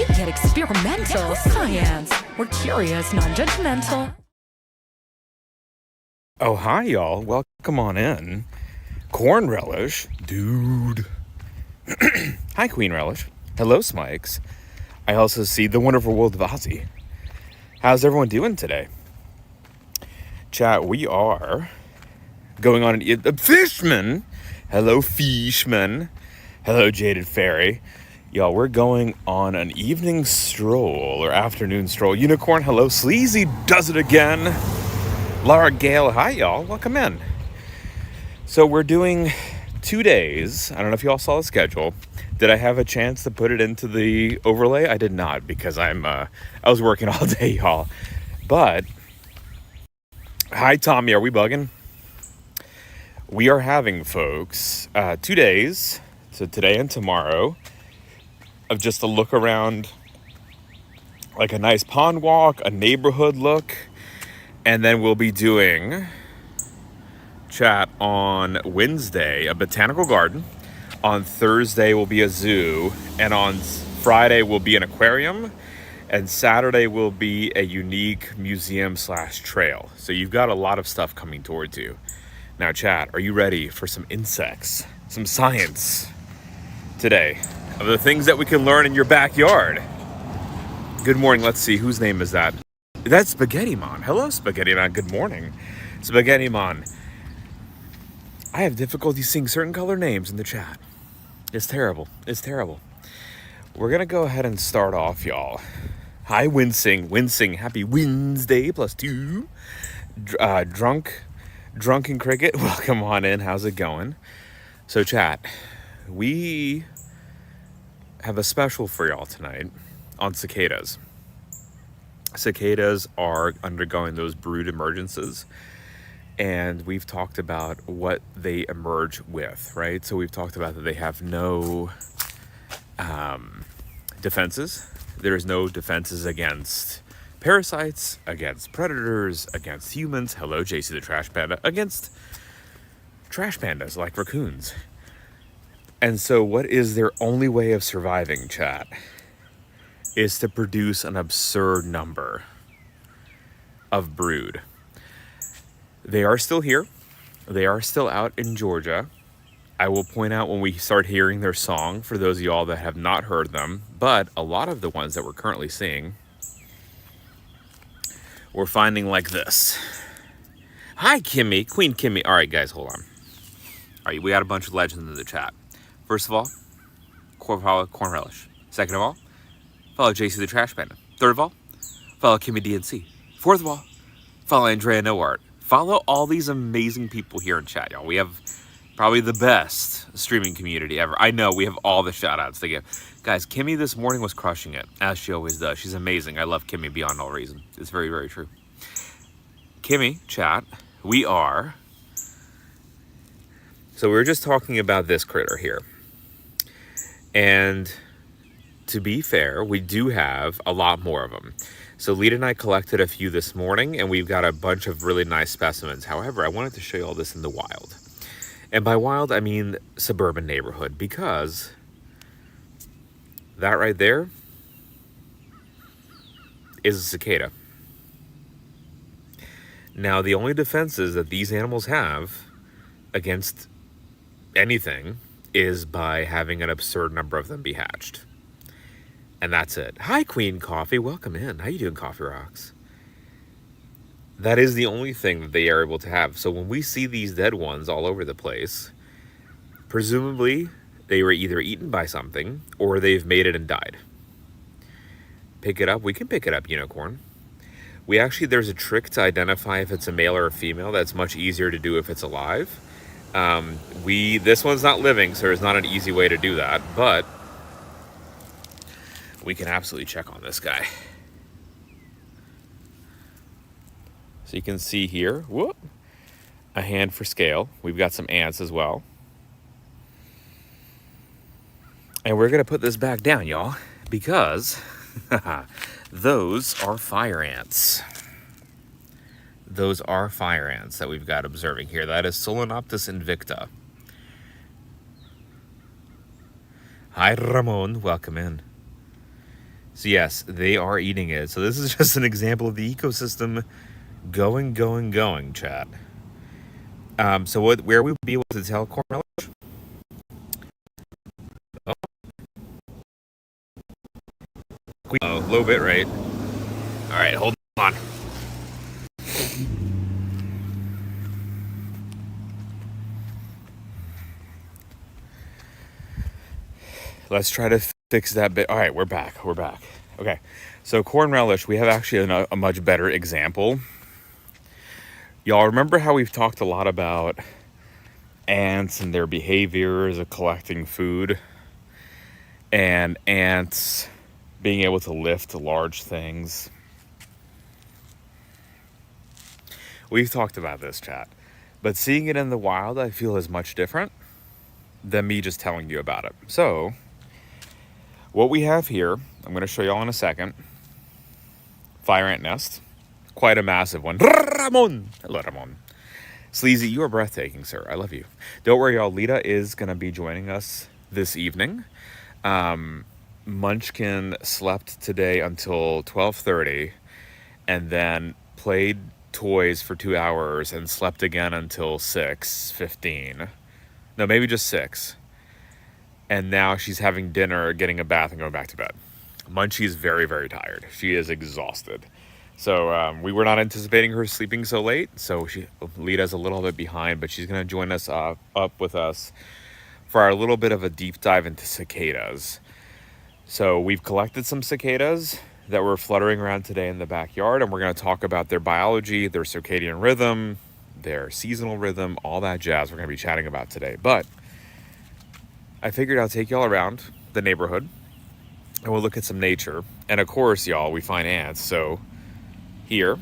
we get experimental. SciAnts. We're curious, non-judgmental. Oh, hi, y'all. Welcome on in. Corn Relish. Dude. Hi, Queen Relish. Hello, Smikes. I also see the wonderful world of Ozzy. How's everyone doing today? Chat, we are going on an... Fishman! Hello, Fishman. Hello, Jaded Fairy. Y'all, we're going on an evening stroll or afternoon stroll. Unicorn, hello. Sleazy does it again. Laura Gale, hi, y'all. Welcome in. So we're doing 2 days. I don't know if y'all saw the schedule. Did I have a chance to put it into the overlay? I did not because I was working all day, y'all. But, hi, Tommy. Are we bugging? We are having, folks, 2 days, so today and tomorrow, of just a look around, like a nice pond walk, a neighborhood look, and then we'll be doing, chat, on Wednesday, a botanical garden. On Thursday will be a zoo, and on Friday will be an aquarium, and Saturday will be a unique museum/trail. So you've got a lot of stuff coming towards you. Now, chat, are you ready for some insects, some science today of the things that we can learn in your backyard? Good morning. Let's see, whose name is that? That's Spaghetti Mon. Hello, Spaghetti Mon. Good morning, Spaghetti Mon. I have difficulty seeing certain color names in the chat. It's terrible. It's terrible. We're going to go ahead and start off, y'all. Hi, Wincing. Wincing. Happy Wednesday +2. Drunken Cricket. Welcome on in. How's it going? So, chat, we have a special for y'all tonight on cicadas. Cicadas are undergoing those brood emergences. And we've talked about what they emerge with, right? So we've talked about that they have no defenses. There's no defenses against parasites, against predators, against humans. Hello, JC the Trash Panda. Against trash pandas like raccoons. And so what is their only way of surviving, chat? Is to produce an absurd number of brood. They are still here. They are still out in Georgia. I will point out when we start hearing their song, for those of y'all that have not heard them, but a lot of the ones that we're currently seeing, we're finding like this. Hi, Kimmy. Queen Kimmy. All right, guys, hold on. All right, we got a bunch of legends in the chat. First of all, follow Corn Relish. Second of all, follow JC the Trash Panda. Third of all, follow Kimmy DNC. Fourth of all, follow Andrea Noart. Follow all these amazing people here in chat, y'all. We have probably the best streaming community ever. I know we have all the shout outs to give. Guys, Kimmy this morning was crushing it, as she always does. She's amazing. I love Kimmy beyond all reason. It's very, very true. Kimmy, chat, we are... So we were just talking about this critter here. And to be fair, we do have a lot more of them. So Lita and I collected a few this morning, and we've got a bunch of really nice specimens. However, I wanted to show you all this in the wild. And by wild, I mean suburban neighborhood, because that right there is a cicada. Now, the only defenses that these animals have against anything is by having an absurd number of them be hatched. And that's it. Hi, Queen Coffee. Welcome in. How you doing, Coffee Rocks? That is the only thing that they are able to have. So when we see these dead ones all over the place, presumably they were either eaten by something or they've made it and died. Pick it up. We can pick it up, Unicorn. There's a trick to identify if it's a male or a female that's much easier to do if it's alive. This one's not living, so there's not an easy way to do that, but we can absolutely check on this guy. So you can see here, whoop, a hand for scale. We've got some ants as well. And we're going to put this back down, y'all, because those are fire ants. Those are fire ants that we've got observing here. That is Solenopsis invicta. Hi, Ramon. Welcome in. So yes, they are eating it. So this is just an example of the ecosystem going, chat. So where we would be able to tell corn relish? Oh, low bit rate. All right, hold on. Let's try to fix that bit. All right, we're back. Okay, so corn relish, we have actually a much better example. Y'all remember how we've talked a lot about ants and their behaviors of collecting food, and ants being able to lift large things? We've talked about this, chat, but seeing it in the wild, I feel, is much different than me just telling you about it. So what we have here, I'm going to show y'all in a second. Fire ant nest. Quite a massive one. Ramon! Hello, Ramon. Sleazy, you are breathtaking, sir. I love you. Don't worry, y'all. Lita is going to be joining us this evening. Munchkin slept today until 12:30 and then played toys for 2 hours and slept again until 6:15. No, maybe just 6. And now she's having dinner, getting a bath, and going back to bed. Munchie's very, very tired. She is exhausted. So we were not anticipating her sleeping so late. So Lita's a little bit behind, but she's going to join us up with us for our little bit of a deep dive into cicadas. So we've collected some cicadas that were fluttering around today in the backyard, and we're going to talk about their biology, their circadian rhythm, their seasonal rhythm, all that jazz we're going to be chatting about today. But I figured I'll take y'all around the neighborhood and we'll look at some nature. And of course, y'all, we find ants. So here,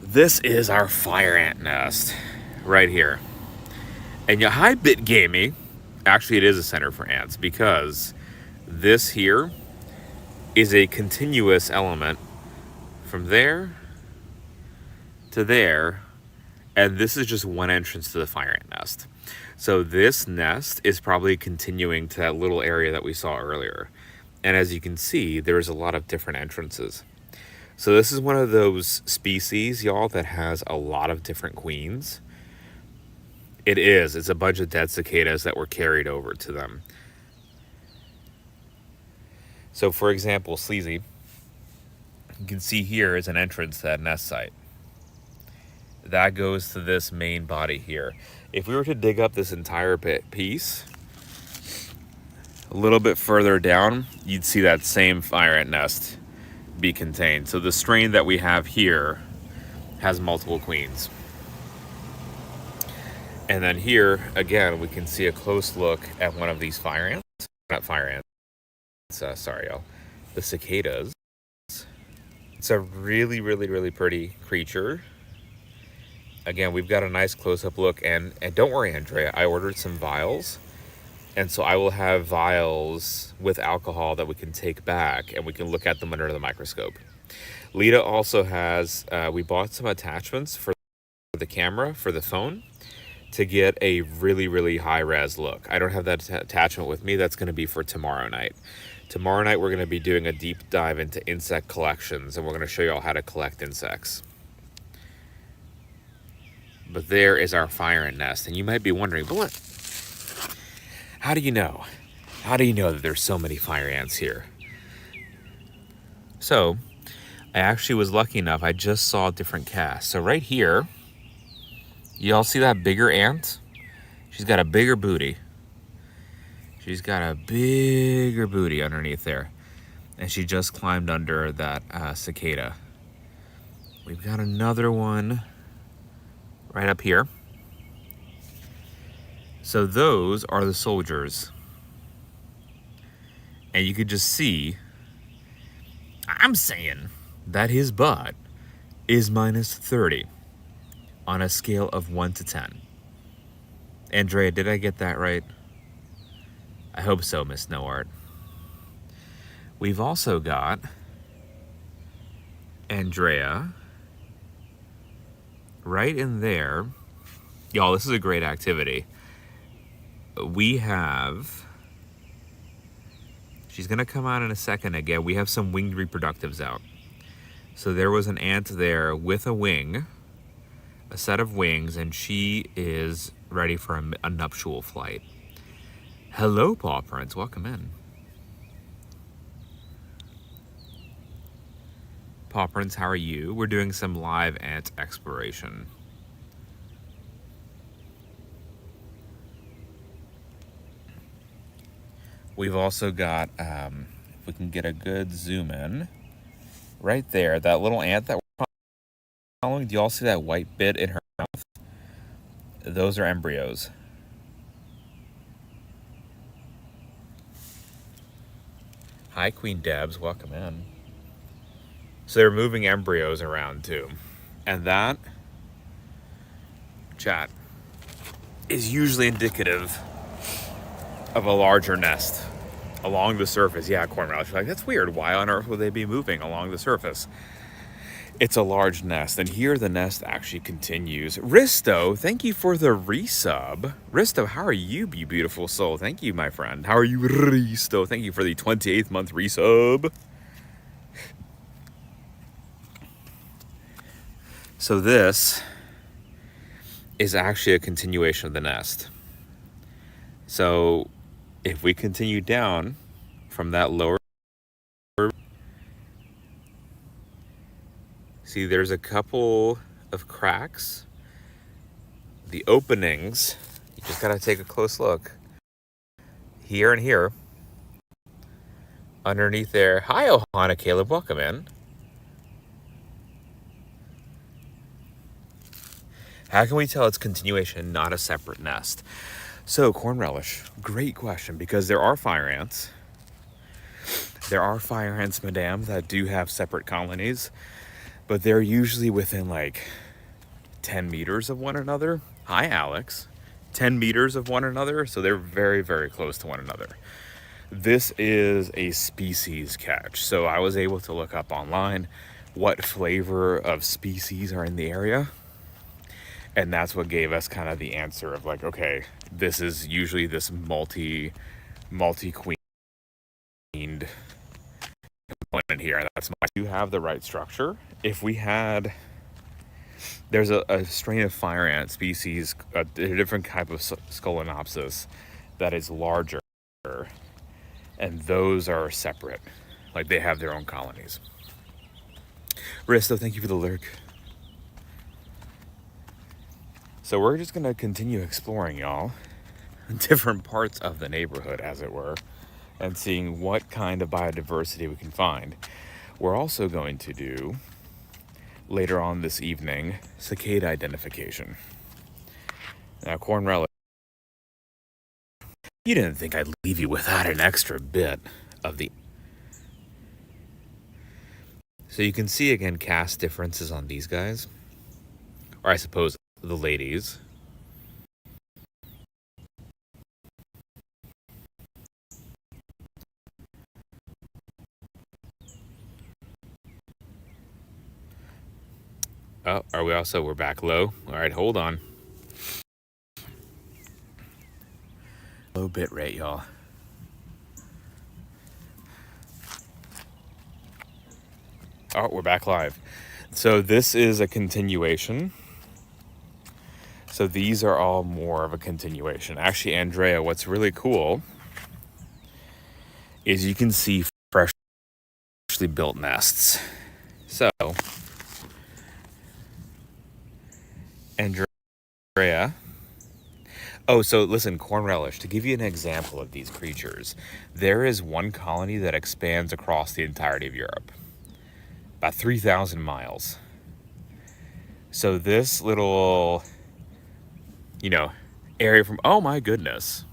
this is our fire ant nest right here. And yeah, hi, Bit Gamey. Actually, it is a center for ants because this here is a continuous element from there to there. And this is just one entrance to the fire ant nest. So this nest is probably continuing to that little area that we saw earlier. And as you can see, there's a lot of different entrances. So this is one of those species, y'all, that has a lot of different queens. It's a bunch of dead cicadas that were carried over to them. So for example, Sleazy, you can see here is an entrance to that nest site. That goes to this main body here. If we were to dig up this entire piece, a little bit further down, you'd see that same fire ant nest be contained. So the strain that we have here has multiple queens. And then here, again, we can see a close look at one of these fire ants. Not fire ants, sorry, y'all. The cicadas. It's a really, really, really pretty creature. Again, we've got a nice close-up look, and don't worry, Andrea, I ordered some vials, and so I will have vials with alcohol that we can take back, and we can look at them under the microscope. Lita also has, we bought some attachments for the camera, for the phone, to get a really, really high-res look. I don't have that attachment with me. That's going to be for tomorrow night. Tomorrow night, we're going to be doing a deep dive into insect collections, and we're going to show you all how to collect insects. But there is our fire ant nest. And you might be wondering, but what? How do you know? How do you know that there's so many fire ants here? So, I actually was lucky enough, I just saw different casts. So right here, you all see that bigger ant? She's got a bigger booty. She's got a bigger booty underneath there. And she just climbed under that cicada. We've got another one right up here. So those are the soldiers. And you could just see, I'm saying that his butt is minus 30 on a scale of 1 to 10. Andrea, did I get that right? I hope so, Miss Noart. We've also got Andrea right in there. Y'all, this is a great activity. We have She's gonna come out in a second again. We have some winged reproductives out. So there was an ant there with a wing, a set of wings, and she is ready for a nuptial flight. Hello, paw prints. Welcome in. Paw prints, how are you? We're doing some live ant exploration. We've also got, if we can get a good zoom in, right there, that little ant that we're following. Do you all see that white bit in her mouth? Those are embryos. Hi, Queen Debs. Welcome in. So they're moving embryos around too. And that, chat, is usually indicative of a larger nest along the surface. Yeah, corn relish. You're like, that's weird. Why on earth would they be moving along the surface? It's a large nest, and here the nest actually continues. Risto, thank you for the resub. Risto, how are you, you beautiful soul? Thank you, my friend. How are you, Risto? Thank you for the 28th month resub. So this is actually a continuation of the nest. So if we continue down from that lower, see there's a couple of cracks, the openings, you just gotta take a close look. Here and here, underneath there. Hi, Ohana Caleb, welcome in. How can we tell it's continuation, not a separate nest? So, corn relish, great question, because there are fire ants. There are fire ants, madame, that do have separate colonies, but they're usually within like 10 meters of one another. Hi, Alex. 10 meters of one another, so they're very, very close to one another. This is a species catch, so I was able to look up online what flavor of species are in the area. And that's what gave us kind of the answer of like, okay, this is usually this multi-queened component here. And that's why you have the right structure. If we had, there's a strain of fire ant species, a different type of Scolanopsis that is larger, and those are separate. Like they have their own colonies. Risto, thank you for the lurk. So we're just going to continue exploring, y'all, different parts of the neighborhood, as it were, and seeing what kind of biodiversity we can find. We're also going to do, later on this evening, cicada identification. Now, corn relish, you didn't think I'd leave you without an extra bit of the... So you can see, again, cast differences on these guys. Or I suppose the ladies. Oh, are we also, we're back low? All right, hold on. Low bit rate, y'all. Oh, we're back live. So this is a continuation. So these are all more of a continuation. Actually, Andrea, what's really cool is you can see freshly built nests. So, Andrea. Oh, so listen, corn relish, to give you an example of these creatures, there is one colony that expands across the entirety of Europe. About 3,000 miles. So this little, area from, oh my goodness.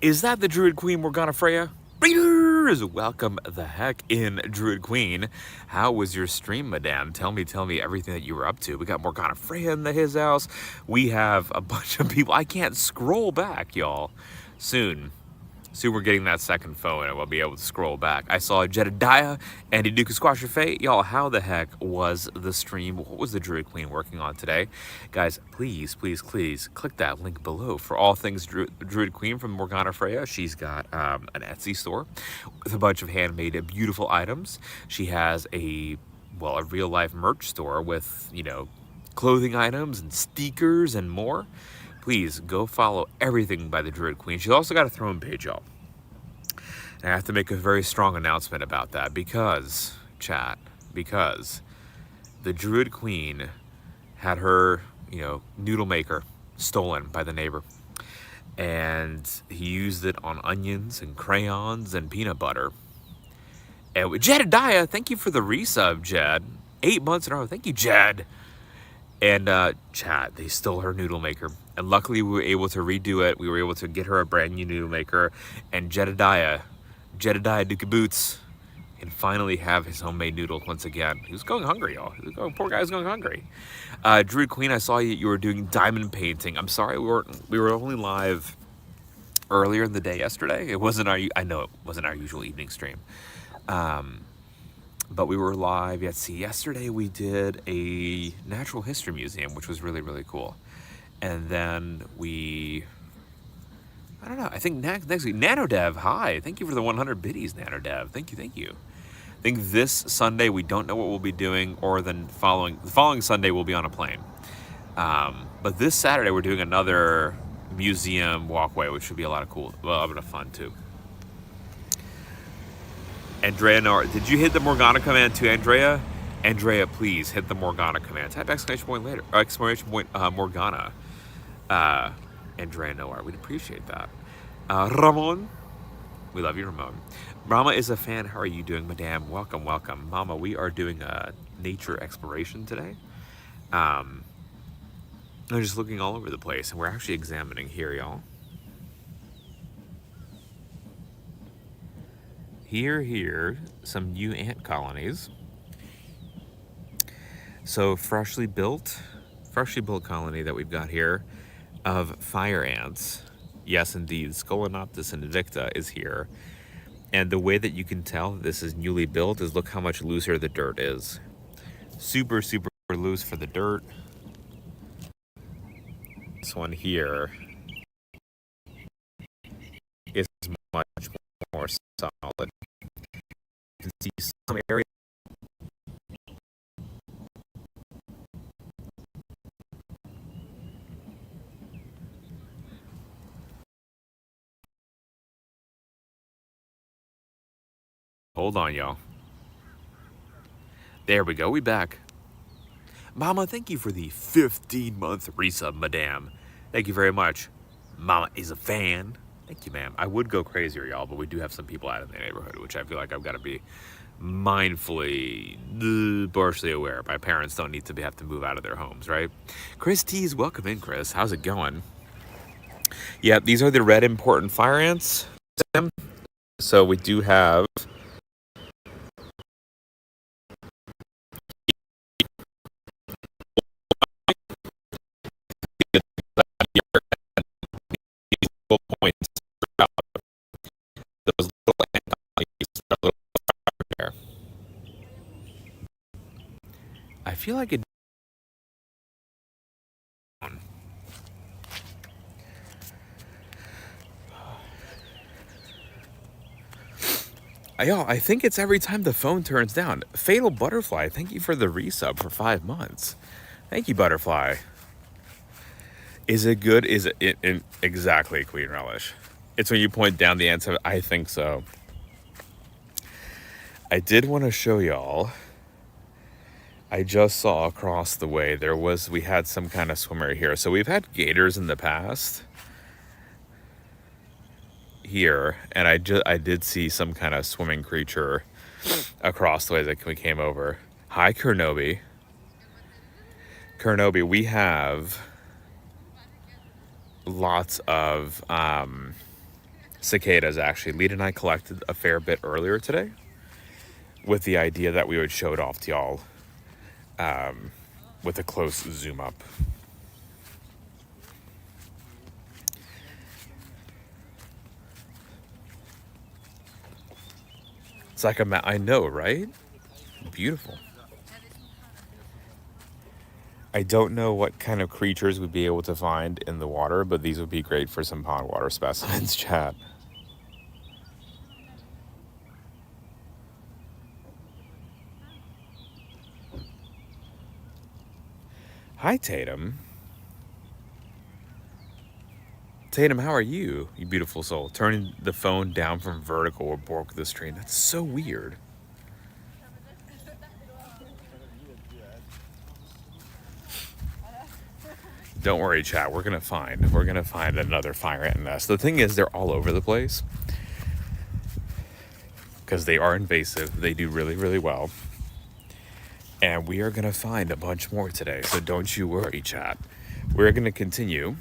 Is that the Druid Queen Morgana Freya? Breeders, welcome the heck in, Druid Queen. How was your stream, madame? Tell me everything that you were up to. We got Morgana Freya in his house. We have a bunch of people. I can't scroll back, y'all. Soon, Soon we're getting that second phone and we'll be able to scroll back. I saw Jedediah and Duke Squash Your Fate. Y'all, how the heck was the stream? What was the Druid Queen working on today? Guys, please, please, please click that link below for all things Druid Queen from Morgana Freya. She's got an Etsy store with a bunch of handmade beautiful items. She has a real life merch store with, clothing items and stickers and more. Please go follow everything by the Druid Queen. She's also got a throne page, y'all. And I have to make a very strong announcement about that because the Druid Queen had her, noodle maker stolen by the neighbor. And he used it on onions and crayons and peanut butter. And Jedediah, thank you for the resub, Jed. 8 months in a row. Thank you, Jed. And Chad, they stole her noodle maker. And luckily we were able to redo it. We were able to get her a brand new noodle maker. And Jedediah Duke Boots can finally have his homemade noodles once again. He was going hungry, y'all. Poor guy was going hungry. Druid Queen, I saw you were doing diamond painting. I'm sorry we were only live earlier in the day yesterday. I know it wasn't our usual evening stream. But we were live. Yesterday we did a natural history museum, which was really, really cool. And then I think next week, NanoDev, hi. Thank you for the 100 biddies, NanoDev. Thank you. I think this Sunday, we don't know what we'll be doing, or the following Sunday, we'll be on a plane. But this Saturday, we're doing another museum walkway, which should be a lot of fun, too. Andrea, did you hit the Morgana command too, Andrea? Andrea, please hit the Morgana command. Type exclamation point later. Or exclamation point Morgana. Andrea Noir, we'd appreciate that. Ramon, we love you, Ramon. Mama is a fan. How are you doing, madame? Welcome. Mama, we are doing a nature exploration today. I'm just looking all over the place, and we're actually examining here, y'all. Here, some new ant colonies. So freshly built colony that we've got here of fire ants. Yes, indeed, Scolanoptis invicta is here. And the way that you can tell that this is newly built is look how much looser the dirt is. Super, super loose for the dirt. This one here is much more solid. You can see some areas. Hold on, y'all. There we go. We back. Mama, thank you for the 15-month resub, madame. Thank you very much. Mama is a fan. Thank you, ma'am. I would go crazier, y'all, but we do have some people out in the neighborhood, which I feel like I've got to be mindfully, partially aware. My parents don't need to have to move out of their homes, right? Chris Tees, welcome in, Chris. How's it going? Yeah, these are the red important fire ants. So we do have... points those little ant there. I feel like it. I think it's every time the phone turns down. Fatal Butterfly, thank you for the resub for 5 months. Thank you, Butterfly. Is it good? Is it exactly, Queen Relish? It's when you point down the ants. I think so. I did want to show y'all. I just saw across the way we had some kind of swimmer here. So we've had gators in the past here, and I did see some kind of swimming creature across the way that we came over. Hi, Kurnobi. Kurnobi, we have lots of cicadas, actually. Lita and I collected a fair bit earlier today with the idea that we would show it off to y'all with a close zoom up. It's like I know, right? Beautiful. I don't know what kind of creatures we'd be able to find in the water, but these would be great for some pond water specimens, chat. Hi, Tatum. Tatum, how are you, you beautiful soul? Turning the phone down from vertical or broke the stream. That's so weird. Don't worry, chat. We're gonna find another fire ant nest. The thing is, they're all over the place because they are invasive. They do really, really well, and we are gonna find a bunch more today. So don't you worry, chat. We're gonna continue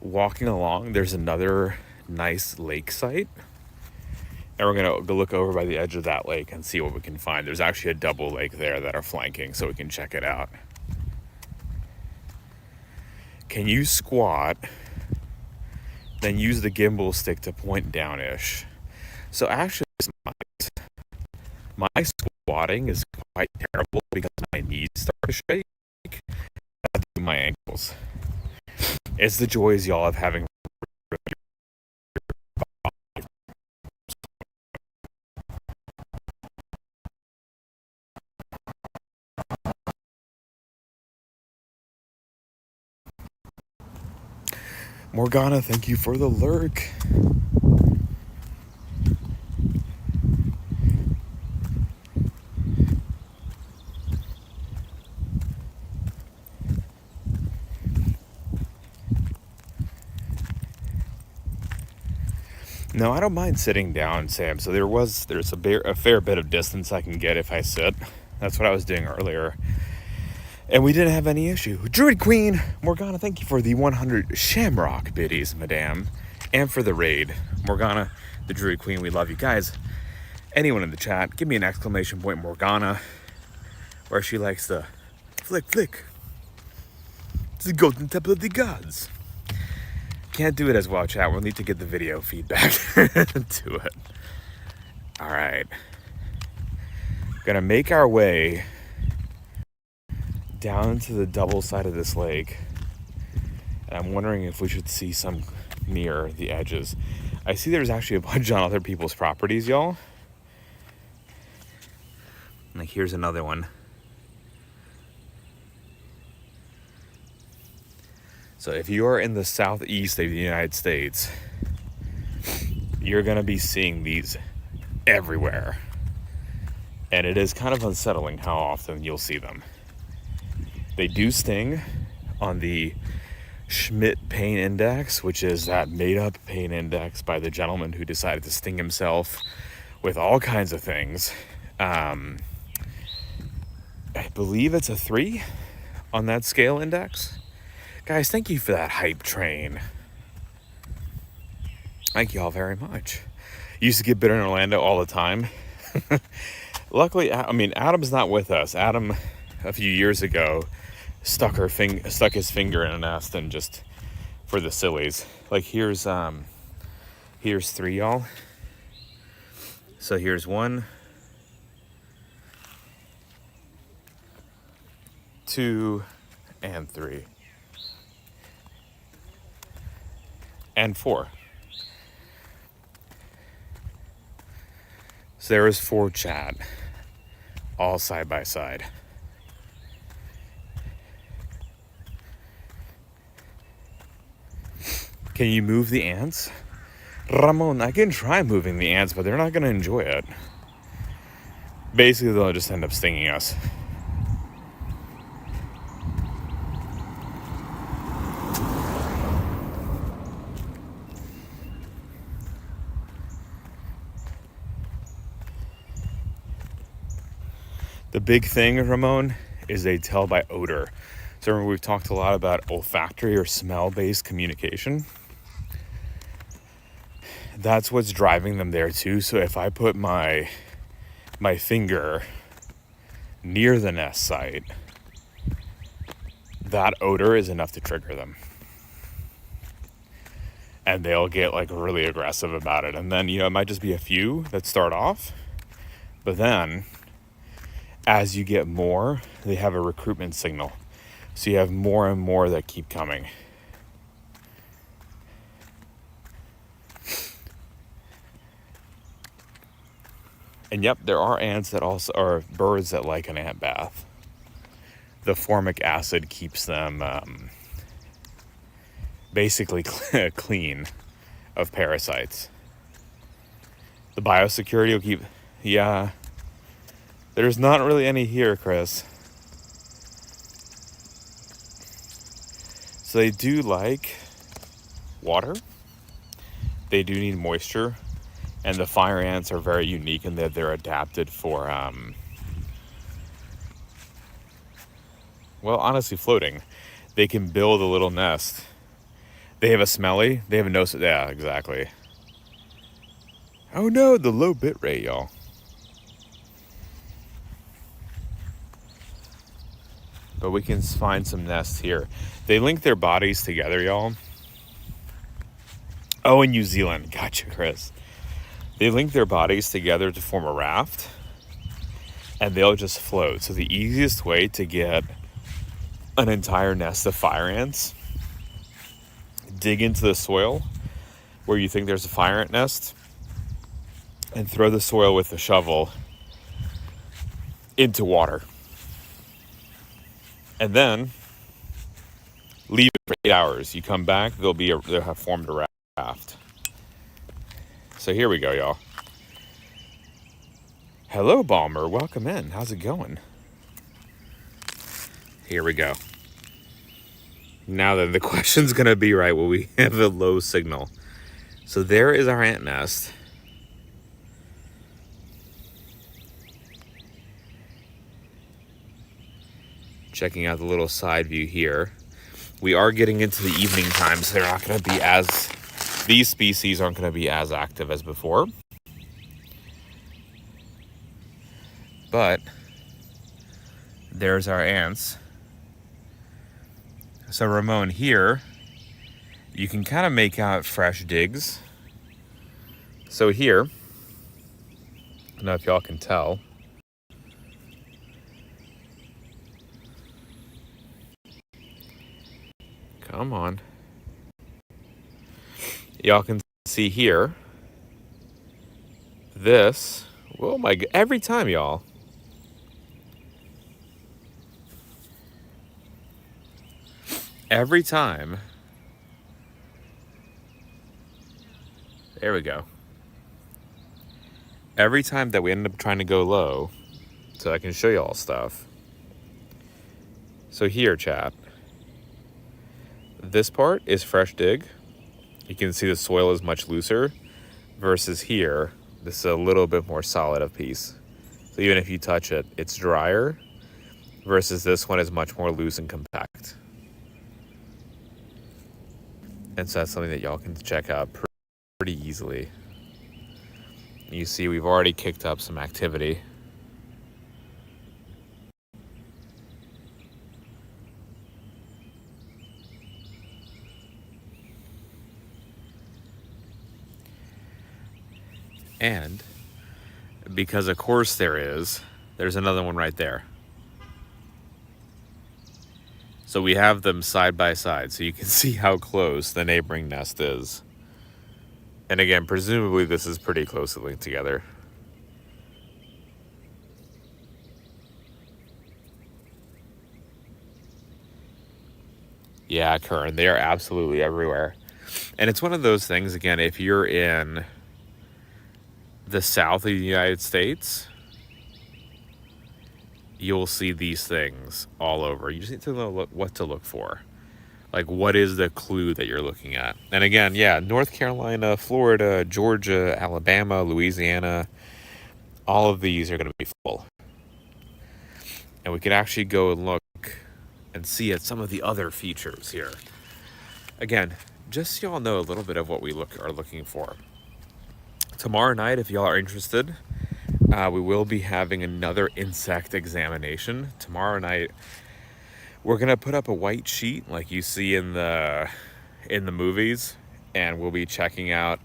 walking along. There's another nice lake site, and we're gonna go look over by the edge of that lake and see what we can find. There's actually a double lake there that are flanking, so we can check it out. Can you squat, then use the gimbal stick to point down-ish? So actually, my squatting is quite terrible because my knees start to shake. I do my ankles. It's the joys y'all of having. Morgana, thank you for the lurk. No, I don't mind sitting down, Sam. So there's a fair bit of distance I can get if I sit. That's what I was doing earlier. And we didn't have any issue. Druid Queen, Morgana, thank you for the 100 Shamrock biddies, madame. And for the raid. Morgana, the Druid Queen, we love you guys. Anyone in the chat, give me an exclamation point, Morgana, where she likes the flick, flick. It's the golden temple of the gods. Can't do it as well, chat. We'll need to get the video feedback to it. All right. Gonna make our way down to the double side of this lake. And I'm wondering if we should see some near the edges. I see there's actually a bunch on other people's properties, y'all. Like, here's another one. So if you are in the southeast of the United States, you're gonna be seeing these everywhere. And it is kind of unsettling how often you'll see them. They do sting on the Schmidt pain index, which is that made-up pain index by the gentleman who decided to sting himself with all kinds of things. I believe it's a 3 on that scale index. Guys, thank you for that hype train. Thank you all very much. Used to get bitter in Orlando all the time. Luckily, I mean, Adam's not with us. Adam, a few years ago, stuck his finger in a nest and just for the sillies. Like, here's 3, y'all. So here's 1, 2, and 3, and 4. So there is 4, chat, all side by side. Can you move the ants? Ramon, I can try moving the ants, but they're not going to enjoy it. Basically, they'll just end up stinging us. The big thing, Ramon, is they tell by odor. So remember, we've talked a lot about olfactory or smell-based communication. That's what's driving them there too. So if I put my finger near the nest site, that odor is enough to trigger them. and they'll get like really aggressive about it. And then, it might just be a few that start off, but then as you get more, they have a recruitment signal. So you have more and more that keep coming. And yep, there are ants that also are birds that like an ant bath. The formic acid keeps them basically clean of parasites. The biosecurity will keep, yeah. There's not really any here, Chris. So they do like water. They do need moisture. And the fire ants are very unique in that they're adapted for, well, honestly, floating. They can build a little nest. They have a no, yeah, exactly. Oh no, the low bit rate, y'all. But we can find some nests here. They link their bodies together, y'all. Oh, in New Zealand. Gotcha, Chris. They link their bodies together to form a raft, and they'll just float. So the easiest way to get an entire nest of fire ants, dig into the soil where you think there's a fire ant nest, and throw the soil with the shovel into water. And then leave it for 8 hours. You come back, they'll have formed a raft. So here we go, y'all. Hello, Balmer. Welcome in. How's it going? Here we go. Now then, the question's going to be, right, will we have a low signal? So there is our ant nest. Checking out the little side view here. We are getting into the evening time, so they're not going to be these species aren't going to be as active as before. But there's our ants. So Ramon, here, you can kind of make out fresh digs. So here, I don't know if y'all can tell, come on. Y'all can see here, this, oh my God, every time, y'all. Every time. There we go. Every time that we end up trying to go low, so I can show y'all stuff. So here, chat. This part is fresh dig. You can see the soil is much looser versus here. This is a little bit more solid of piece. So even if you touch it, it's drier versus this one is much more loose and compact. And so that's something that y'all can check out pretty easily. You see we've already kicked up some activity. And because of course there's another one right there. So we have them side by side, so you can see how close the neighboring nest is. And again, presumably this is pretty closely linked together. Yeah, Curran, they are absolutely everywhere. And it's one of those things, again, if you're in the south of the United States, you'll see these things all over. You just need to know what to look for. Like, what is the clue that you're looking at? And again, yeah, North Carolina, Florida, Georgia, Alabama, Louisiana, all of these are going to be full. And we can actually go and look and see at some of the other features here. Again, just so y'all know a little bit of what we are looking for. Tomorrow night, if y'all are interested, we will be having another insect examination. Tomorrow night, we're going to put up a white sheet like you see in the movies, and we'll be checking out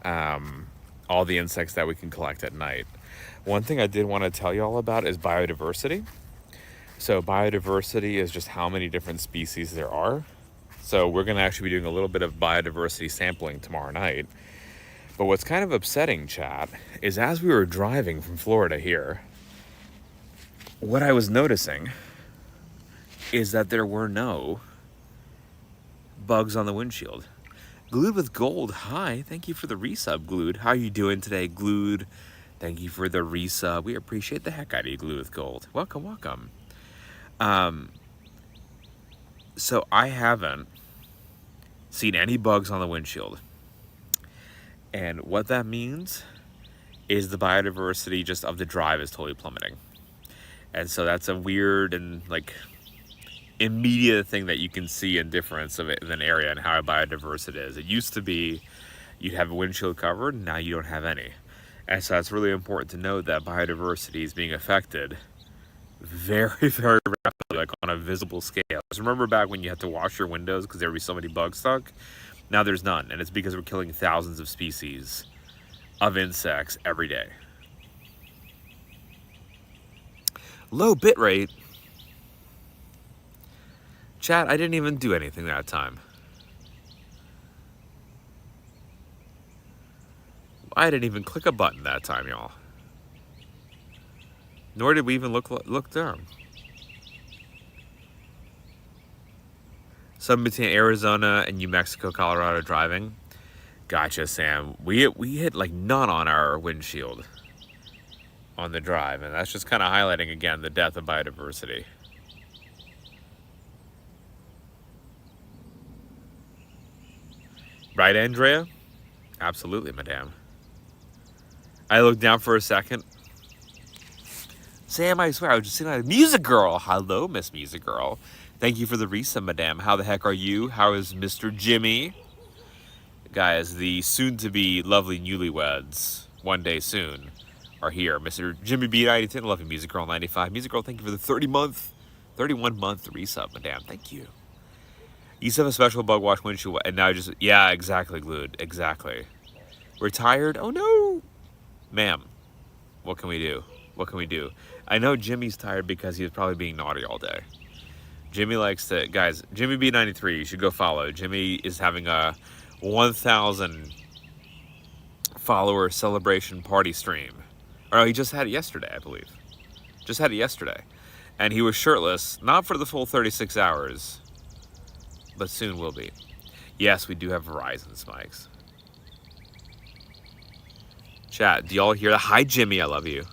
all the insects that we can collect at night. One thing I did want to tell you all about is biodiversity. So biodiversity is just how many different species there are. So we're going to actually be doing a little bit of biodiversity sampling tomorrow night. But what's kind of upsetting, chat, is as we were driving from Florida here, what I was noticing is that there were no bugs on the windshield. Glued with Gold, hi, thank you for the resub, Glued. How are you doing today, Glued? Thank you for the resub. We appreciate the heck out of you, Glued with Gold. Welcome, welcome. So I haven't seen any bugs on the windshield. And what that means is the biodiversity just of the drive is totally plummeting. And so that's a weird and like immediate thing that you can see in difference of it in an area and how biodiverse it is. It used to be you'd have a windshield covered, and now you don't have any. And so it's really important to know that biodiversity is being affected very, very rapidly, like on a visible scale. Just remember back when you had to wash your windows because there would be so many bugs stuck? Now there's none, and it's because we're killing thousands of species of insects every day. Low bit rate. Chat, I didn't even do anything that time. I didn't even click a button that time, y'all. Nor did we even look down. Some between Arizona and New Mexico, Colorado driving. Gotcha, Sam. We hit like none on our windshield on the drive, and that's just kind of highlighting again the death of biodiversity. Right, Andrea? Absolutely, madame. I looked down for a second. Sam, I swear, I was just sitting like, Music Girl. Hello, Miss Music Girl. Thank you for the resub, madame. How the heck are you? How is Mr. Jimmy? Guys, the soon-to-be lovely newlyweds, one day soon, are here. Mr. Jimmy B9010, love you, Music Girl 95. Music Girl, thank you for the 31-month resub, madame. Thank you. You used to have a special bug wash windshield, and now just, yeah, exactly, Glued. Exactly. Retired? Oh, no. Ma'am, what can we do? What can we do? I know Jimmy's tired because he was probably being naughty all day. Jimmy likes to, guys, Jimmy B93, you should go follow. Jimmy is having a 1,000 follower celebration party stream. Or no, he just had it yesterday, I believe. Just had it yesterday. And he was shirtless, not for the full 36 hours, but soon will be. Yes, we do have Verizon spikes. Chat, do y'all hear that? Hi, Jimmy, I love you.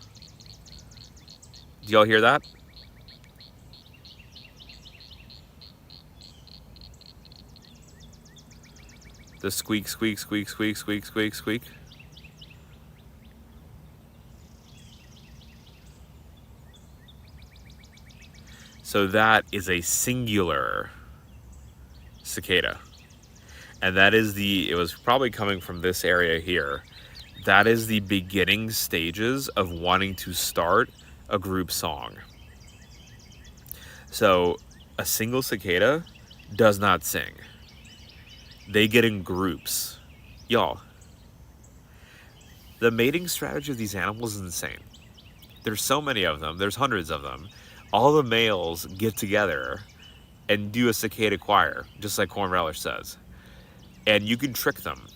Do y'all hear that? The squeak, squeak, squeak, squeak, squeak, squeak, squeak. So that is a singular cicada. And that is it was probably coming from this area here. That is the beginning stages of wanting to start a group song. So a single cicada does not sing. They get in groups. Y'all, the mating strategy of these animals is insane. There's so many of them. There's hundreds of them. All the males get together and do a cicada choir, just like Corn Relish says. And you can trick them.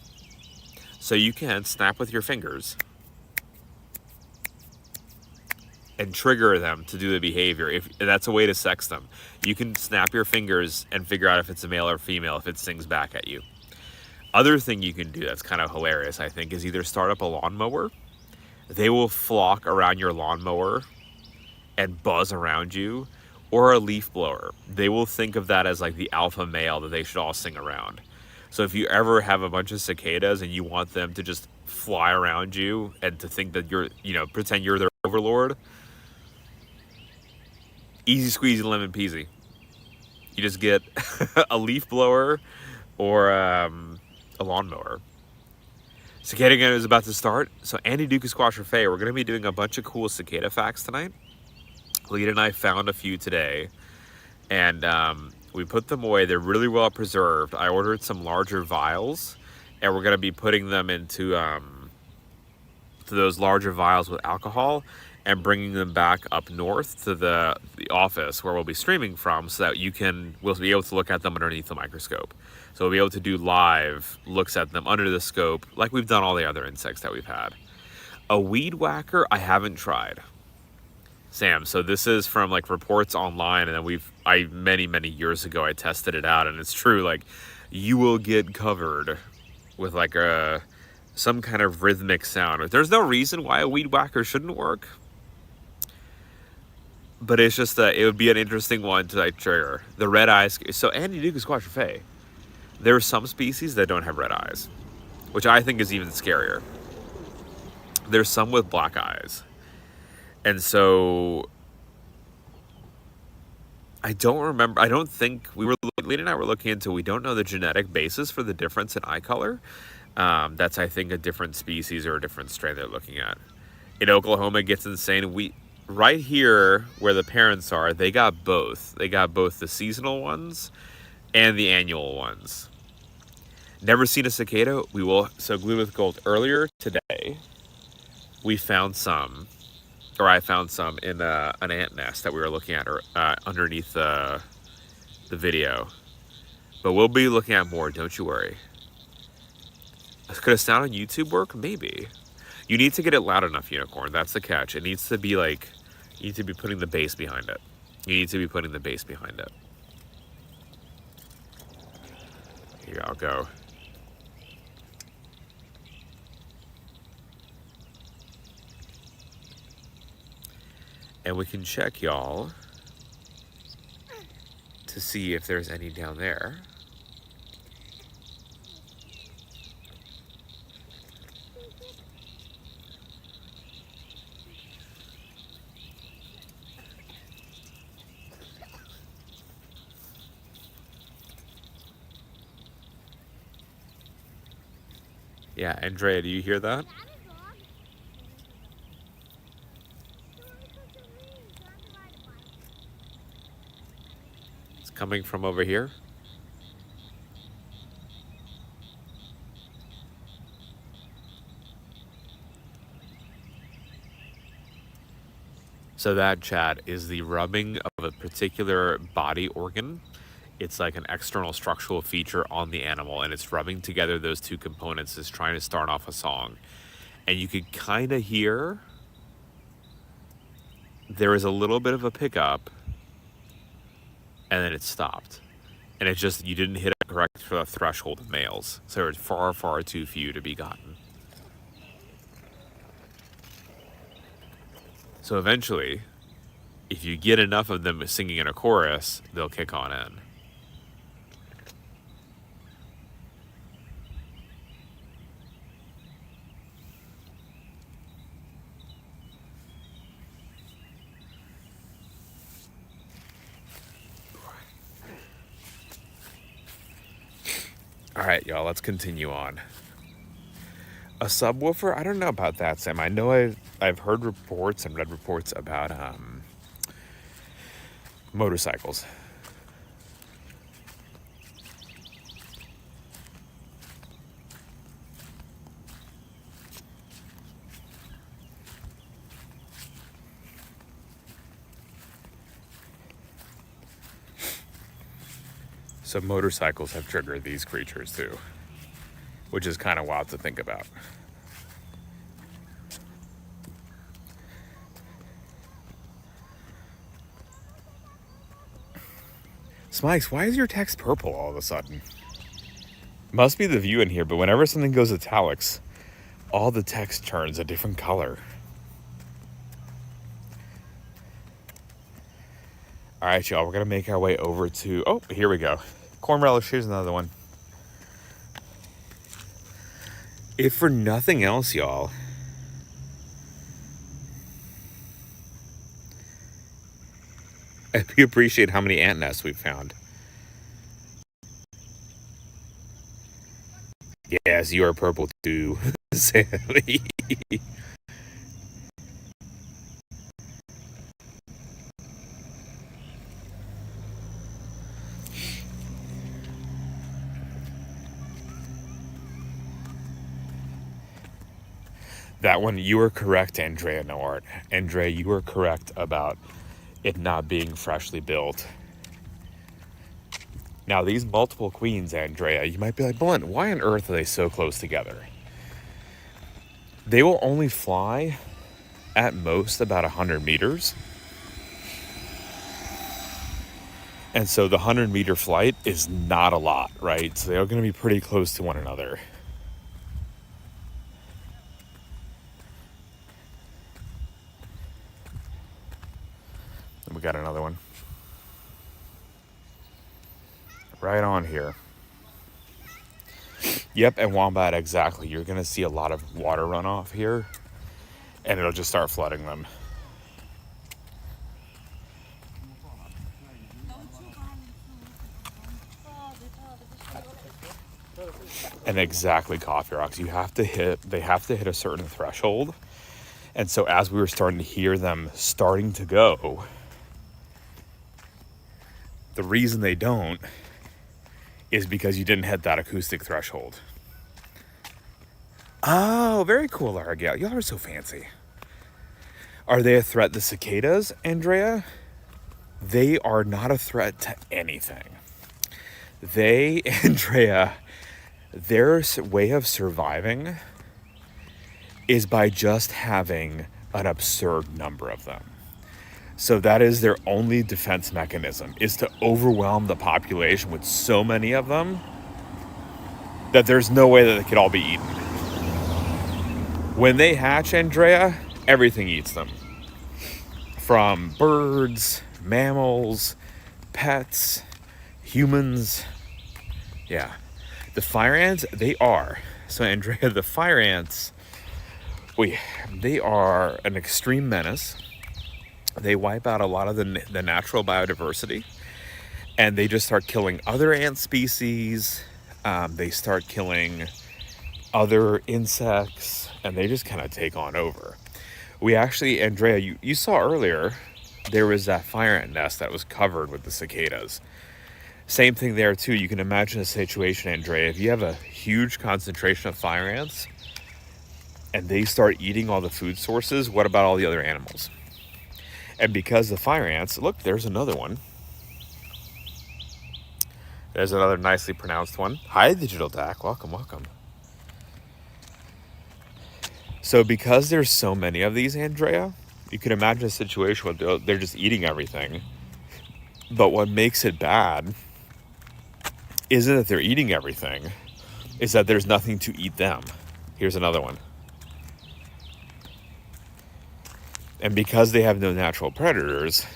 So you can snap with your fingers and trigger them to do the behavior. If that's a way to sex them. You can snap your fingers and figure out if it's a male or female if it sings back at you. Other thing you can do that's kind of hilarious, I think, is either start up a lawnmower. They will flock around your lawnmower and buzz around you, or a leaf blower. They will think of that as like the alpha male that they should all sing around. So if you ever have a bunch of cicadas and you want them to just fly around you and to think that you're, pretend you're their overlord, easy squeezy lemon peasy. You just get a leaf blower or a lawnmower. Cicada Game is about to start. So Andy Duke and Squasher Faye, we're going to be doing a bunch of cool cicada facts tonight. Lita and I found a few today, and we put them away. They're really well preserved. I ordered some larger vials, and we're going to be putting them into to those larger vials with alcohol and bringing them back up north to the office where we'll be streaming from, so that we'll be able to look at them underneath the microscope. So we'll be able to do live looks at them under the scope like we've done all the other insects that we've had. A weed whacker I haven't tried, Sam. So this is from like reports online, and then many years ago I tested it out, and it's true. Like, you will get covered with like some kind of rhythmic sound. There's no reason why a weed whacker shouldn't work, but it's just it would be an interesting one to like trigger the red eyes. So Antiducus quatrefae, there are some species that don't have red eyes, which I think is even scarier. There's some with black eyes. And so I don't think Lena and I were looking into, we don't know the genetic basis for the difference in eye color. That's, I think, a different species or a different strain they're looking at. In Oklahoma, it gets insane. Right here where the parents are, they got both. They got both the seasonal ones and the annual ones. Never seen a cicada. So Glue with Gold, earlier today, I found some in an ant nest that we were looking at underneath the video. But we'll be looking at more, don't you worry. Could a sound on YouTube work? Maybe. You need to get it loud enough, Unicorn. That's the catch. It needs to be like, you need to be putting the bass behind it. Here, I'll go. And we can check, y'all, to see if there's any down there. Yeah, Andrea, do you hear that? It's coming from over here. So that, chat, is the rubbing of a particular body organ. It's like an external structural feature on the animal, and it's rubbing together those two components. Is trying to start off a song. And you could kind of hear there was a little bit of a pickup, and then it stopped. And it's just, you didn't hit it correct for the threshold of males. So it's far too few to be gotten. So eventually, if you get enough of them singing in a chorus, they'll kick on in. All right, y'all, let's continue on. A subwoofer? I don't know about that, Sam. I know I've heard reports and read reports about motorcycles. So motorcycles have triggered these creatures too, which is kind of wild to think about. Smikes, why is your text purple all of a sudden? Must be the view in here, but whenever something goes italics, all the text turns a different color. All right, y'all, we're going to make our way over to... Oh, here we go. Corn relish, here's another one. If for nothing else, y'all, we appreciate how many ant nests we've found. Yes, you are purple too, Sammy. That one, you were correct, Andrea Noart. Andrea, you were correct about it not being freshly built. Now, these multiple queens, Andrea, you might be like, Blunt, why on earth are they so close together? They will only fly at most about 100 meters. And so the 100-meter flight is not a lot, right? So they're going to be pretty close to one another. And we got another one. Right on here. Yep, and Wombat, exactly. You're going to see a lot of water runoff here, and it'll just start flooding them. And exactly, Coffee Rocks. They have to hit a certain threshold. And so as we were starting to hear them starting to go, the reason they don't is because you didn't hit that acoustic threshold. Oh, very cool, Argyle. Y'all are so fancy. Are they a threat to cicadas, Andrea? They are not a threat to anything. They, Andrea, their way of surviving is by just having an absurd number of them. So that is their only defense mechanism, is to overwhelm the population with so many of them that there's no way that they could all be eaten. When they hatch, Andrea, everything eats them. From birds, mammals, pets, humans. Yeah. The fire ants, they are. So, Andrea, the fire ants, they are an extreme menace. They wipe out a lot of the natural biodiversity, and they just start killing other ant species. They start killing other insects, and they just kind of take on over. We actually, Andrea, you saw earlier, there was that fire ant nest that was covered with the cicadas. Same thing there too. You can imagine a situation, Andrea, if you have a huge concentration of fire ants and they start eating all the food sources, what about all the other animals? And because the fire ants, look, there's another one. There's another nicely pronounced one. Hi, Digital Dak. Welcome, welcome. So because there's so many of these, Andrea, you can imagine a situation where they're just eating everything. But what makes it bad isn't that they're eating everything, is that there's nothing to eat them. Here's another one. And because they have no natural predators,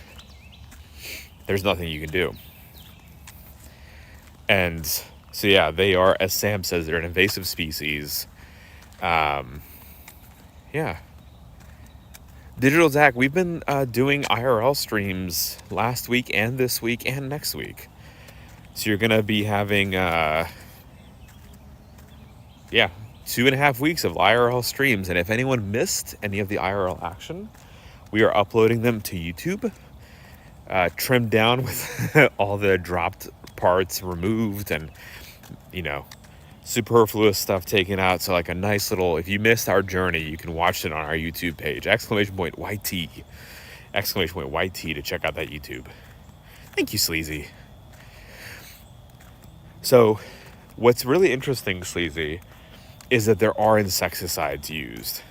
there's nothing you can do. And so, yeah, they are, as Sam says, they're an invasive species. Yeah. Digital Zach, we've been doing IRL streams last week and this week and next week. So you're going to be having, 2.5 weeks of IRL streams. And if anyone missed any of the IRL action, we are uploading them to YouTube, trimmed down with all the dropped parts removed and, superfluous stuff taken out. So like a nice little, if you missed our journey, you can watch it on our YouTube page, !YT, to check out that YouTube. Thank you, Sleazy. So what's really interesting, Sleazy, is that there are insecticides used.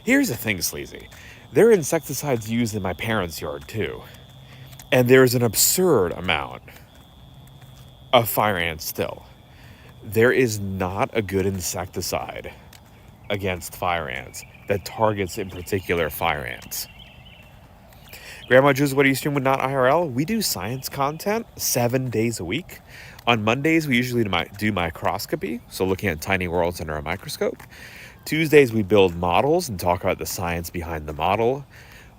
Here's the thing, Sleazy. There are insecticides used in my parents' yard too. And there's an absurd amount of fire ants still. There is not a good insecticide against fire ants that targets in particular fire ants. Grandma Juice, what do you stream with not IRL? We do science content 7 days a week. On Mondays, we usually do microscopy, so looking at tiny worlds under a microscope. Tuesdays, we build models and talk about the science behind the model.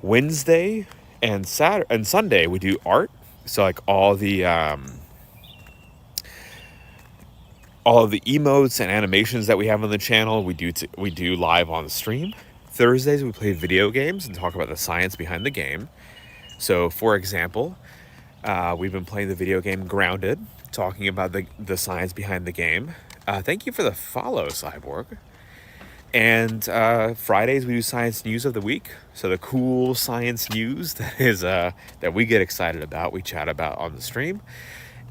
Wednesday and Sunday, we do art. So like all the emotes and animations that we have on the channel, we do live on the stream. Thursdays, we play video games and talk about the science behind the game. So, for example, we've been playing the video game Grounded, talking about the science behind the game. Thank you for the follow, Cyborg. And Fridays we do science news of the week. So the cool science news that is that we get excited about, we chat about on the stream.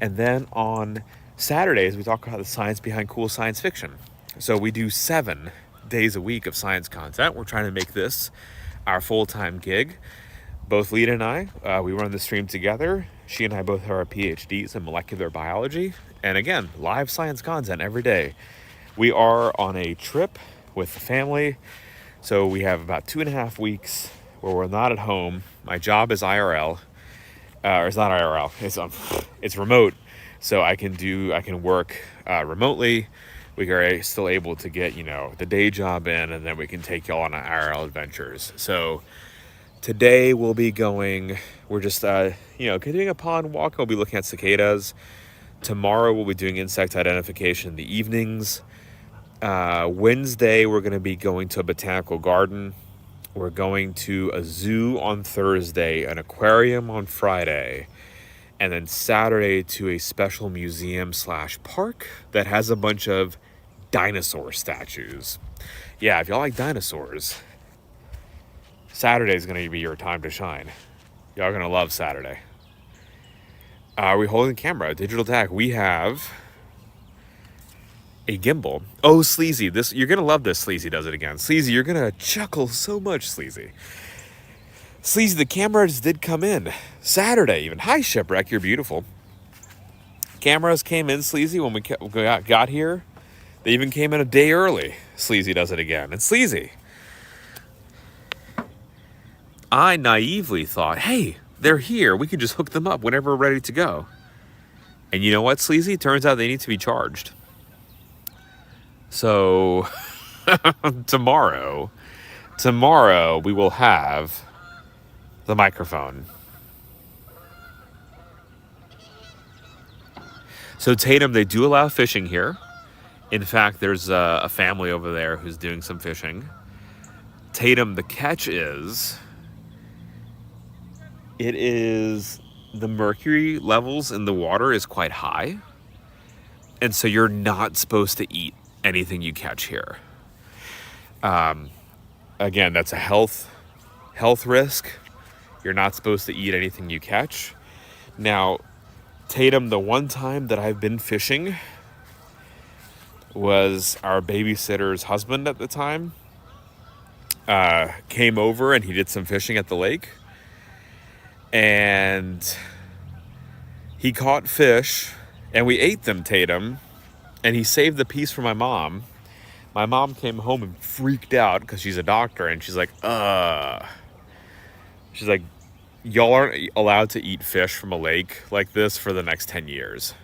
And then on Saturdays we talk about the science behind cool science fiction. So we do 7 days a week of science content. We're trying to make this our full-time gig. Both Lita and I, we run the stream together. She and I both have our PhDs in molecular biology. And again, live science content every day. We are on a trip with the family. So we have about 2.5 weeks where we're not at home. My job is IRL. Or it's not IRL. It's remote. So I can work remotely. We are still able to get, the day job in, and then we can take y'all on IRL adventures. So today we'll be we're just, continuing a pond walk. We'll be looking at cicadas. Tomorrow we'll be doing insect identification in the evenings. Wednesday we're going to be going to a botanical garden. We're going to a zoo on Thursday, an aquarium on Friday, and then Saturday to a special museum/park that has a bunch of dinosaur statues. Yeah, if y'all like dinosaurs, Saturday's going to be your time to shine. Y'all are going to love Saturday. Are we holding the camera? Digital tag. We have a gimbal. Oh, Sleazy. You're going to love this. Sleazy does it again. Sleazy, you're going to chuckle so much, Sleazy. Sleazy, the cameras did come in Saturday even. Hi, Shipwreck. You're beautiful. Cameras came in, Sleazy, when we got here. They even came in a day early. Sleazy does it again. And Sleazy, I naively thought, hey, they're here. We can just hook them up whenever we're ready to go. And you know what, Sleazy? Turns out they need to be charged. So tomorrow we will have the microphone. So Tatum, they do allow fishing here. In fact, there's a family over there who's doing some fishing. Tatum, the catch is, the mercury levels in the water is quite high. And so you're not supposed to eat anything you catch here. Again, that's a health risk. You're not supposed to eat anything you catch. Now, Tatum, the one time that I've been fishing was our babysitter's husband at the time came over and he did some fishing at the lake. And he caught fish and we ate them, Tatum. And he saved the piece for my mom. My mom came home and freaked out because she's a doctor. And she's like, She's like, y'all aren't allowed to eat fish from a lake like this for the next 10 years.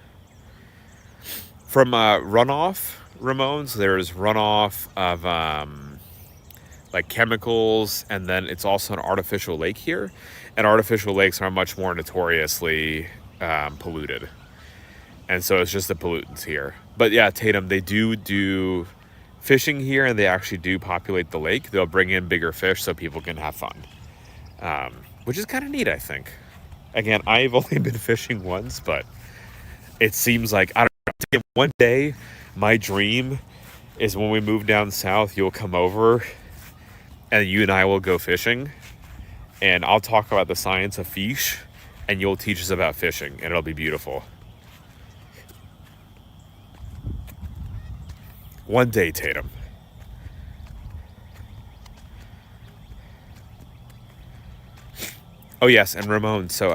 From runoff, Ramon, so there's runoff of like chemicals. And then it's also an artificial lake here. And artificial lakes are much more notoriously polluted. And so it's just the pollutants here. But yeah, Tatum, they do fishing here, and they actually do populate the lake. They'll bring in bigger fish so people can have fun, which is kind of neat, I think. Again, I've only been fishing once, but it seems like, I don't know, one day my dream is when we move down south, you'll come over and you and I will go fishing, and I'll talk about the science of fish, and you'll teach us about fishing, and it'll be beautiful. One day, Tatum. Oh, yes, and Ramon, so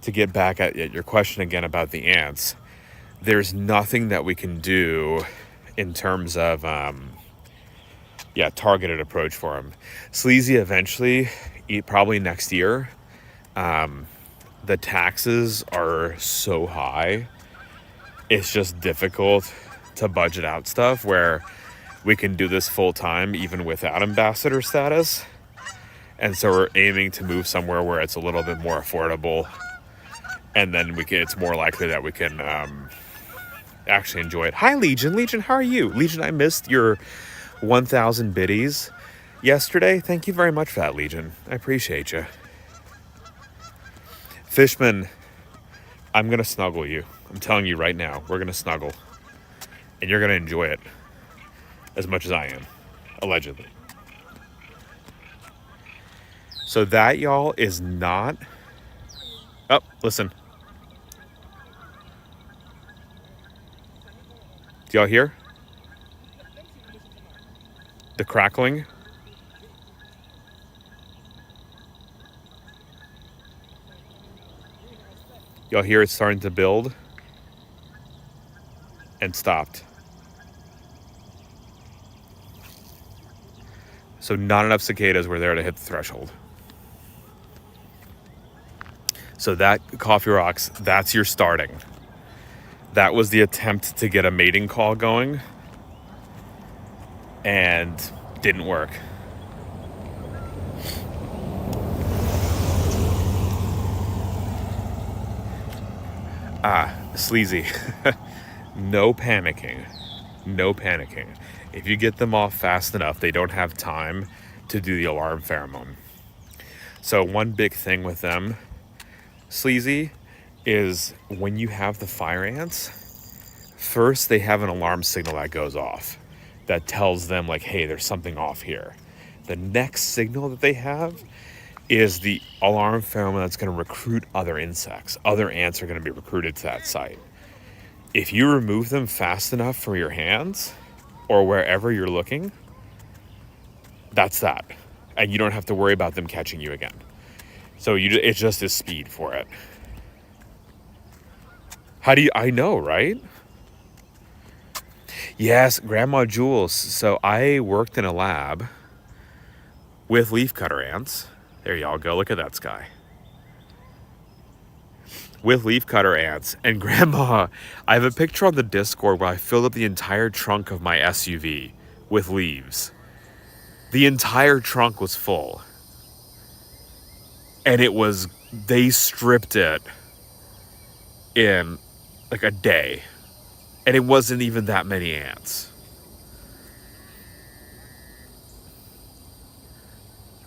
to get back at your question again about the ants, there's nothing that we can do in terms of, targeted approach for them. Sleazy eventually, probably next year, the taxes are so high, it's just difficult to budget out stuff where we can do this full time even without ambassador status. And so we're aiming to move somewhere where it's a little bit more affordable, and then it's more likely that we can actually enjoy it. Hi, Legion. Legion, how are you? Legion, I missed your 1,000 biddies yesterday. Thank you very much for that, Legion. I appreciate you. Fishman, I'm going to snuggle you. I'm telling you right now, we're going to snuggle. And you're going to enjoy it. as much as I am, allegedly. So that, y'all, is not... Oh, listen. Do y'all hear? The crackling? Y'all hear it starting to build? And stopped. So not enough cicadas were there to hit the threshold. So that Coffee Rocks, that's your starting. That was the attempt to get a mating call going. And didn't work. Sleazy. No panicking. No panicking. If you get them off fast enough, they don't have time to do the alarm pheromone. So one big thing with them, Sleazy, is when you have the fire ants, first they have an alarm signal that goes off that tells them like, hey, there's something off here. The next signal that they have is the alarm pheromone that's going to recruit other insects. Other ants are going to be recruited to that site. If you remove them fast enough from your hands or wherever you're looking, that's that. And you don't have to worry about them catching you again. So it's just a speed for it. I know, right? Yes, Grandma Jules. So I worked in a lab with leafcutter ants. There y'all go. Look at that sky. With leafcutter ants. And Grandma, I have a picture on the Discord where I filled up the entire trunk of my SUV with leaves. The entire trunk was full. And they stripped it in like a day. And it wasn't even that many ants.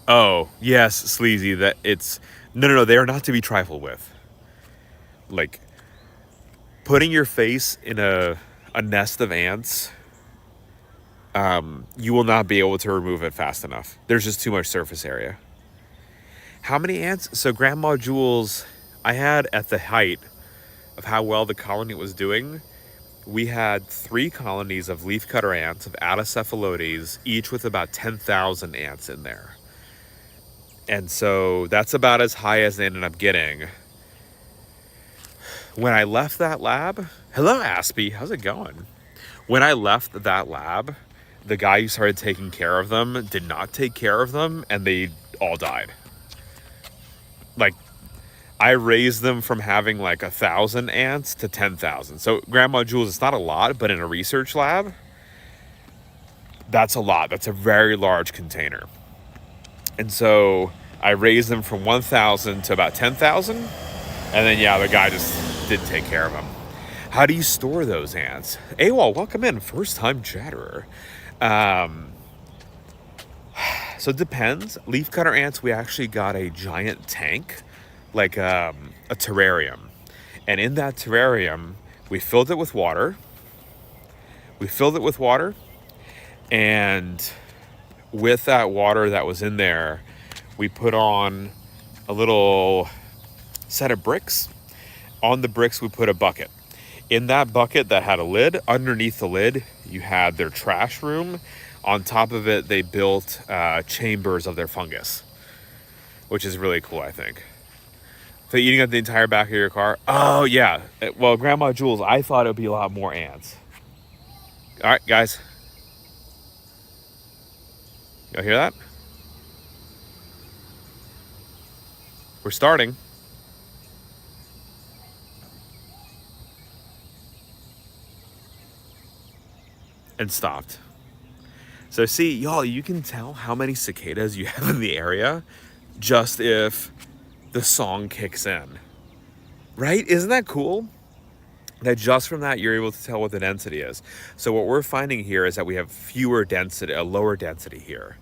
Oh, yes, Sleazy, no, they are not to be trifled with. Like, putting your face in a nest of ants, you will not be able to remove it fast enough. There's just too much surface area. How many ants? So Grandma Jules, I had at the height of how well the colony was doing, we had 3 colonies of leafcutter ants, of Atocephalotes, each with about 10,000 ants in there. And so that's about as high as they ended up getting. When I left that lab, hello Aspie, how's it going? When I left that lab, the guy who started taking care of them did not take care of them, and they all died. Like, I raised them from having like 1,000 ants to 10,000. So Grandma Jules, it's not a lot, but in a research lab, that's a lot. That's a very large container. And so I raised them from 1,000 to about 10,000. And then, yeah, the guy just didn't take care of them. How do you store those ants? AWOL, welcome in. First time chatterer. So it depends. Leafcutter ants, we actually got a giant tank, like a terrarium. And in that terrarium, we filled it with water. And with that water that was in there, we put on a little set of bricks. On the bricks, we put a bucket. In that bucket that had a lid, underneath the lid, you had their trash room. On top of it, they built chambers of their fungus, which is really cool, I think. So eating up the entire back of your car? Oh, yeah. Well, Grandma Jules, I thought it would be a lot more ants. All right, guys. Y'all hear that? We're starting. And stopped. So see, y'all, you can tell how many cicadas you have in the area just if the song kicks in. Right? Isn't that cool? That just from that, you're able to tell what the density is. So what we're finding here is that we have fewer density, a lower density here.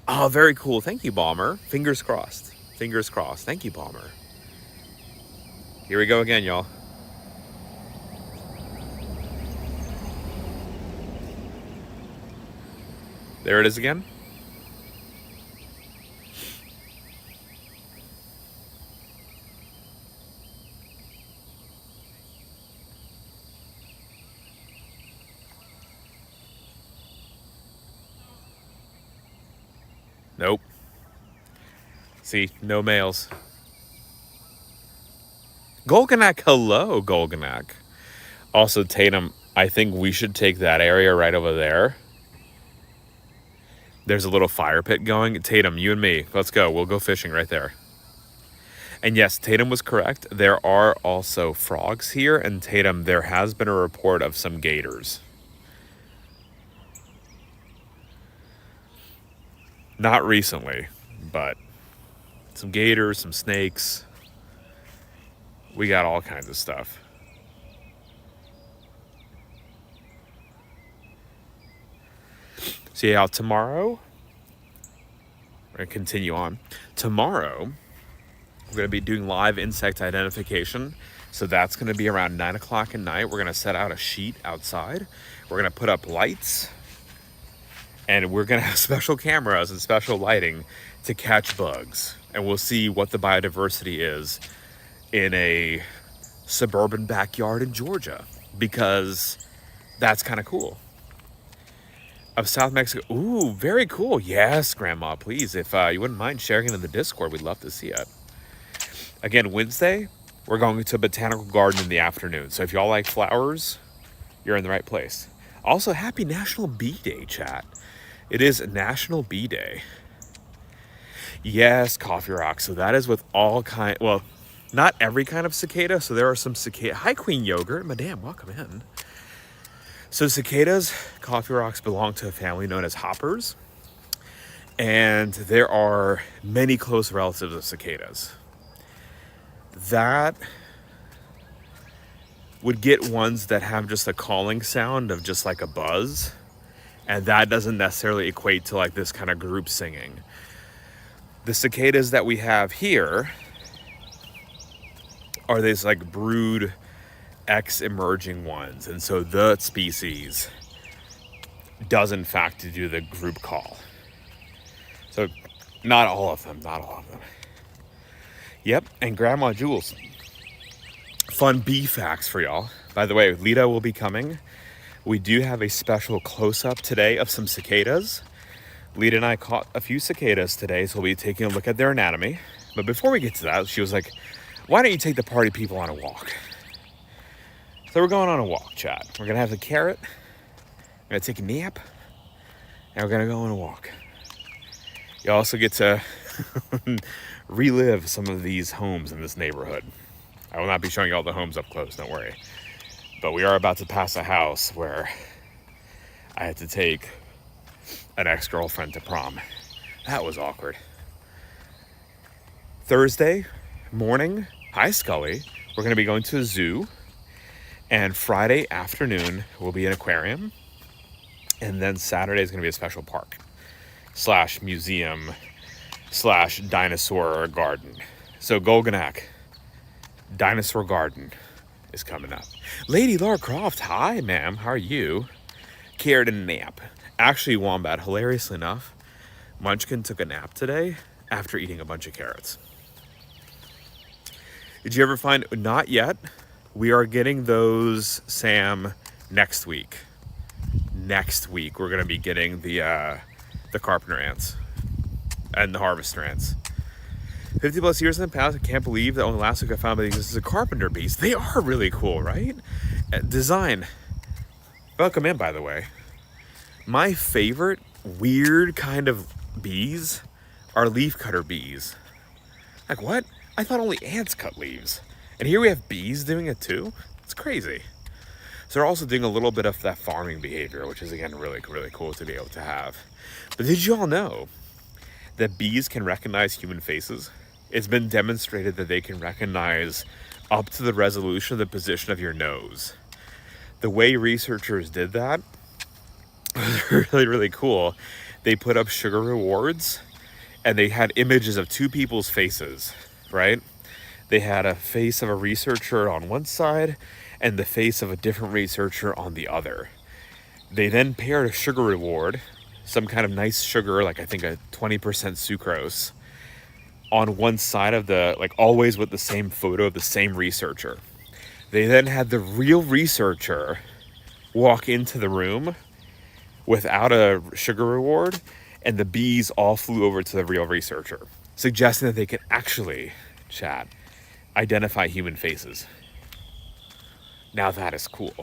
Oh, very cool. Thank you, Bomber. Fingers crossed. Fingers crossed. Thank you, Bomber. Here we go again, y'all. There it is again. Nope. See, no males. Golganak, hello, Golganak. Also, Tatum, I think we should take that area right over there. There's a little fire pit going. Tatum, you and me, let's go. We'll go fishing right there. And yes, Tatum was correct. There are also frogs here. And Tatum, there has been a report of some gators. Not recently, but some gators, some snakes. We got all kinds of stuff. So yeah, tomorrow, we're going to continue on. Tomorrow, we're going to be doing live insect identification. So that's going to be around 9 o'clock at night. We're going to set out a sheet outside. We're going to put up lights. And we're going to have special cameras and special lighting to catch bugs. And we'll see what the biodiversity is in a suburban backyard in Georgia. Because that's kind of cool. Of South Mexico. Ooh, very cool. Yes, Grandma, please. If you wouldn't mind sharing it in the Discord, we'd love to see it. Again, Wednesday, we're going to a botanical garden in the afternoon. So if y'all like flowers, you're in the right place. Also, happy National Bee Day, chat. It is National Bee Day. Yes, Coffee Rock. So that is with all kind. Well, not every kind of cicada. So there are some cicada. Hi, Queen Yogurt. Madame, welcome in. So cicadas, Coffee Rocks, belong to a family known as hoppers. And there are many close relatives of cicadas. That would get ones that have just a calling sound of just like a buzz. And that doesn't necessarily equate to like this kind of group singing. The cicadas that we have here are these like brood X-emerging ones. And so the species does in fact do the group call. So not all of them. Yep, and Grandma Jules. Fun bee facts for y'all. By the way, Lita will be coming. We do have a special close-up today of some cicadas. Lita and I caught a few cicadas today, so we'll be taking a look at their anatomy. But before we get to that, she was like, why don't you take the party people on a walk? So we're going on a walk, chat. We're going to have the carrot. We're going to take a nap. And we're going to go on a walk. You also get to relive some of these homes in this neighborhood. I will not be showing you all the homes up close, don't worry. But we are about to pass a house where I had to take an ex-girlfriend to prom. That was awkward. Thursday morning, hi Scully, we're going to be going to a zoo. And Friday afternoon, we'll be in an aquarium. And then Saturday is going to be a special park / museum / dinosaur garden. So Golganak, dinosaur garden is coming up. Lady Laura Croft, hi ma'am, how are you? Carrot and nap. Actually, Wombat, hilariously enough, Munchkin took a nap today after eating a bunch of carrots. Did you ever find, not yet, we are getting those, Sam, next week. Next week, we're going to be getting the carpenter ants and the harvester ants. 50 plus years in the past, I can't believe that only last week I found that this is a carpenter bees. They are really cool, right? Design. Welcome in, by the way. My favorite weird kind of bees are leafcutter bees. Like what? I thought only ants cut leaves. And here we have bees doing it too? It's crazy. So they're also doing a little bit of that farming behavior, which is again really, really cool to be able to have. But did you all know that bees can recognize human faces? It's been demonstrated that they can recognize up to the resolution of the position of your nose. The way researchers did that was really, really cool. They put up sugar rewards and they had images of two people's faces, right? They had a face of a researcher on one side and the face of a different researcher on the other. They then paired a sugar reward some kind of nice sugar, like I think a 20% sucrose, on one side of the, like always with the same photo of the same researcher. They then had the real researcher walk into the room without a sugar reward, and the bees all flew over to the real researcher, suggesting that they could actually, chat, identify human faces. Now that is cool.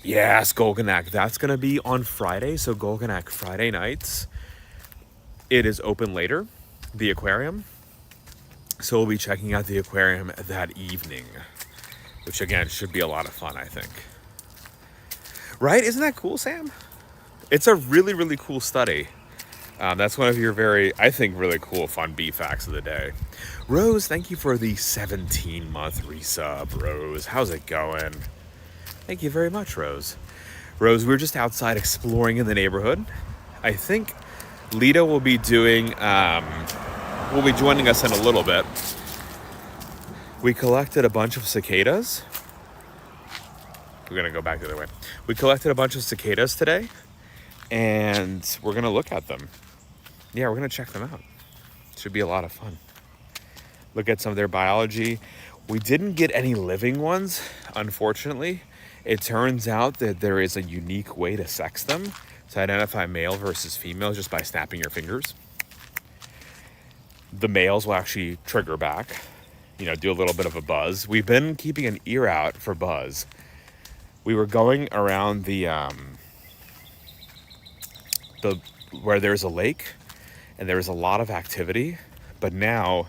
Yes, Golganak. That's going to be on Friday. So Golganak Friday nights. It is open later, the aquarium. So we'll be checking out the aquarium that evening, which again should be a lot of fun, I think. Right? Isn't that cool, Sam? It's a really, really cool study. That's one of your very, I think, really cool, fun bee facts of the day. Rose, thank you for the 17-month resub, Rose. How's it going? Thank you very much, Rose. Rose, we're just outside exploring in the neighborhood. I think Lita will be doing, will be joining us in a little bit. We collected a bunch of cicadas. We're going to go back the other way. We collected a bunch of cicadas today, and we're going to look at them. Yeah, we're going to check them out. Should be a lot of fun. Look at some of their biology. We didn't get any living ones, unfortunately. It turns out that there is a unique way to sex them, to identify male versus female just by snapping your fingers. The males will actually trigger back, do a little bit of a buzz. We've been keeping an ear out for buzz. We were going around the where there's a lake, and there's a lot of activity, but now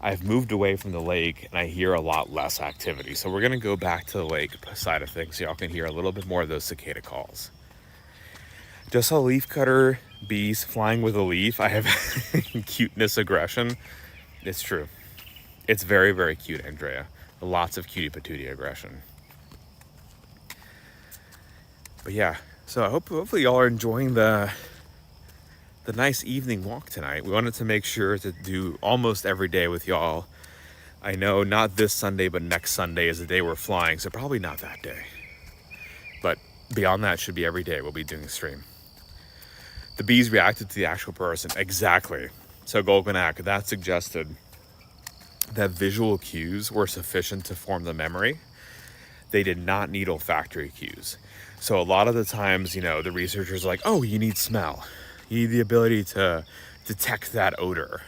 I've moved away from the lake and I hear a lot less activity. So we're gonna go back to the lake side of things so y'all can hear a little bit more of those cicada calls. Just saw leafcutter bees flying with a leaf. I have cuteness aggression. It's true. It's very, very cute, Andrea. Lots of cutie patootie aggression. But yeah, so hopefully y'all are enjoying the nice evening walk tonight. We wanted to make sure to do almost every day with y'all. I know not this Sunday, but next Sunday is the day we're flying, so probably not that day. But beyond that, should be every day we'll be doing a stream. The bees reacted to the actual person. Exactly. So Golganak, that suggested that visual cues were sufficient to form the memory. They did not need olfactory cues. So a lot of the times, the researchers are like, oh, you need smell. You need the ability to detect that odor.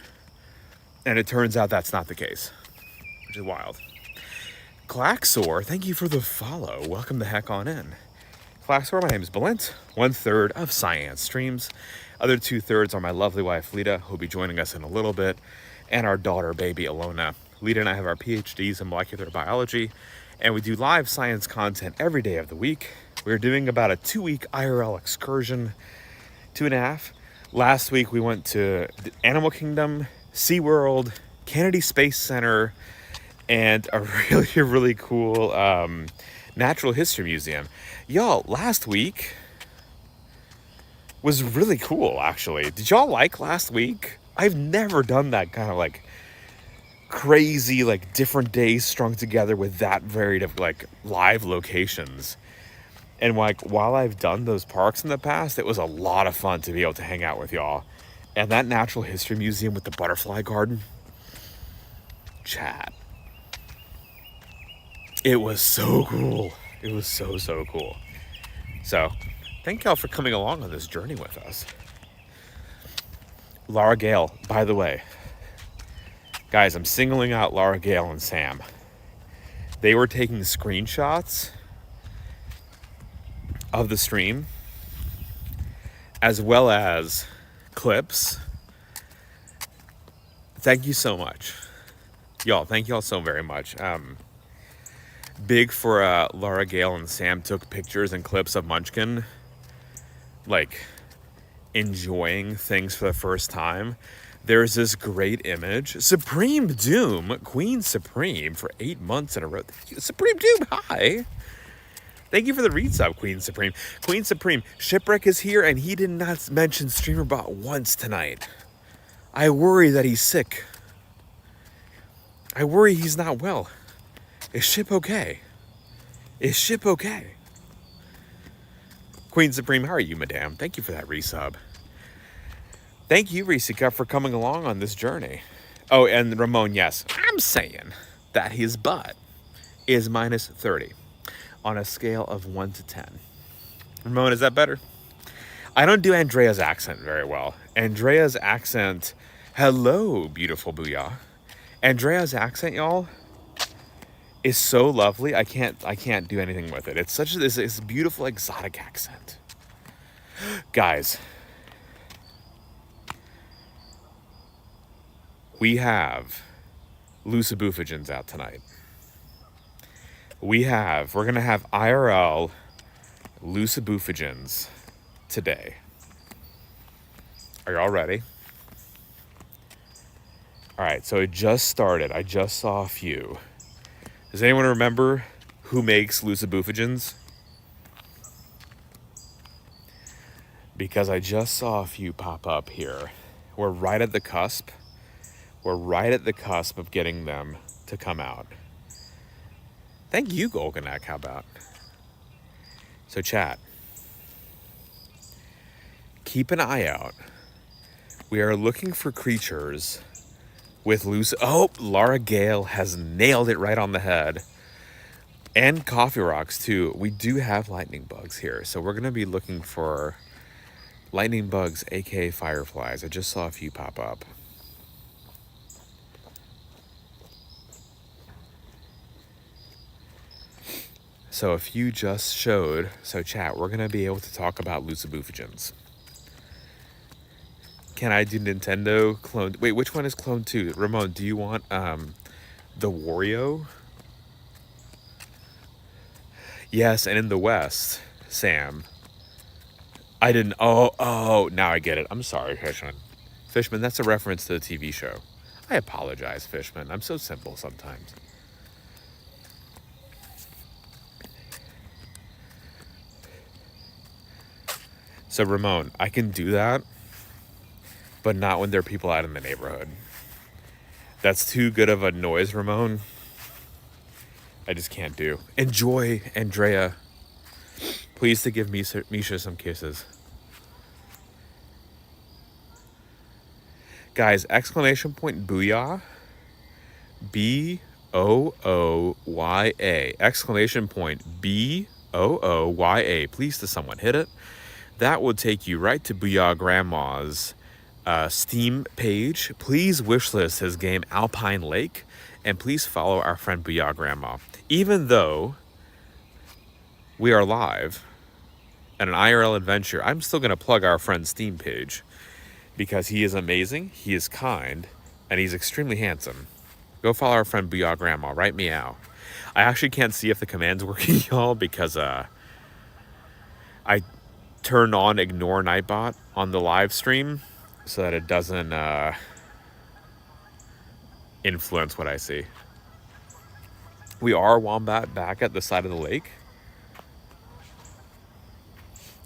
And it turns out that's not the case, which is wild. Claxor, thank you for the follow. Welcome the heck on in. Claxor, my name is Belint, 1/3 of SciAnts streams. Other 2/3 are my lovely wife, Lita, who'll be joining us in a little bit, and our daughter, baby Alona. Lita and I have our PhDs in molecular biology, and we do live science content every day of the week. We're doing about a 2-week IRL excursion, 2.5. Last week we went to the Animal Kingdom, SeaWorld, Kennedy Space Center, and a really, really cool natural history museum. Y'all, last week was really cool, actually. Did y'all like last week? I've never done that kind of crazy, different days strung together with that varied of live locations. And while I've done those parks in the past, it was a lot of fun to be able to hang out with y'all. And that natural history museum with the butterfly garden, chat. It was so cool. It was so, so cool. So, thank y'all for coming along on this journey with us. Laura Gale, by the way. Guys, I'm singling out Laura Gale and Sam. They were taking screenshots of the stream, as well as clips. Thank you so much. Y'all, thank y'all so very much. Big for Laura Gale and Sam took pictures and clips of Munchkin, enjoying things for the first time. There's this great image. Supreme Doom, Queen Supreme, for 8 months in a row. Supreme Doom, hi. Thank you for the read sub, Queen Supreme. Queen Supreme, Shipwreck is here, and he did not mention StreamerBot once tonight. I worry that he's sick. I worry he's not well. Is Ship okay? Is Ship okay? Queen Supreme, how are you, madame? Thank you for that resub. Thank you, Risika, for coming along on this journey. Oh, and Ramon, yes, I'm saying that his butt is minus 30 on a scale of 1 to 10. Ramon, is that better? I don't do Andrea's accent very well. Andrea's accent, hello, beautiful booyah. Andrea's accent, y'all, is so lovely. I can't do anything with it. It's such this beautiful exotic accent. Guys, we have Lucibuphigins out tonight. We're gonna have IRL Lucibuphigins today. Are y'all ready? All right, so it just started. I just saw a few. Does anyone remember who makes Lucibuphigins? Because I just saw a few pop up here. We're right at the cusp. We're right at the cusp of getting them to come out. Thank you, Golganek. How about? So chat, keep an eye out. We are looking for creatures with loose... Oh, Laura Gale has nailed it right on the head. And Coffee Rocks, too. We do have lightning bugs here. So we're going to be looking for lightning bugs, aka fireflies. I just saw a few pop up. So a few just showed. So chat, we're going to be able to talk about Lucibuphigins. Can I do Nintendo clone? Wait, which one is clone 2? Ramon, do you want the Wario? Yes, and in the West, Sam. I didn't. Oh, now I get it. I'm sorry, Fishman. Fishman, that's a reference to the TV show. I apologize, Fishman. I'm so simple sometimes. So, Ramon, I can do that, but not when there are people out in the neighborhood. That's too good of a noise, Ramon. I just can't do. Enjoy, Andrea. Please to give Misha some kisses. Guys, exclamation point booyah. B-O-O-Y-A. Exclamation point B-O-O-Y-A. Please to someone hit it. That will take you right to Booyah Grandma's Steam page. Please wishlist his game Alpine Lake. And please follow our friend Booyah Grandma. Even though we are live at an IRL adventure, I'm still going to plug our friend's Steam page because he is amazing, he is kind, and he's extremely handsome. Go follow our friend Booyah Grandma, right meow. I actually can't see if the command's working, y'all, because I turned on Ignore Nightbot on the live stream so that it doesn't influence what I see. We are Wombat back at the side of the lake.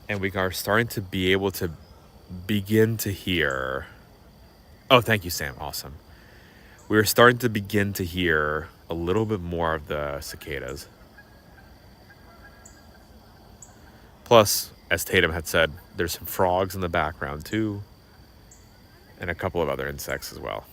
And we are starting to be able to begin to hear... Oh, thank you, Sam. Awesome. We're starting to begin to hear a little bit more of the cicadas. Plus, as Tatum had said, there's some frogs in the background too. And a couple of other insects as well.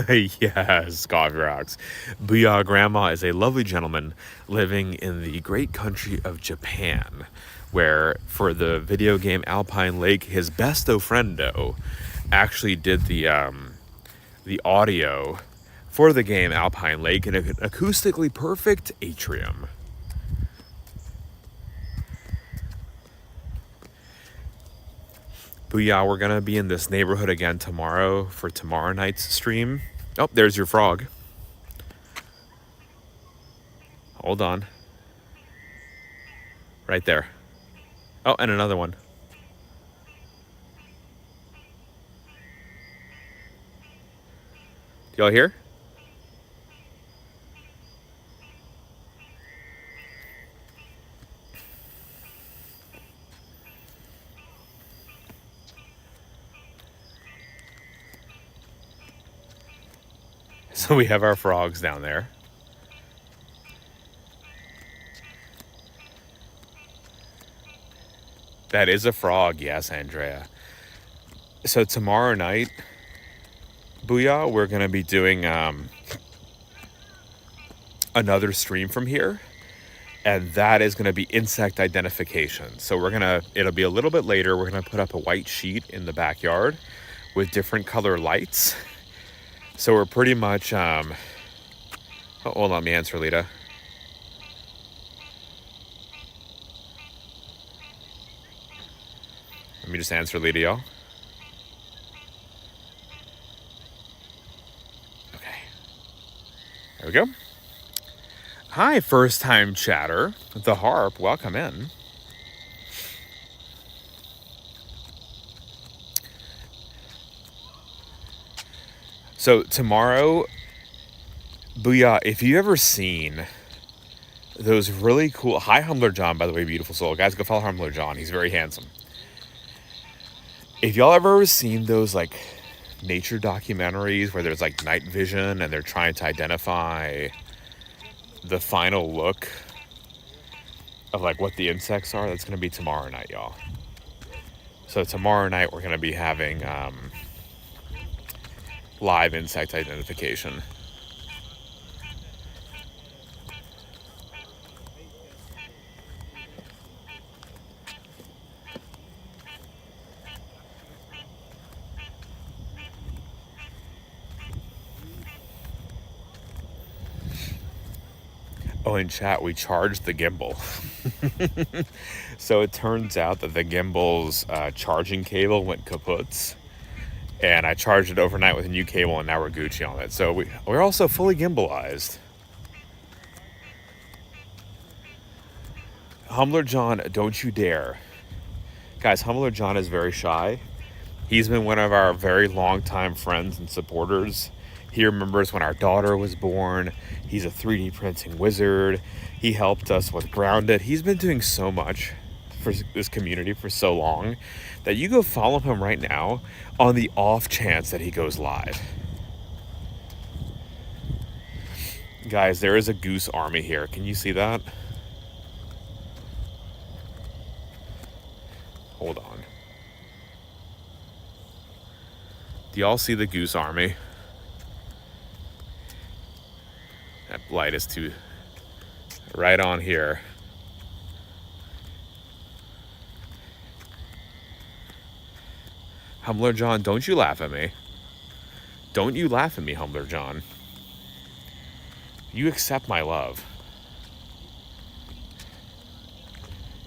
Yes, Coffee Rocks. Booyah Grandma is a lovely gentleman living in the great country of Japan, where for the video game Alpine Lake, his besto friendo actually did the audio for the game Alpine Lake in an acoustically perfect atrium. Booyah, we're gonna be in this neighborhood again tomorrow for tomorrow night's stream. Oh, there's your frog. Hold on. Right there. Oh, and another one. Do y'all hear? So we have our frogs down there. That is a frog, yes, Andrea. So tomorrow night, Booyah, we're going to be doing another stream from here. And that is going to be insect identification. So it'll be a little bit later. We're going to put up a white sheet in the backyard with different color lights. So we're pretty much, oh, hold on, let me answer, Lita. Let me just answer Lita, y'all. Okay. There we go. Hi, first time chatter. The Harp, welcome in. So tomorrow, Booyah, if you've ever seen those really cool, hi Humbler John, by the way, beautiful soul. Guys, go follow Humbler John. He's very handsome. If y'all ever seen those like nature documentaries where there's like night vision and they're trying to identify the final look of like what the insects are, that's going to be tomorrow night, y'all. So tomorrow night we're going to be having live insect identification. Oh, in chat, we charged the gimbal. So it turns out that the gimbal's charging cable went kaput. And I charged it overnight with a new cable, and now we're Gucci on it. So we're also fully gimbalized. Humbler John, don't you dare. Guys, Humbler John is very shy. He's been one of our very long-time friends and supporters. He remembers when our daughter was born. He's a 3D printing wizard. He helped us with Grounded. He's been doing so much for this community for so long that you go follow him right now on the off chance that he goes live. Guys, there is a goose army here. Can you see that? Hold on. Do y'all see the goose army? That light is too right on here. Humbler John, don't you laugh at me. Don't you laugh at me, Humbler John. You accept my love.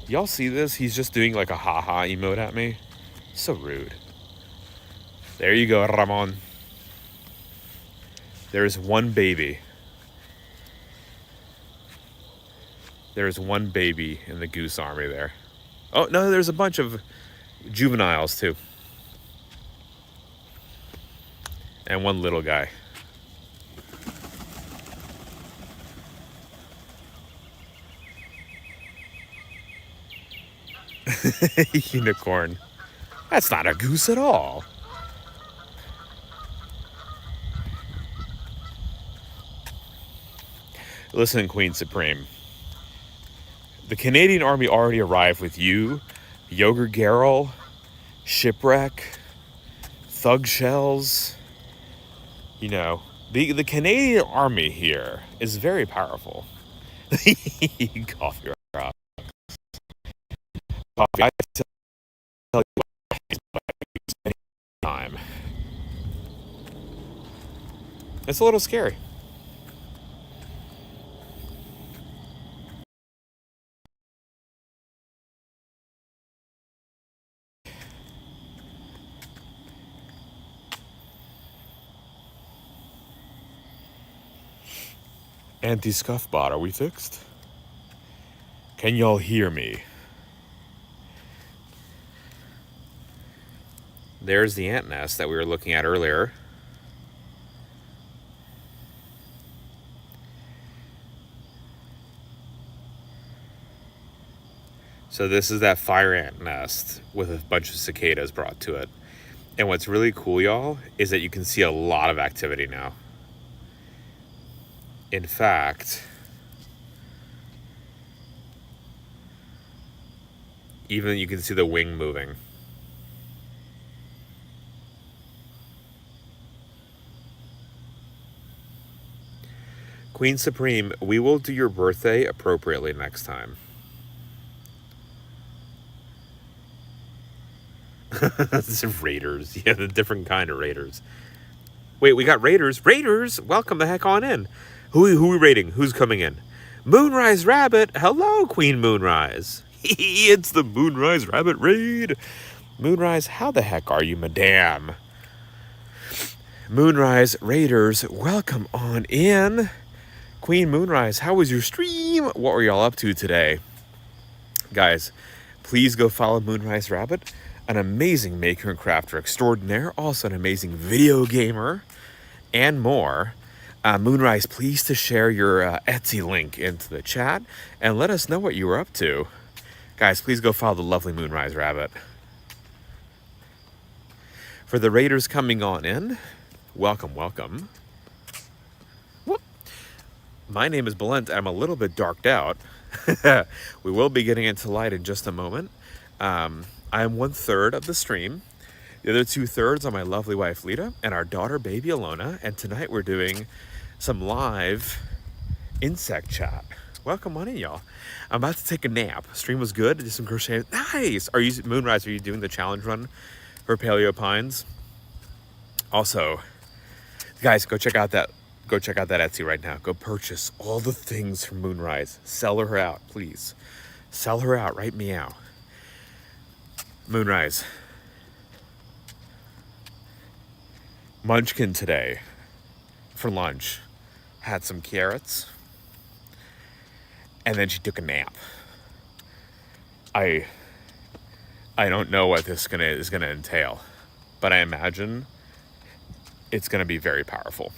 Y'all see this? He's just doing like a ha-ha emote at me. So rude. There you go, Ramon. There's one baby. There's one baby in the goose army there. Oh, no, there's a bunch of juveniles, too. And one little guy. Unicorn. That's not a goose at all. Listen, Queen Supreme. The Canadian Army already arrived with you, Yogurt Garrel, Shipwreck, Thug Shells. You know, the Canadian Army here is very powerful. Coffee rock. Coffee, I tell you what, time. It's a little scary. Anti-scuff bot, are we fixed? Can y'all hear me? There's the ant nest that we were looking at earlier. So this is that fire ant nest with a bunch of cicadas brought to it. And what's really cool, y'all, is that you can see a lot of activity now. In fact, even you can see the wing moving. Queen Supreme, we will do your birthday appropriately next time. This is Raiders. Yeah, the different kind of Raiders. Wait, we got Raiders. Raiders, welcome the heck on in. Who are we raiding? Who's coming in? Moonrise Rabbit. Hello, Queen Moonrise. It's the Moonrise Rabbit raid. Moonrise, how the heck are you, madame? Moonrise Raiders, welcome on in. Queen Moonrise, how was your stream? What were y'all up to today? Guys, please go follow Moonrise Rabbit, an amazing maker and crafter extraordinaire, also an amazing video gamer, and more. Moonrise, please to share your Etsy link into the chat and let us know what you were up to. Guys, please go follow the lovely Moonrise Rabbit. For the Raiders coming on in, welcome, welcome. Whoop. My name is Belent. I'm a little bit darked out. We will be getting into light in just a moment. I am 1/3 of the stream. The other 2/3 are my lovely wife Lita and our daughter baby Alona. And tonight we're doing some live insect chat. Welcome on in, y'all. I'm about to take a nap. Stream was good. Did some crochet. Nice. Are you Moonrise? Are you doing the challenge run for Paleo Pines? Also, guys, go check out that Etsy right now. Go purchase all the things from Moonrise. Sell her out, please. Sell her out. Right meow. Moonrise. Munchkin today for lunch had some carrots and then she took a nap. I don't know what this is gonna entail, but I imagine it's gonna be very powerful.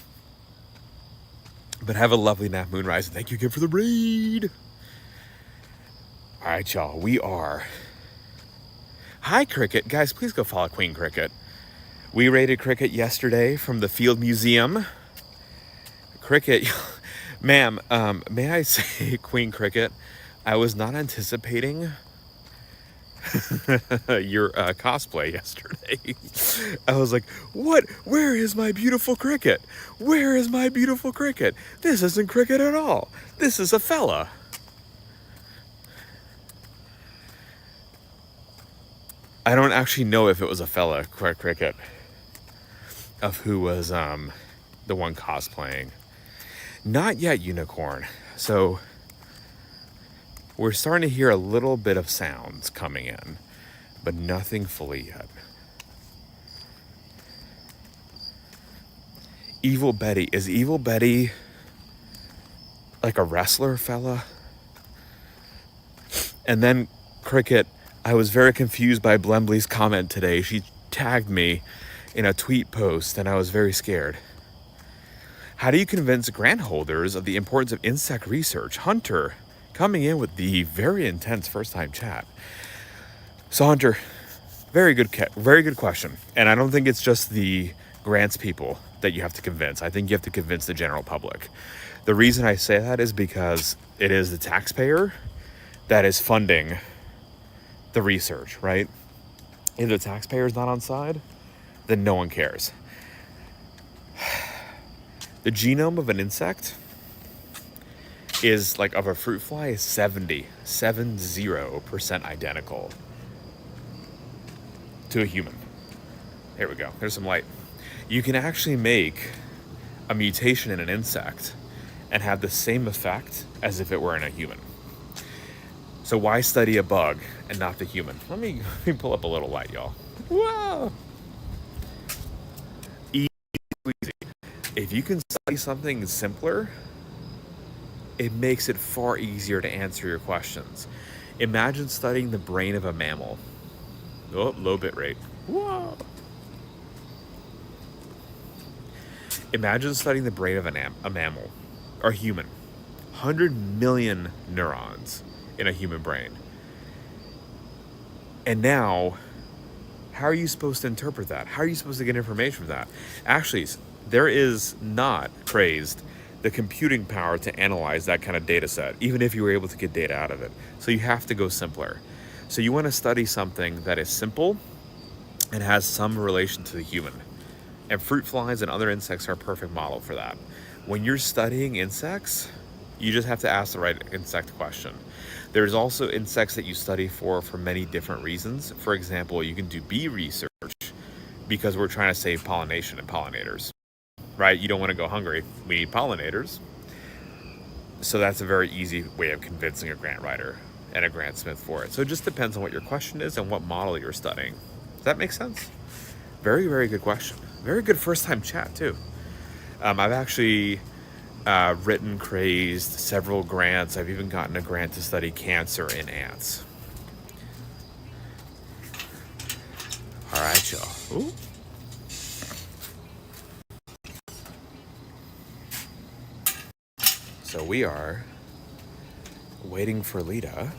But have a lovely nap, Moonrise, and thank you again for the raid. All right, y'all, we are. Hi, Cricket. Guys, please go follow Queen Cricket. We raided Cricket yesterday from the Field Museum. Cricket, ma'am, may I say, Queen Cricket, I was not anticipating your cosplay yesterday. I was like, what? Where is my beautiful Cricket? Where is my beautiful Cricket? This isn't Cricket at all. This is a fella. I don't actually know if it was a fella, Cricket, of who was the one cosplaying. Not yet, Unicorn. So we're starting to hear a little bit of sounds coming in, but nothing fully yet. Evil Betty. Is Evil Betty like a wrestler fella? And then Cricket, I was very confused by Blembley's comment today. She tagged me in a tweet post and I was very scared. How do you convince grant holders of the importance of insect research? Hunter coming in with the very intense first-time chat. So Hunter, very good question. And I don't think it's just the grants people that you have to convince. I think you have to convince the general public. The reason I say that is because it is the taxpayer that is funding the research, right? If the taxpayer is not on side, then no one cares. The genome of an insect is like of a fruit fly is 70% identical to a human. There we go. There's some light. You can actually make a mutation in an insect and have the same effect as if it were in a human. So why study a bug and not the human? Let me pull up a little light, y'all. Whoa! Easy. If you can study something simpler, it makes it far easier to answer your questions. Imagine studying the brain of a mammal. Oh, low bit rate. Whoa! Imagine studying the brain of a mammal or human. 100 million neurons in a human brain. And now, how are you supposed to interpret that? How are you supposed to get information from that? Actually, there is not crazed the computing power to analyze that kind of data set, even if you were able to get data out of it. So you have to go simpler. So you want to study something that is simple and has some relation to the human. And fruit flies and other insects are a perfect model for that. When you're studying insects, you just have to ask the right insect question. There's also insects that you study for many different reasons. For example, you can do bee research because we're trying to save pollination and pollinators, right? You don't want to go hungry. We need pollinators. So that's a very easy way of convincing a grant writer and a grantsmith for it. So it just depends on what your question is and what model you're studying. Does that make sense? Very, very good question. Very good first time chat too. I've actually written, crazed several grants. I've even gotten a grant to study cancer in ants. All right, y'all. Ooh. So we are waiting for Lita.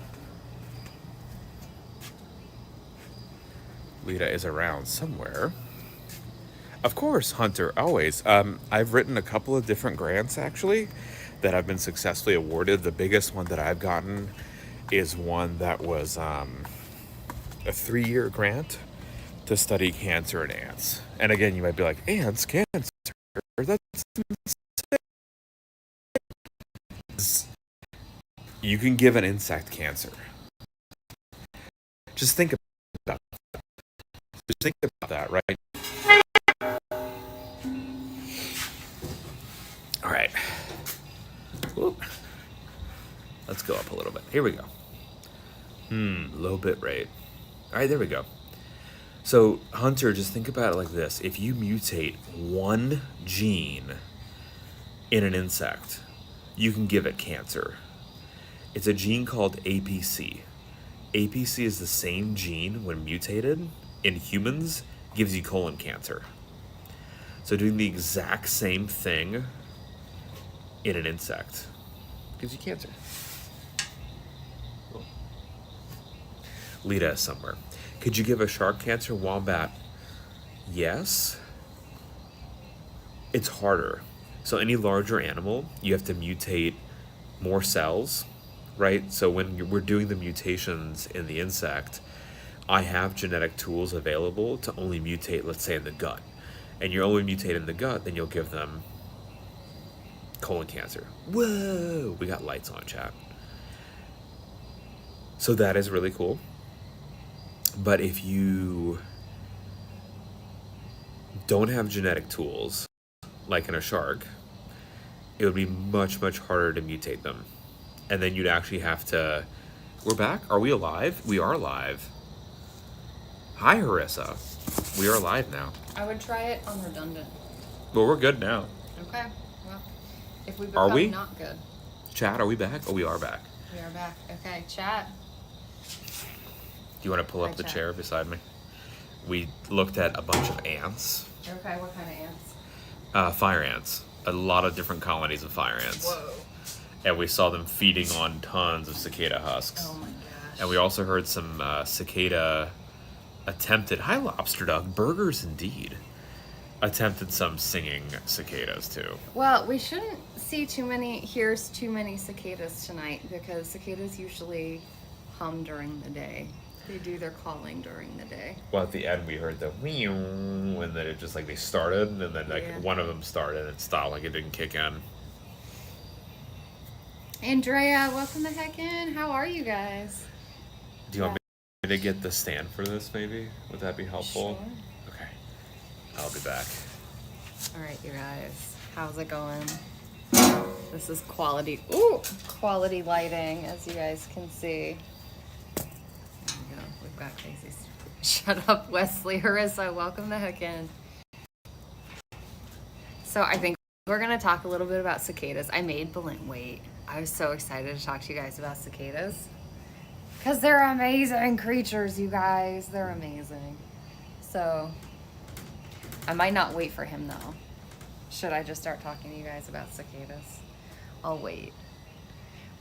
Lita is around somewhere. Of course, Hunter, always. I've written a couple of different grants, actually, that I've been successfully awarded. The biggest one that I've gotten is one that was a 3-year grant to study cancer in ants. And again, you might be like, ants, cancer? That's insane. You can give an insect cancer. Just think about that. Just think about that, right? All right. Whoop. Let's go up a little bit. Here we go. Low bit rate. All right, there we go. So, Hunter, just think about it like this. If you mutate one gene in an insect, you can give it cancer. It's a gene called APC. APC is the same gene when mutated in humans gives you colon cancer. So doing the exact same thing in an insect gives you cancer. Lita is somewhere. Could you give a shark cancer? Wombat? Yes. It's harder. So any larger animal, you have to mutate more cells, right? So when we're doing the mutations in the insect, I have genetic tools available to only mutate, let's say, in the gut. And you only mutate in the gut, then you'll give them colon cancer. Whoa! We got lights on, chat. So that is really cool. But if you don't have genetic tools, like in a shark, it would be much, much harder to mutate them. And then you'd actually have to... We're back? Are we alive? We are live. Hi, Harissa. We are live now. I would try it on redundant. Well, we're good now. Okay. Well, if we become not good. Chat, are we back? Oh, we are back. We are back. Okay, chat. Do you want to pull up the chair beside me? We looked at a bunch of ants. Okay, what kind of ants? Fire ants. A lot of different colonies of fire ants. Whoa. And we saw them feeding on tons of cicada husks. Oh my gosh. And we also heard some cicada attempted, hi lobster duck, burgers indeed, attempted some singing cicadas too. Well, we shouldn't hear too many cicadas tonight because cicadas usually hum during the day. They do their calling during the day. Well, at the end we heard the meow, and then it just like they started, and then like one of them started and stopped, like it didn't kick in. Andrea, welcome the heck in. How are you guys? Do you want me to get the stand for this, maybe? Would that be helpful? Sure. Okay. I'll be back. All right, you guys. How's it going? This is quality lighting, as you guys can see. There we go. We've got crazy. Shut up, Wesley. Harissa, welcome the heck in. So I think we're going to talk a little bit about cicadas. I made Belinda wait. I was so excited to talk to you guys about cicadas. Because they're amazing creatures, you guys. They're amazing. So, I might not wait for him, though. Should I just start talking to you guys about cicadas? I'll wait.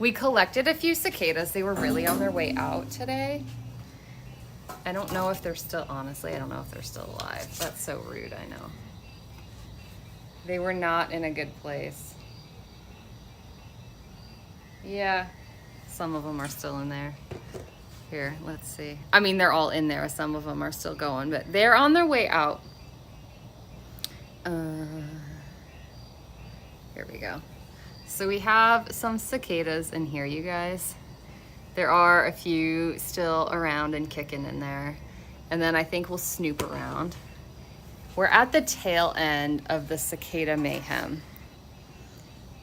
We collected a few cicadas. They were really on their way out today. I don't know if they're still, honestly, I don't know if they're still alive. That's so rude, I know. They were not in a good place. Yeah, some of them are still in there. Here, let's see. I mean, they're all in there. Some of them are still going, but they're on their way out. Here we go. So we have some cicadas in here, you guys. There are a few still around and kicking in there. And then I think we'll snoop around. We're at the tail end of the cicada mayhem.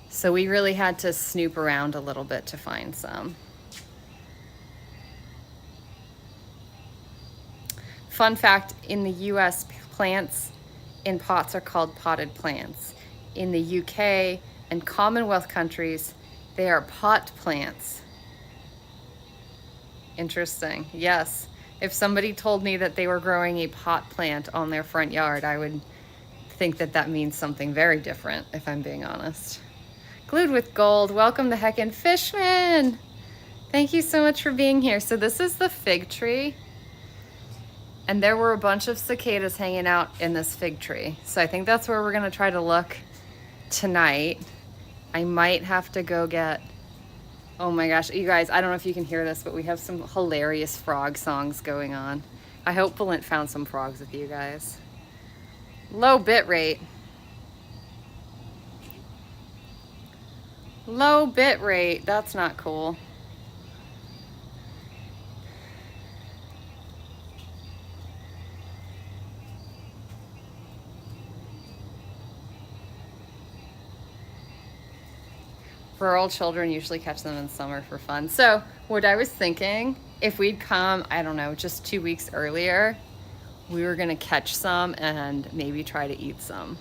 So we really had to snoop around a little bit to find some. Fun fact, in the US, plants in pots are called potted plants. In the UK and Commonwealth countries, they are pot plants. Interesting. Yes. If somebody told me that they were growing a pot plant on their front yard, I would think that that means something very different, if I'm being honest. Glued with Gold, welcome the Heckin' Fishman. Thank you so much for being here. So this is the fig tree. And there were a bunch of cicadas hanging out in this fig tree. So I think that's where we're gonna try to look tonight. I might have to go get, oh my gosh, you guys, I don't know if you can hear this, but we have some hilarious frog songs going on. I hope Valent found some frogs with you guys. Low bit rate. Low bit rate, that's not cool. Rural children usually catch them in summer for fun. So what I was thinking, if we'd come, I don't know, just 2 weeks earlier, we were gonna catch some and maybe try to eat some.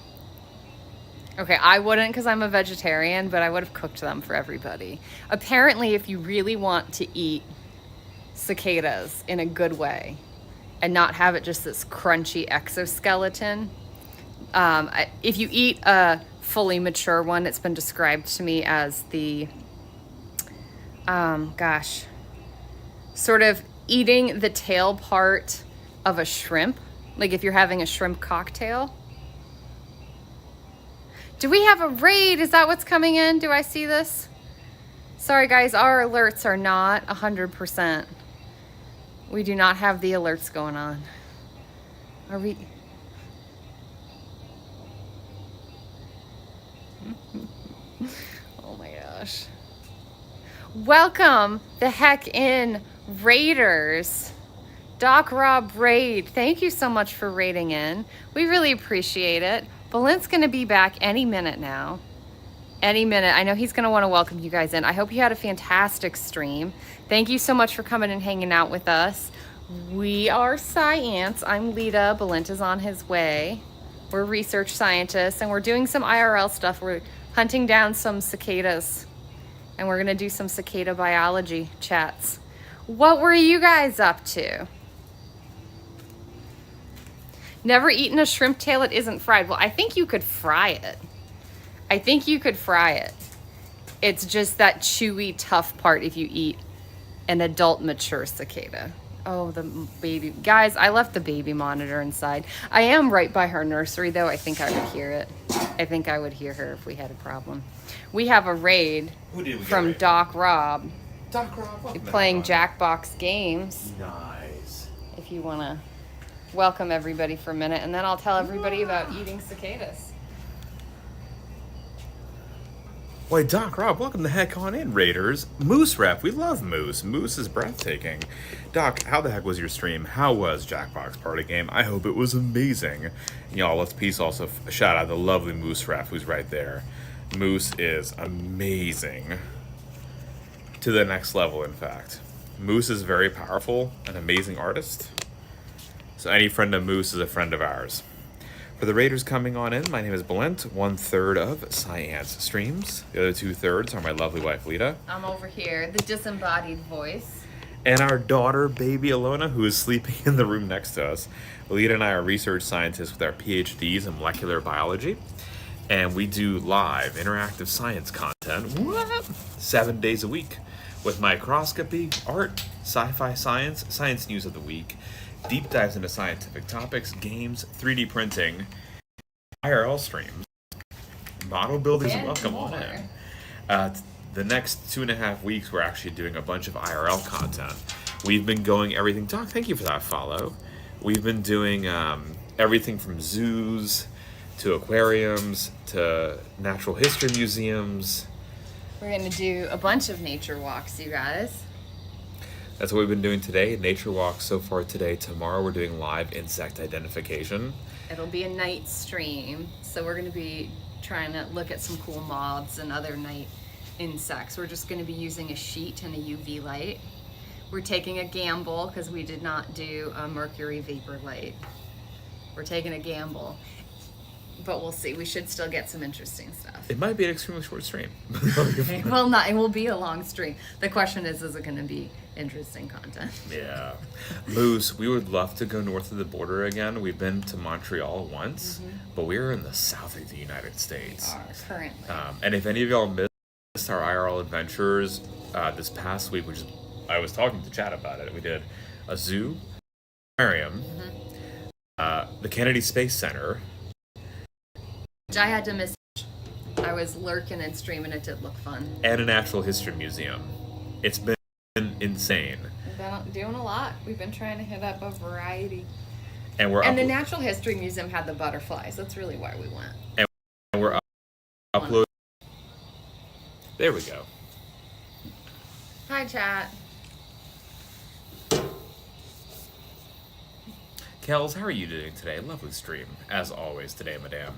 Okay, I wouldn't because I'm a vegetarian, but I would have cooked them for everybody. Apparently, if you really want to eat cicadas in a good way and not have it just this crunchy exoskeleton, if you eat a fully mature one, it's been described to me as the, sort of eating the tail part of a shrimp. Like if you're having a shrimp cocktail. Do we have a raid? Is that what's coming in? Do I see this? Sorry guys, our alerts are not 100%. We do not have the alerts going on. Are we? Oh my gosh. Welcome the heck in, Raiders. Doc Rob Raid, thank you so much for raiding in. We really appreciate it. Valent's gonna be back any minute now. Any minute. I know he's gonna wanna welcome you guys in. I hope you had a fantastic stream. Thank you so much for coming and hanging out with us. We are SciAnts. I'm Lita. Valent is on his way. We're research scientists and we're doing some IRL stuff. We're hunting down some cicadas and we're gonna do some cicada biology chats. What were you guys up to? Never eaten a shrimp tail that isn't fried. Well, I think you could fry it. I think you could fry it. It's just that chewy, tough part if you eat an adult mature cicada. Oh, the baby. Guys, I left the baby monitor inside. I am right by her nursery, though. I think I would hear it. I think I would hear her if we had a problem. We have a raid from Doc Rob. Doc Rob, playing Jackbox games. Nice. If you want to welcome everybody for a minute, and then I'll tell everybody about eating cicadas. Why, Doc Rob, welcome the heck on in, Raiders. Moose Rep, we love Moose. Moose is breathtaking. Doc, how the heck was your stream? How was Jackbox Party Game? I hope it was amazing. And y'all, let's peace also shout out the lovely Moose Rep who's right there. Moose is amazing. To the next level, in fact. Moose is very powerful, an amazing artist. So any friend of Moose is a friend of ours. For the Raiders coming on in, my name is Valent, 1/3 of SciAnts streams. The other 2/3 are my lovely wife, Lita. I'm over here, the disembodied voice. And our daughter, baby Alona, who is sleeping in the room next to us. Lita and I are research scientists with our PhDs in molecular biology. And we do live interactive science content 7 days a week with microscopy, art, sci-fi science, science news of the week, deep dives into scientific topics, games, 3D printing, IRL streams, model builders, And welcome more. on in. the next 2.5 weeks, we're actually doing a bunch of IRL content. We've been going everything. Doc, thank you for that follow. We've been doing everything from zoos to aquariums to natural history museums. We're going to do a bunch of nature walks, you guys. That's what we've been doing today. Nature walks so far today. Tomorrow we're doing live insect identification. It'll be a night stream, so we're going to be trying to look at some cool moths and other night insects. We're just going to be using a sheet and a UV light. We're taking a gamble because we did not do a mercury vapor light. We're taking a gamble, but we'll see. We should still get some interesting stuff. It might be an extremely short stream. It will be a long stream. The question is it going to be interesting content? Yeah. Moose, we would love to go north of the border again. We've been to Montreal once, but we're in the south of the United States. We are currently. And if any of y'all missed our IRL adventures this past week, I was talking to Chad about it. We did a zoo, aquarium, the Kennedy Space Center. Which I had to miss. I was lurking and streaming. It did look fun. And a natural history museum. It's been insane. We've been doing a lot. We've been trying to hit up a variety. And the Natural History Museum had the butterflies. That's really why we went. And we're uploading. There we go. Hi, chat. Kels, how are you doing today? Lovely stream, as always today, madame.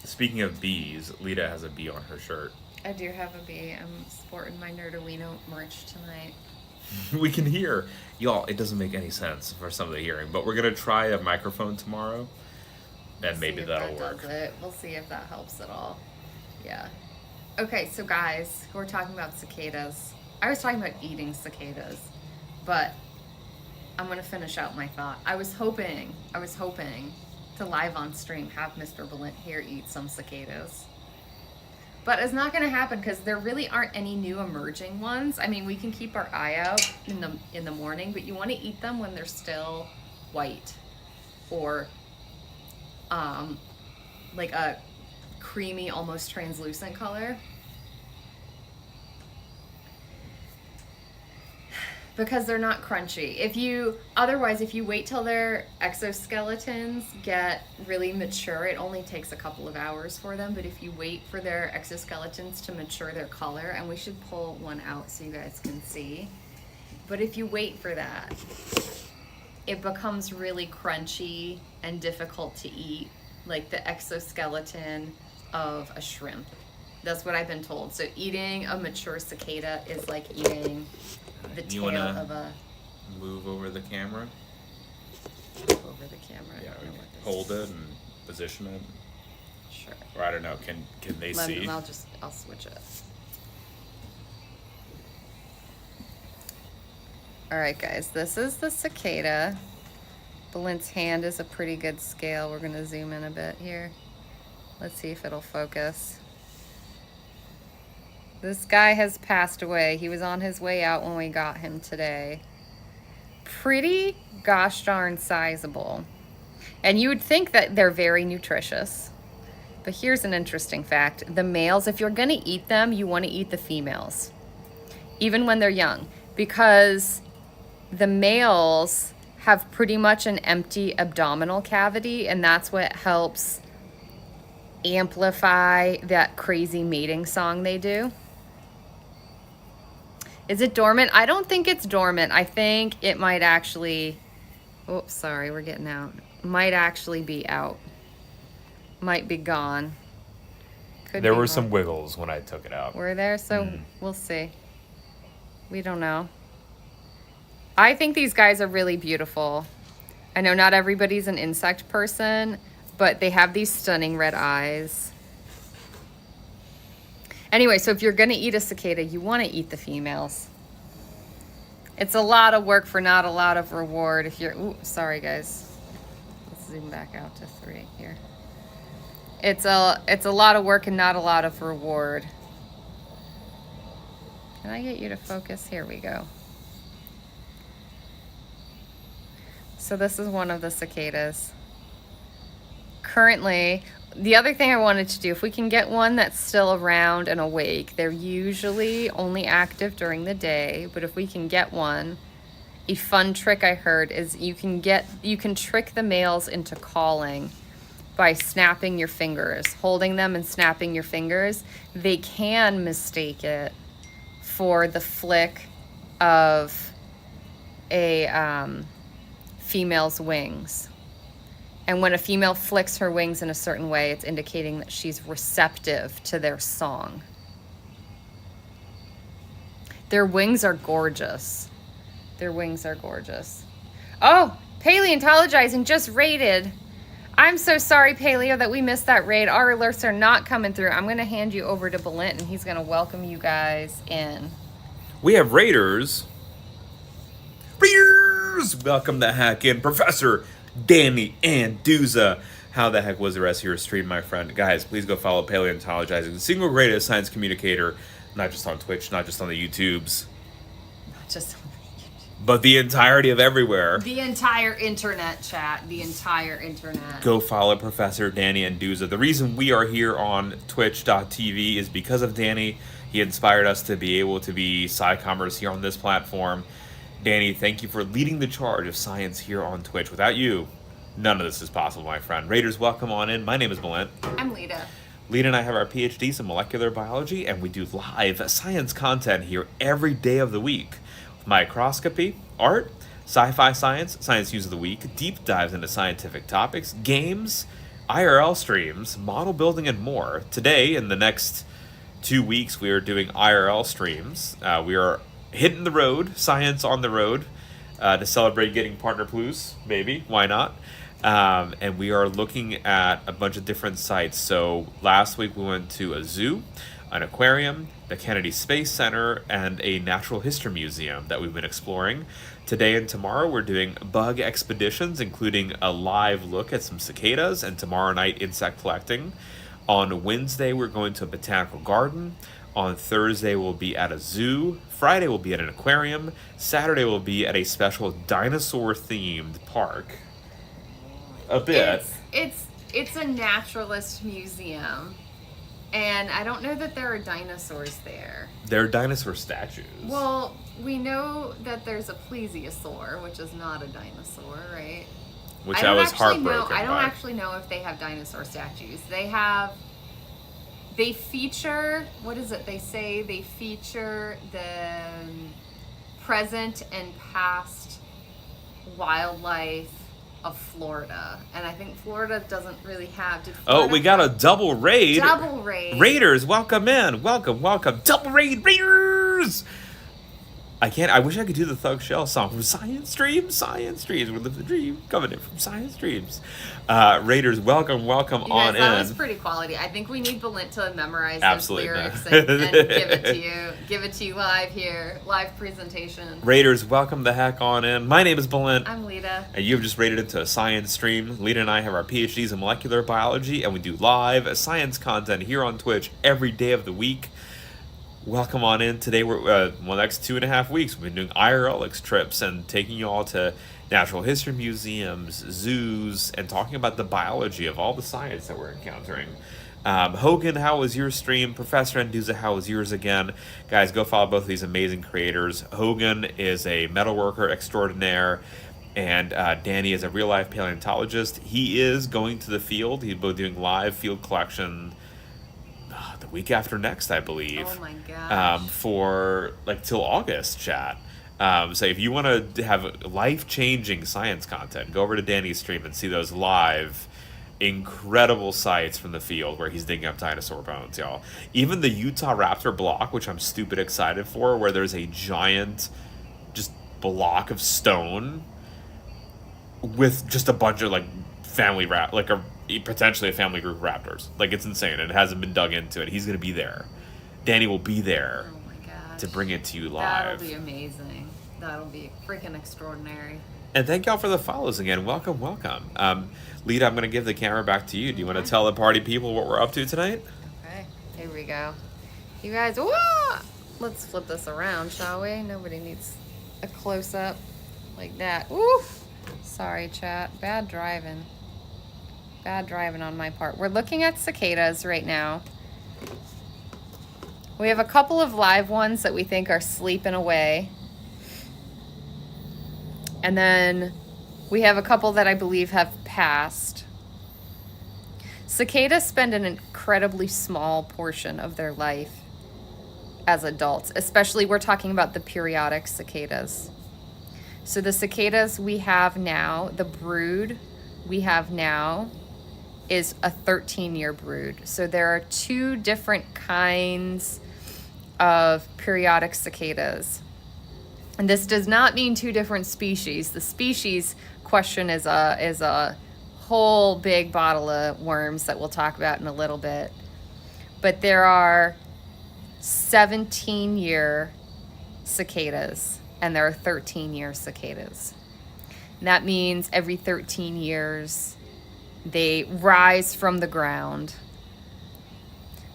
Speaking of bees, Lita has a bee on her shirt. I do have a bee. I'm sporting my Nerdowino merch tonight. We can hear. Y'all, it doesn't make any sense for some of the hearing, but we're going to try a microphone tomorrow, and maybe that'll work. We'll see if that helps at all. Yeah. Okay, so guys, we're talking about cicadas. I was talking about eating cicadas, but I'm going to finish out my thought. I was hoping to live on stream have Mr. Balint here eat some cicadas. But it's not going to happen because there really aren't any new emerging ones. I mean, we can keep our eye out in the morning, but you want to eat them when they're still white or like a creamy, almost translucent color. Because they're not crunchy. If you wait till their exoskeletons get really mature, it only takes a couple of hours for them. But if you wait for their exoskeletons to mature their color, and we should pull one out so you guys can see. But if you wait for that, it becomes really crunchy and difficult to eat, like the exoskeleton of a shrimp. That's what I've been told. So eating a mature cicada is like eating the tail of a... move over the camera? Over the camera. Yeah, we can hold it and position it. Sure. Or I don't know, can they see? I'll switch it. Alright guys, this is the cicada. Balint's hand is a pretty good scale. We're gonna zoom in a bit here. Let's see if it'll focus. This guy has passed away. He was on his way out when we got him today. Pretty gosh darn sizable. And you would think that they're very nutritious. But here's an interesting fact. The males, if you're going to eat them, you want to eat the females. Even when they're young. Because the males have pretty much an empty abdominal cavity, and that's what helps amplify that crazy mating song they do. Is it dormant? I don't think it's dormant. I think it might actually... Oops, sorry, we're getting out. Might actually be out. Might be gone. There were some wiggles when I took it out. Were there? So we'll see. We don't know. I think these guys are really beautiful. I know not everybody's an insect person, but they have these stunning red eyes. Anyway, so if you're going to eat a cicada, you want to eat the females. It's a lot of work for not a lot of reward. If you're... Ooh, sorry, guys. Let's zoom back out to 3 here. It's a lot of work and not a lot of reward. Can I get you to focus? Here we go. So this is one of the cicadas. Currently, the other thing I wanted to do, if we can get one that's still around and awake, they're usually only active during the day, but if we can get one, a fun trick I heard is you can trick the males into calling by snapping your fingers, holding them and snapping your fingers. They can mistake it for the flick of a female's wings. And when a female flicks her wings in a certain way, it's indicating that she's receptive to their song. Their wings are gorgeous. Their wings are gorgeous. Oh, paleontologizing just raided. I'm so sorry, Paleo, that we missed that raid. Our alerts are not coming through. I'm going to hand you over to Balint, and he's going to welcome you guys in. We have Raiders. Raiders! Welcome the heck in, Professor Danny Anduza. How the heck was the rest of your stream, my friend? Guys, please go follow Paleontologizing, the single greatest science communicator, not just on Twitch, not just on the YouTubes, Not just but the entirety of everywhere. the entire internet, chat. The entire internet. Go follow Professor Danny Anduza. The reason we are here on twitch.tv is because of Danny. He inspired us to be able to be sci-commerce here on this platform. Danny, thank you for leading the charge of science here on Twitch. Without you, none of this is possible, my friend. Raiders, welcome on in. My name is Balint. I'm Lita. Lita and I have our PhDs in molecular biology, and we do live science content here every day of the week. Microscopy, art, sci-fi science, science news of the week, deep dives into scientific topics, games, IRL streams, model building, and more. Today, in the next 2 weeks, we are doing IRL streams. We are hitting the road, science on the road, to celebrate getting Partner Plus, maybe, why not? And we are looking at a bunch of different sites. So last week we went to a zoo, an aquarium, the Kennedy Space Center, and a natural history museum that we've been exploring. Today and tomorrow we're doing bug expeditions, including a live look at some cicadas, and tomorrow night insect collecting. On Wednesday we're going to a botanical garden. On Thursday we'll be at a zoo. Friday we'll be at an aquarium. Saturday we'll be at a special dinosaur-themed park. A bit. It's a naturalist museum, and I don't know that there are dinosaurs there. There are dinosaur statues. Well, we know that there's a plesiosaur, which is not a dinosaur, right? Which I was heartbroken I don't by. actually know if they have dinosaur statues. They feature, what is it they say? They feature the present and past wildlife of Florida. And I think Florida doesn't really have... Oh, we got a double raid. Double raid. Raiders, welcome in. Welcome. Double raid, Raiders! I wish I could do the Thug Shell song from Science Streams. We live the dream, coming in from Science Streams. Raiders, welcome You guys, on that in. was pretty quality. I think we need Balint to memorize Absolutely those lyrics not. and give it to you. Give it to you live here. Live presentation. Raiders, welcome the heck on in. My name is Balint. I'm Lita. And you've just raided into a science stream. Lita and I have our PhDs in molecular biology, and we do live science content here on Twitch every day of the week. Welcome on in. Today, we're next 2.5 weeks, we've been doing IRL trips and taking you all to natural history museums, zoos, and talking about the biology of all the science that we're encountering. Hogan, how was your stream? Professor Anduza, how was yours again? Guys, go follow both of these amazing creators. Hogan is a metalworker extraordinaire, and Danny is a real-life paleontologist. He is going to the field. He's both doing live field collection the week after next, I believe. Oh my gosh. For till August, chat. So if you want to have life-changing science content, go over to Danny's stream and see those live, incredible sights from the field where he's digging up dinosaur bones, y'all. Even the Utah Raptor block, which I'm stupid excited for, where there's a giant, just block of stone with just a bunch of family potentially a family group of raptors. It's insane, and it hasn't been dug into it. He's gonna be there. Danny will be there. Oh my gosh. To bring it to you live. That'll be amazing. That'll be freaking extraordinary. And thank y'all for the follows again. Welcome. Lita, I'm gonna give the camera back to you. Do you want to tell the party people what we're up to tonight? Okay, here we go. You guys, let's flip this around, shall we? Nobody needs a close-up like that. Woo! Sorry, chat. Bad driving. Bad driving on my part. We're looking at cicadas right now. We have a couple of live ones that we think are sleeping away. And then we have a couple that I believe have passed. Cicadas spend an incredibly small portion of their life as adults, especially we're talking about the periodic cicadas. So the cicadas we have now, the brood we have now, is a 13-year brood. So there are two different kinds of periodic cicadas. And this does not mean two different species. The species question is a whole big bottle of worms that we'll talk about in a little bit. But there are 17-year cicadas and there are 13-year cicadas. And that means every 13 years they rise from the ground.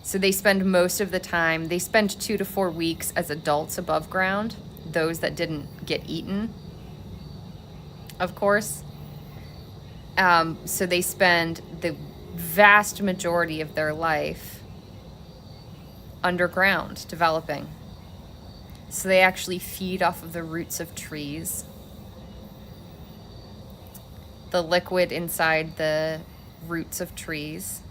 So they spend most of the time, they spend 2 to 4 weeks as adults above ground, those that didn't get eaten, of course. So they spend the vast majority of their life underground developing. So they actually feed off of the roots of trees. The liquid inside the roots of trees.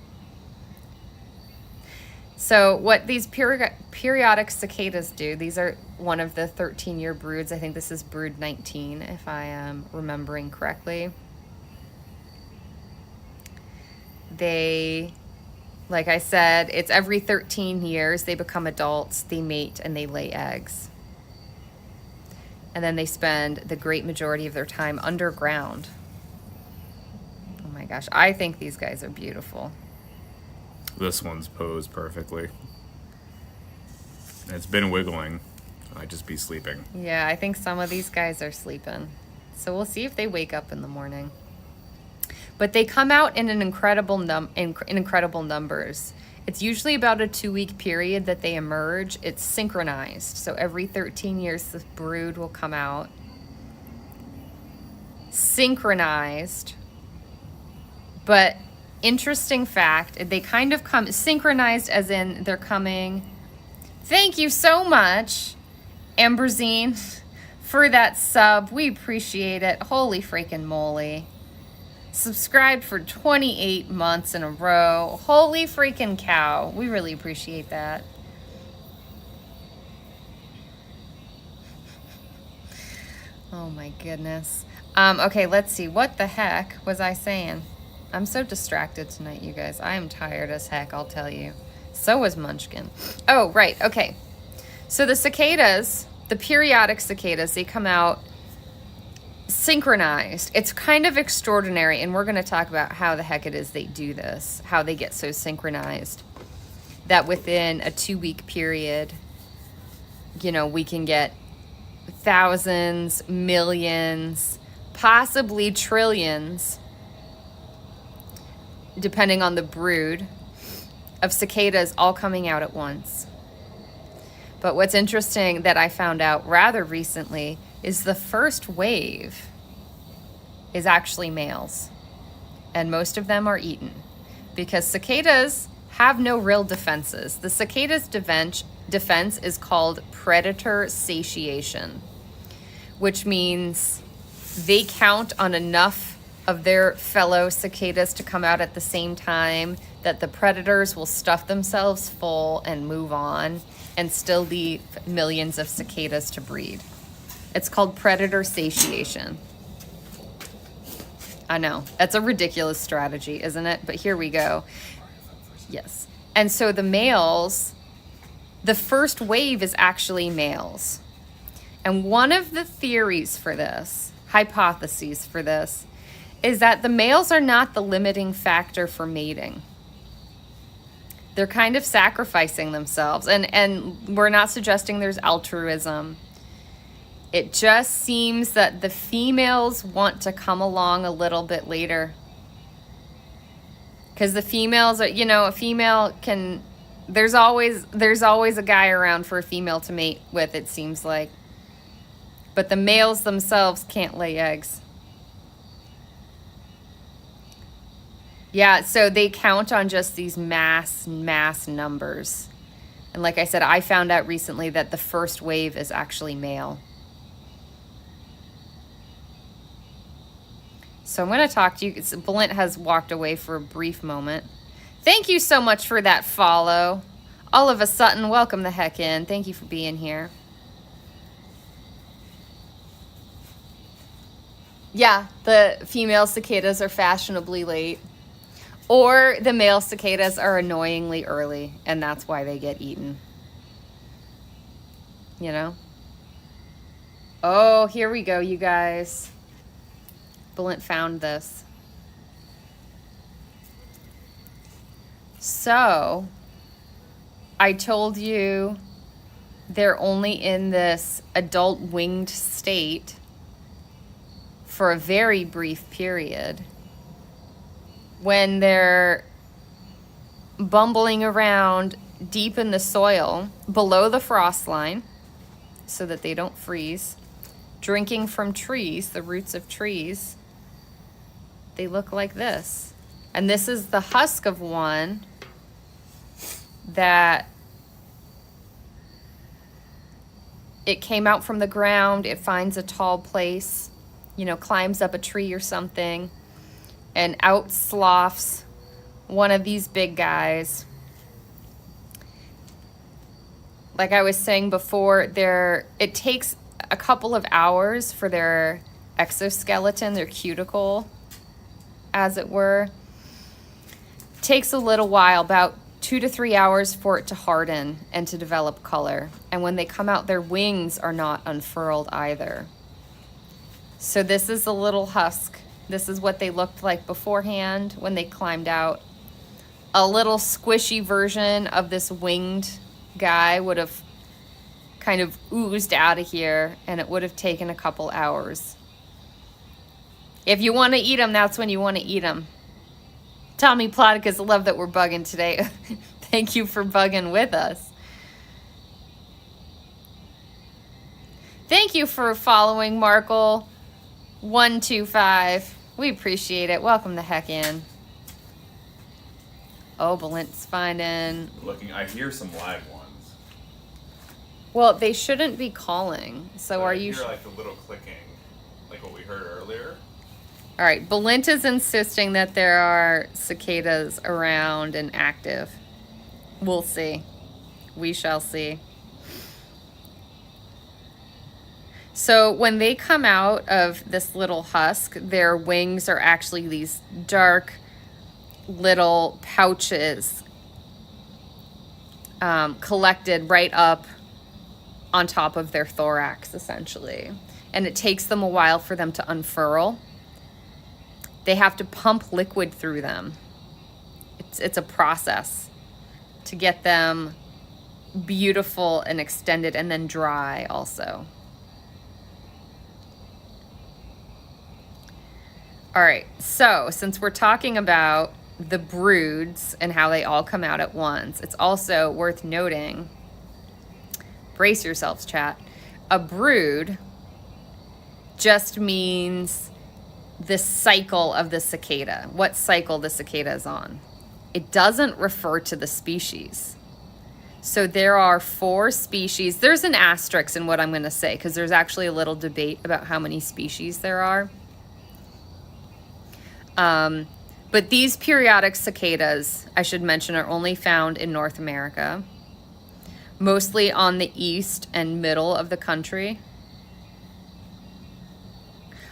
So what these periodic cicadas do, these are one of the 13-year broods. I think this is brood 19, if I am remembering correctly. They, like I said, it's every 13 years they become adults, they mate, and they lay eggs. And then they spend the great majority of their time underground. Oh my gosh, I think these guys are beautiful. This one's posed perfectly. It's been wiggling. I'd just be sleeping. Yeah, I think some of these guys are sleeping. So we'll see if they wake up in the morning. But they come out in an incredible numbers. It's usually about a 2-week period that they emerge. It's synchronized. So every 13 years, the brood will come out. Synchronized. But interesting fact, they kind of come synchronized as in they're coming. Thank you so much, Amberzine, for that sub. We appreciate it. Holy freaking moly. Subscribed for 28 months in a row. Holy freaking cow. We really appreciate that. Oh my goodness. Okay, let's see. What the heck was I saying? I'm so distracted tonight, you guys. I am tired as heck, I'll tell you. So is Munchkin. Oh, right. Okay. So the cicadas, the periodic cicadas, they come out synchronized. It's kind of extraordinary, and we're going to talk about how the heck it is they do this, how they get so synchronized that within a 2-week period, you know, we can get thousands, millions, possibly trillions, depending on the brood, of cicadas all coming out at once. But what's interesting that I found out rather recently is the first wave is actually males. And most of them are eaten because cicadas have no real defenses. The cicada's defense is called predator satiation, which means they count on enough of their fellow cicadas to come out at the same time that the predators will stuff themselves full and move on and still leave millions of cicadas to breed. It's called predator satiation. I know, that's a ridiculous strategy, isn't it? But here we go. Yes. And so the males, the first wave is actually males. And one of the theories for this, hypotheses for this, is that the males are not the limiting factor for mating. They're kind of sacrificing themselves. And we're not suggesting there's altruism. It just seems that the females want to come along a little bit later. Because the females are, you know, a female can, there's always a guy around for a female to mate with, it seems like. But the males themselves can't lay eggs. Yeah, so they count on just these mass numbers. And like I said, I found out recently that the first wave is actually male. So I'm going to talk to you. Blint has walked away for a brief moment. Thank you so much for that follow. Oliver Sutton, welcome the heck in. Thank you for being here. Yeah, the female cicadas are fashionably late. Or the male cicadas are annoyingly early, and that's why they get eaten. You know? Oh, here we go, you guys. Blint found this. So, I told you they're only in this adult winged state for a very brief period. When they're bumbling around deep in the soil below the frost line so that they don't freeze, drinking from trees, the roots of trees, they look like this. And this is the husk of one that it came out from the ground, it finds a tall place, you know, climbs up a tree or something, and out sloughs one of these big guys. Like I was saying before, it takes a couple of hours for their exoskeleton, their cuticle, as it were. Takes a little while, about 2 to 3 hours for it to harden and to develop color. And when they come out, their wings are not unfurled either. So this is a little husk. This is what they looked like beforehand when they climbed out. A little squishy version of this winged guy would have kind of oozed out of here, and it would have taken a couple hours. If you want to eat them, that's when you want to eat them. Tommy Plodicus, I love that we're bugging today. Thank you for bugging with us. Thank you for following, Markle125. We appreciate it. Welcome the heck in. Oh, Blint's finding. Looking, I hear some live ones. Well, they shouldn't be calling. So are you? I hear like a little clicking, like what we heard earlier. All right, Blint is insisting that there are cicadas around and active. We'll see. We shall see. So when they come out of this little husk, their wings are actually these dark little pouches collected right up on top of their thorax, essentially. And it takes them a while for them to unfurl. They have to pump liquid through them. It's a process to get them beautiful and extended and then dry also. All right, so since we're talking about the broods and how they all come out at once, it's also worth noting, brace yourselves, chat, a brood just means the cycle of the cicada, what cycle the cicada is on. It doesn't refer to the species. So there are 4 species. There's an asterisk in what I'm going to say because there's actually a little debate about how many species there are. But these periodic cicadas, I should mention, are only found in North America, mostly on the east and middle of the country.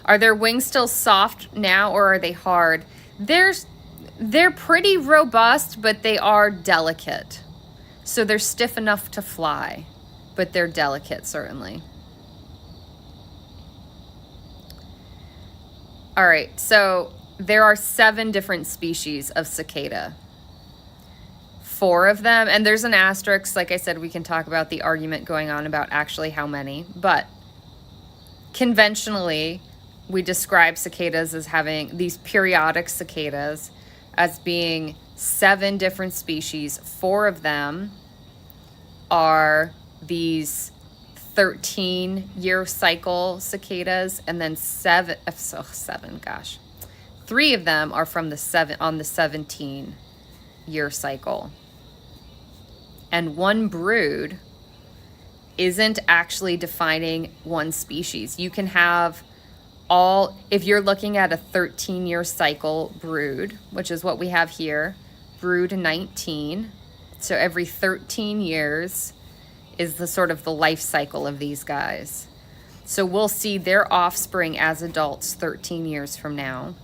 Are their wings still soft now, or are they hard? They're pretty robust, but they are delicate. So they're stiff enough to fly, but they're delicate, certainly. All right, so there are 7 different species of cicada. 4 of them, and there's an asterisk. Like I said, we can talk about the argument going on about actually how many, but conventionally, we describe cicadas as having these periodic cicadas as being 7 different species. 4 of them are these 13-year cycle cicadas, and then 7, 3 of them are from the 17-year cycle. And one brood isn't actually defining one species. You can have if you're looking at a 13-year cycle brood, which is what we have here, brood 19. So every 13 years is the sort of the life cycle of these guys. So we'll see their offspring as adults 13 years from now.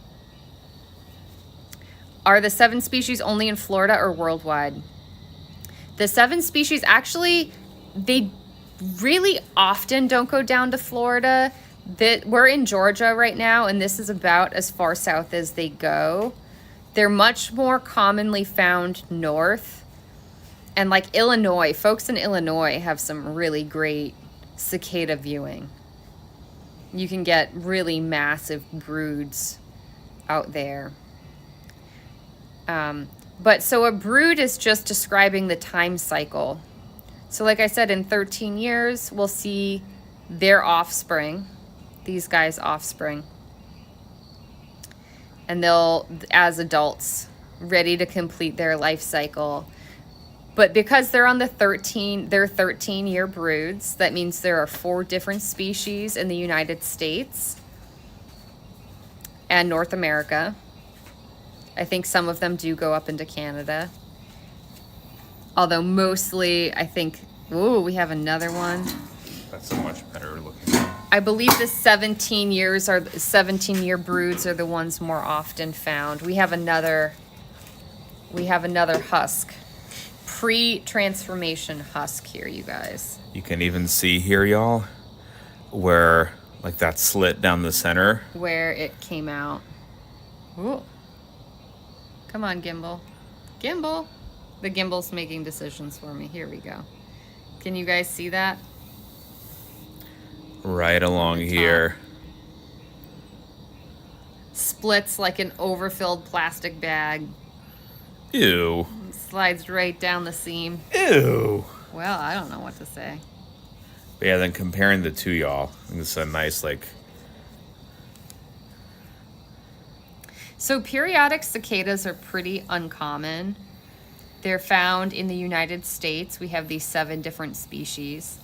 Are the 7 species only in Florida or worldwide? The 7 species, actually, they really often don't go down to Florida. We're in Georgia right now, and this is about as far south as they go. They're much more commonly found north. And like Illinois, folks in Illinois have some really great cicada viewing. You can get really massive broods out there. But so a brood is just describing the time cycle. So like I said, in 13 years, we'll see their offspring, these guys' offspring. And they'll, as adults, ready to complete their life cycle. But because they're on they're 13-year broods, that means there are 4 different species in the United States and North America. I think some of them do go up into Canada. Although mostly, I think, we have another one. That's a much better looking one. I believe the 17-year broods are the ones more often found. We have another husk. Pre-transformation husk here, you guys. You can even see here, y'all, where like that slit down the center. Where it came out. Ooh. Come on, gimbal. Gimbal. The gimbal's making decisions for me. Here we go. Can you guys see that? Right along here. Splits like an overfilled plastic bag. Ew. Slides right down the seam. Ew. Well, I don't know what to say. But yeah, then comparing the two, y'all, I think it's a nice, like... So periodic cicadas are pretty uncommon. They're found in the United States. We have these 7 different species.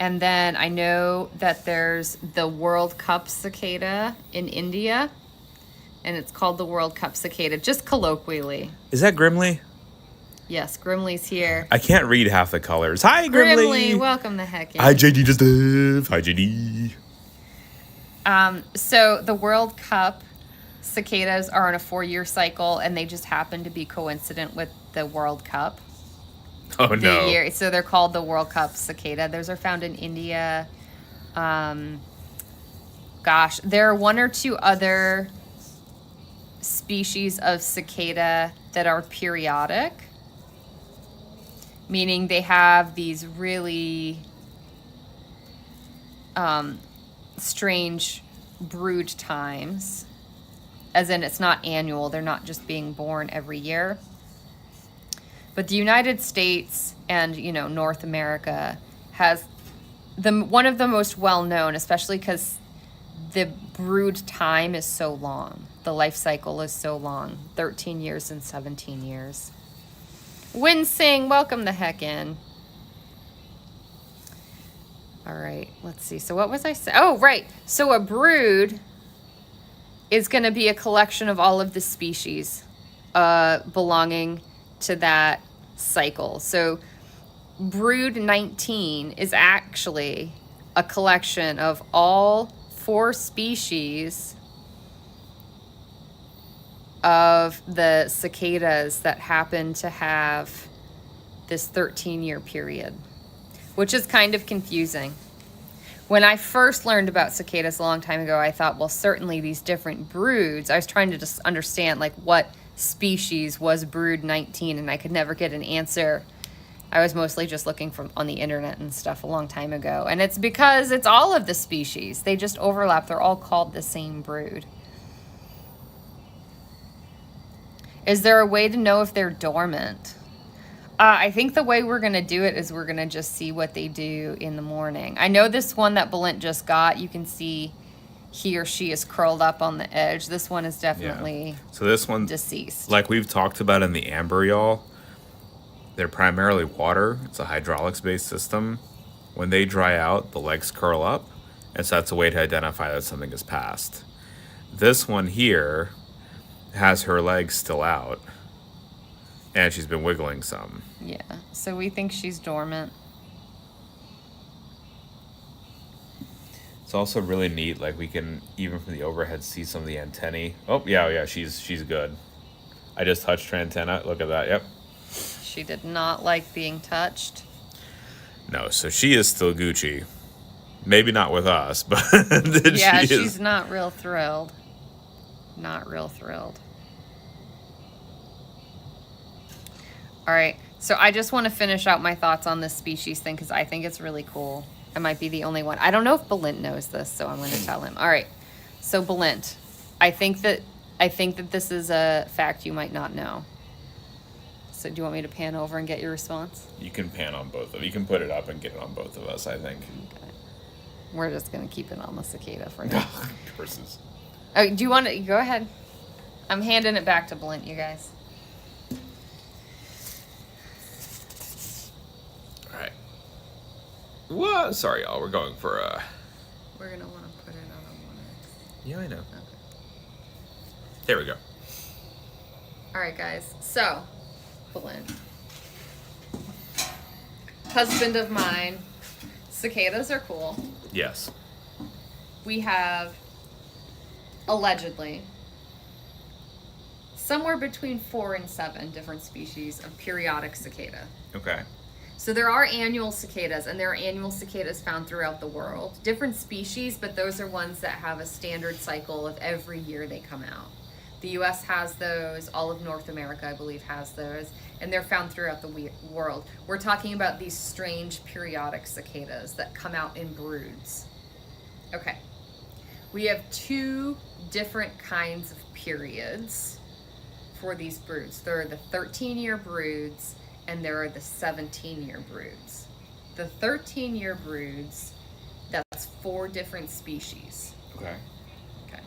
And then I know that there's the World Cup cicada in India. And it's called the World Cup cicada, just colloquially. Is that Grimly? Yes, Grimly's here. I can't read half the colors. Hi, Grimly. Grimly, welcome the heck in. Hi, JD Just Hi, JD. So the World Cup cicadas are on a 4-year cycle, and they just happen to be coincident with the World Cup. Oh, no. So they're called the World Cup cicada. Those are found in India. Gosh, there are 1 or 2 other species of cicada that are periodic, meaning they have these really strange brood times, as in it's not annual. They're not just being born every year. But the United States and, North America has one of the most well-known, especially because the brood time is so long. The life cycle is so long, 13 years and 17 years. Winsing, welcome the heck in. All right, let's see. So what was I saying? Oh, right. So a brood is going to be a collection of all of the species belonging to that cycle. So brood 19 is actually a collection of all 4 species of the cicadas that happen to have this 13-year period, which is kind of confusing. When I first learned about cicadas a long time ago, I thought, well, certainly these different broods, I was trying to just understand like what species was brood 19, and I could never get an answer. I was mostly just looking on the internet and stuff a long time ago. And it's because it's all of the species. They just overlap. They're all called the same brood. Is there a way to know if they're dormant? I think the way we're going to do it is we're going to just see what they do in the morning. I know this one that Belinda just got, you can see he or she is curled up on the edge. This one is definitely So this one, deceased. like we've talked about in the amber, y'all, they're primarily water. It's a hydraulics-based system. When they dry out, the legs curl up, and so that's a way to identify that something is passed. This one here has her legs still out, and she's been wiggling some. Yeah, so we think she's dormant. It's also really neat, like we can, even from the overhead, see some of the antennae. Oh, yeah, she's good. I just touched her antenna. Look at that, yep. She did not like being touched. No, so she is still Gucci. Maybe not with us, but Yeah, she she's is. not real thrilled. Not real thrilled. All right, so I just want to finish out my thoughts on this species thing because I think it's really cool. I might be the only one. I don't know if Balint knows this, so I'm going to tell him. All right, so Balint, I think that this is a fact you might not know. So do you want me to pan over and get your response? You can pan on both of you. Can put it up and get it on both of us, I think. Okay. We're just going to keep it on the cicada for now. Curses. Oh, do you want to go ahead? I'm handing it back to Balint, you guys. All right. What? Sorry, y'all. We're going for We're going to want to put it on a 1x. Yeah, I know. Okay. There we go. All right, guys. So, Balint. Husband of mine. Cicadas are cool. Yes. We have, allegedly, somewhere between 4 and 7 different species of periodic cicada. Okay. So there are annual cicadas, and there are annual cicadas found throughout the world. Different species, but those are ones that have a standard cycle of every year they come out. The U.S. has those. All of North America, I believe, has those. And they're found throughout the world. We're talking about these strange periodic cicadas that come out in broods. Okay. We have 2 different kinds of periods for these broods. There are the 13-year broods, and there are the 17-year broods. The 13-year broods, that's 4 different species. Okay. Okay.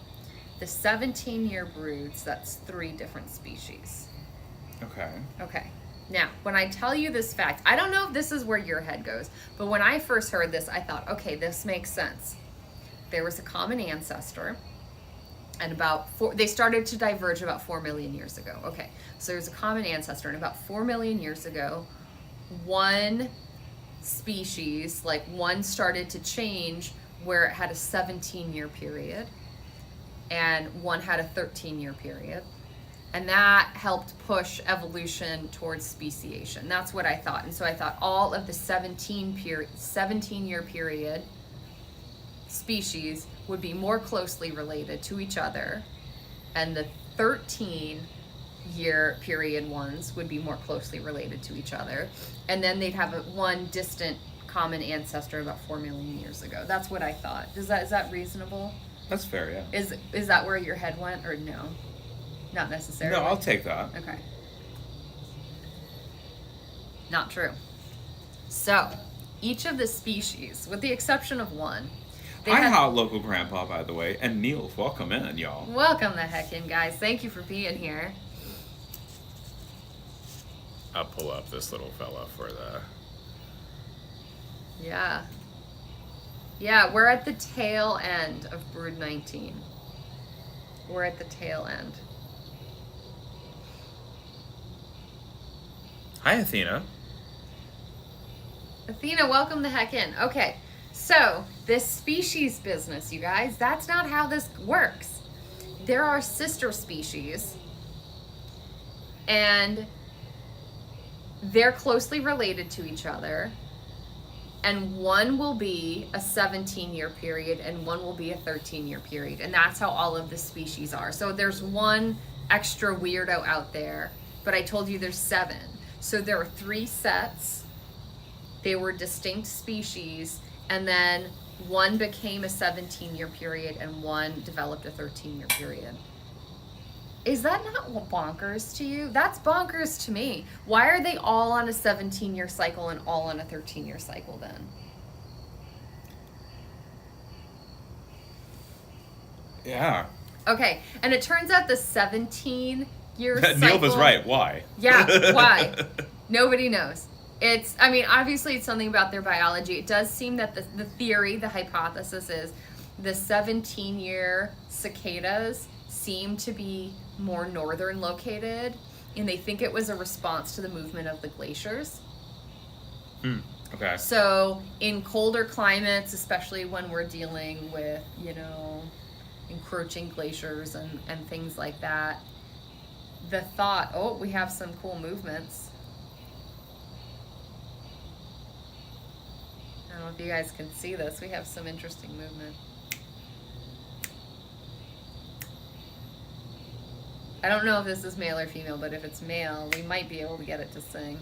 The 17-year broods, that's 3 different species. Okay. Okay. Now, when I tell you this fact, I don't know if this is where your head goes, but when I first heard this, I thought, okay, this makes sense. There was a common ancestor, and they started to diverge about 4 million years ago. Okay, so there's a common ancestor, and about 4 million years ago, one species, one started to change where it had a 17-year period, and one had a 13-year period. And that helped push evolution towards speciation. That's what I thought. And so I thought all of the 17-year period species would be more closely related to each other, and the 13-year period ones would be more closely related to each other, and then they'd have one distant common ancestor about 4 million years ago. That's what I thought. Is that reasonable? That's fair, yeah. Is that where your head went, or no? Not necessarily. No, I'll take that. Okay. Not true. So, each of the species, with the exception of one, Hi, hot local grandpa, by the way, and Niels, welcome in, y'all. Welcome the heck in, guys. Thank you for being here. I'll pull up this little fella for the... Yeah. Yeah, we're at the tail end of brood 19. We're at the tail end. Hi, Athena. Athena, welcome the heck in. Okay, so this species business, you guys, that's not how this works. There are sister species, and they're closely related to each other, and one will be a 17-year period and one will be a 13-year period, and that's how all of the species are. So there's one extra weirdo out there, but I told you there's 7. So there are 3 sets. They were distinct species, and then one became a 17-year period and one developed a 13-year period. Is that not bonkers to you? That's bonkers to me. Why are they all on a 17-year cycle and all on a 13-year cycle then? Yeah. Okay, and it turns out the 17-year cycle... Neil was right. Why? Yeah, why? Nobody knows. Obviously it's something about their biology. It does seem that the theory, the hypothesis is the 17-year cicadas seem to be more northern located, and they think it was a response to the movement of the glaciers. Okay. So in colder climates, especially when we're dealing with, encroaching glaciers and things like that, the thought, we have some cool movements. I don't know if you guys can see this. We have some interesting movement. I don't know if this is male or female, but if it's male, we might be able to get it to sing.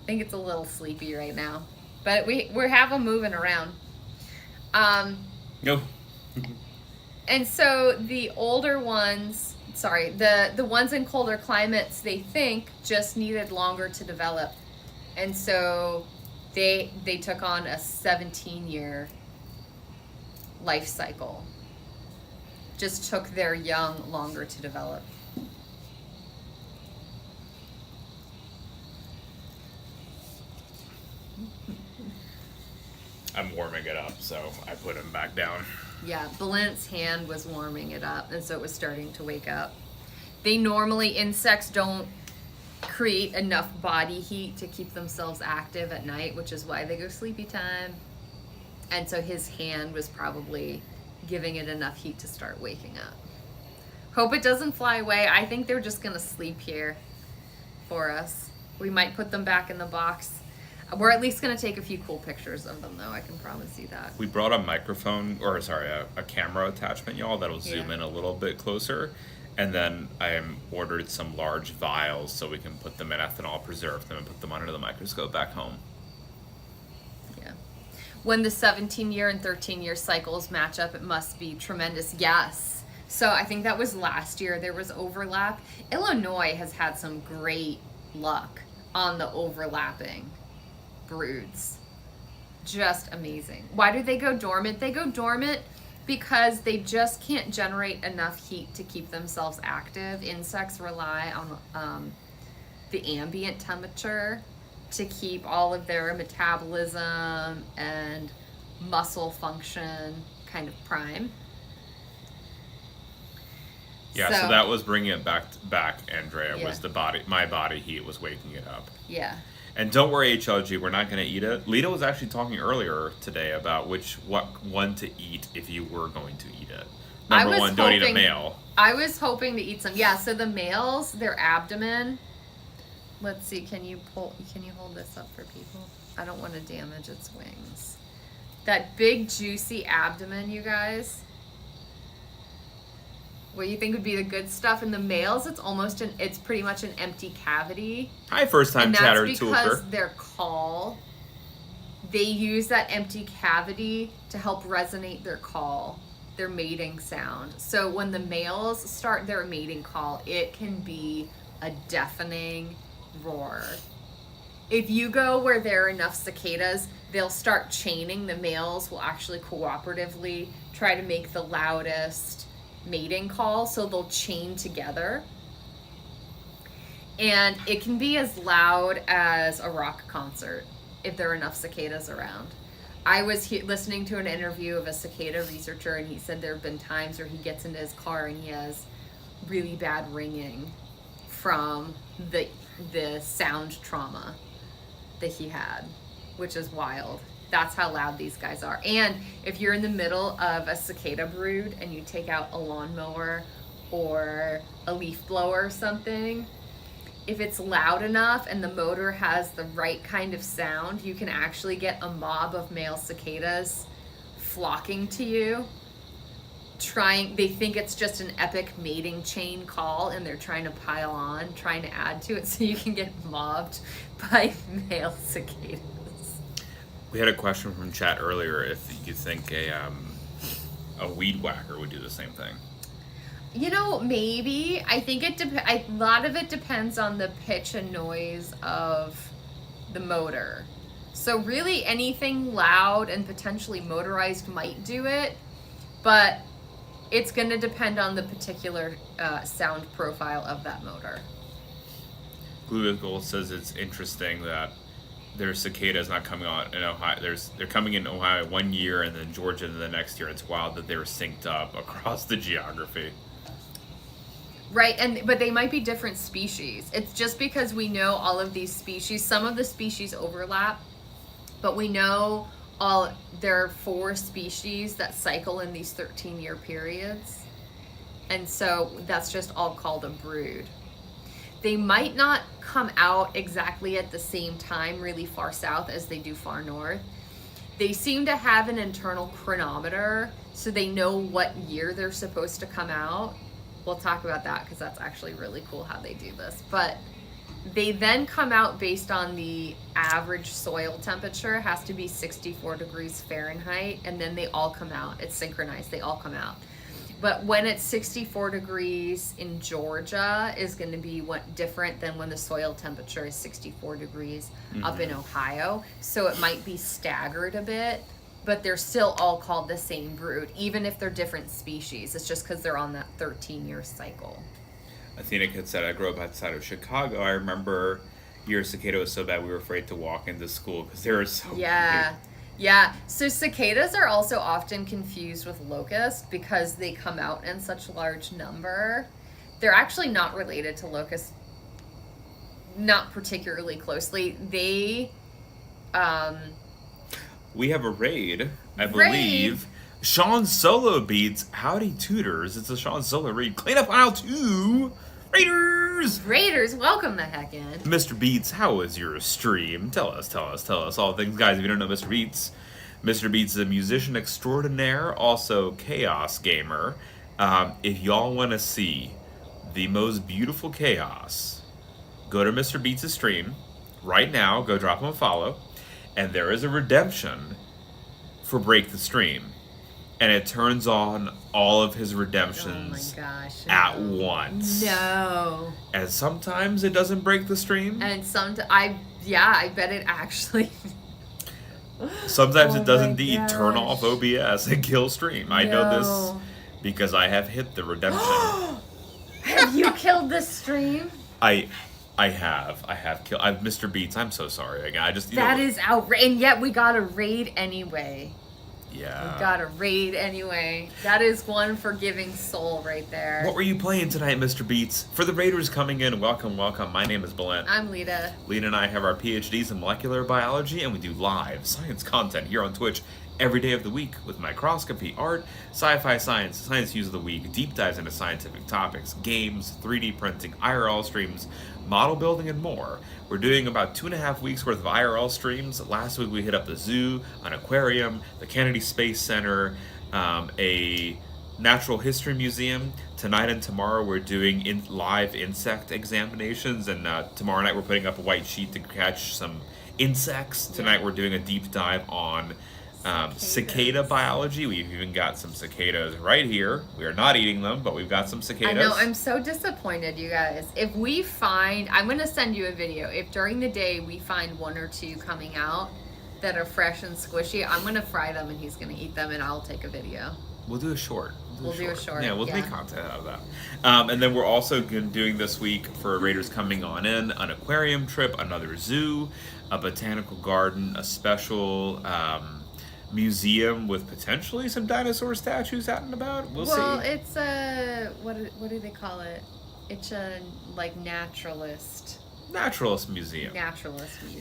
I think it's a little sleepy right now, but we have them moving around. No. And so the older ones, the ones in colder climates, they think just needed longer to develop. And so they took on a 17-year life cycle. Just took their young longer to develop. I'm warming it up, so I put him back down. Yeah, Blint's hand was warming it up, and so it was starting to wake up. Insects don't create enough body heat to keep themselves active at night, which is why they go sleepy time. And so his hand was probably giving it enough heat to start waking up. Hope it doesn't fly away. I think they're just gonna sleep here for us. We might put them back in the box. We're at least gonna take a few cool pictures of them, though. I can promise you that. We brought a camera attachment, y'all, that'll zoom in a little bit closer. And then I ordered some large vials so we can put them in ethanol, preserve them, and put them under the microscope back home. Yeah. When the 17-year and 13-year cycles match up, it must be tremendous. Yes. So I think that was last year. There was overlap. Illinois has had some great luck on the overlapping broods. Just amazing. Why do they go dormant? They go dormant because they just can't generate enough heat to keep themselves active. Insects rely on the ambient temperature to keep all of their metabolism and muscle function kind of prime. Yeah, so that was bringing it back, Andrea, Yeah. was my body heat was waking it up. Yeah. And don't worry, HLG, we're not going to eat it. Lita was actually talking earlier today about what one to eat if you were going to eat it. Number one, don't eat a male. I was hoping to eat some. Yeah, so the males, their abdomen. Let's see, can you hold this up for people? I don't want to damage its wings. That big juicy abdomen, you guys. What you think would be the good stuff in the males? It's pretty much an empty cavity. Hi, first time chatter and that's because their call, they use that empty cavity to help resonate their call, their mating sound. So when the males start their mating call, it can be a deafening roar. If you go where there are enough cicadas, they'll start chaining. The males will actually cooperatively try to make the loudest mating call, so they'll chain together, and it can be as loud as a rock concert if there are enough cicadas around. I was listening to an interview of a cicada researcher, and he said there have been times where he gets into his car and he has really bad ringing from the sound trauma that he had, which is wild. That's how loud these guys are. And if you're in the middle of a cicada brood and you take out a lawnmower or a leaf blower or something, if it's loud enough and the motor has the right kind of sound, you can actually get a mob of male cicadas flocking to you. They think it's just an epic mating chain call, and they're trying to pile on, trying to add to it, so you can get mobbed by male cicadas. We had a question from chat earlier if you think a weed whacker would do the same thing. Maybe. I think a lot of it depends on the pitch and noise of the motor. So really anything loud and potentially motorized might do it, but It's going to depend on the particular sound profile of that motor. Google says it's interesting that there's cicadas not coming on in Ohio. They're coming in Ohio 1 year and then Georgia the next year. It's wild that they were synced up across the geography. Right, but they might be different species. It's just because we know all of these species. Some of the species overlap, but we know there are 4 species that cycle in these 13-year periods. And so that's just all called a brood. They might not come out exactly at the same time really far south as they do far north. They seem to have an internal chronometer, so they know what year they're supposed to come out. We'll talk about that because that's actually really cool how they do this. But they then come out based on the average soil temperature. It has to be 64 degrees Fahrenheit, and then they all come out. It's synchronized. They all come out. But when it's 64 degrees in Georgia is going to be different than when the soil temperature is 64 degrees up in Ohio. So it might be staggered a bit, but they're still all called the same brood, even if they're different species. It's just because they're on that 13-year cycle. Athena had said, I grew up outside of Chicago. I remember your cicada was so bad we were afraid to walk into school because they were so big. Yeah, so cicadas are also often confused with locusts because they come out in such large number. They're actually not related to locusts, not particularly closely. We have a raid, I believe. Sean Solo beats Howdy Tutors. It's a Sean Solo raid. Clean up aisle 2. Raiders, welcome the heck in. Mr. Beats, how was your stream? Tell us all things. Guys, if you don't know Mr. Beats is a musician extraordinaire, also chaos gamer. If y'all want to see the most beautiful chaos, go to Mr. Beats' stream right now. Go drop him a follow. And there is a redemption for Break the Stream. And it turns on all of his redemptions at once. No. And sometimes it doesn't break the stream. And I bet it actually. Sometimes it does indeed turn off OBS and kill stream. I know this because I have hit the redemption. Have you killed the stream? I have killed. Mr. Beats, I'm so sorry. Again, that is outrageous. And yet we got a raid anyway. Yeah. We got a raid anyway. That is one forgiving soul right there. What were you playing tonight, Mr. Beats? For the raiders coming in, welcome. My name is Belen. I'm Lita. Lita and I have our PhDs in molecular biology, and we do live science content here on Twitch every day of the week with microscopy, art, sci-fi science, science news of the week, deep dives into scientific topics, games, 3D printing, IRL streams, model building, and more. We're doing about 2.5 weeks worth of IRL streams. Last week we hit up the zoo, an aquarium, the Kennedy Space Center, a natural history museum. Tonight and tomorrow we're doing live insect examinations, and tomorrow night we're putting up a white sheet to catch some insects. Tonight we're doing a deep dive on cicada biology. We've even got some cicadas right here. We are not eating them, but we've got some cicadas. I know, I'm so disappointed, you guys. If we find, I'm going to send you a video. If during the day we find 1 or 2 coming out that are fresh and squishy, I'm going to fry them and he's going to eat them and I'll take a video. We'll do a short. We'll do a short. Yeah, we'll make content out of that. And then we're also doing this week for Raiders coming on in, an aquarium trip, another zoo, a botanical garden, a special museum with potentially some dinosaur statues out and about. We'll see. Well, it's a what do they call it? It's a naturalist museum.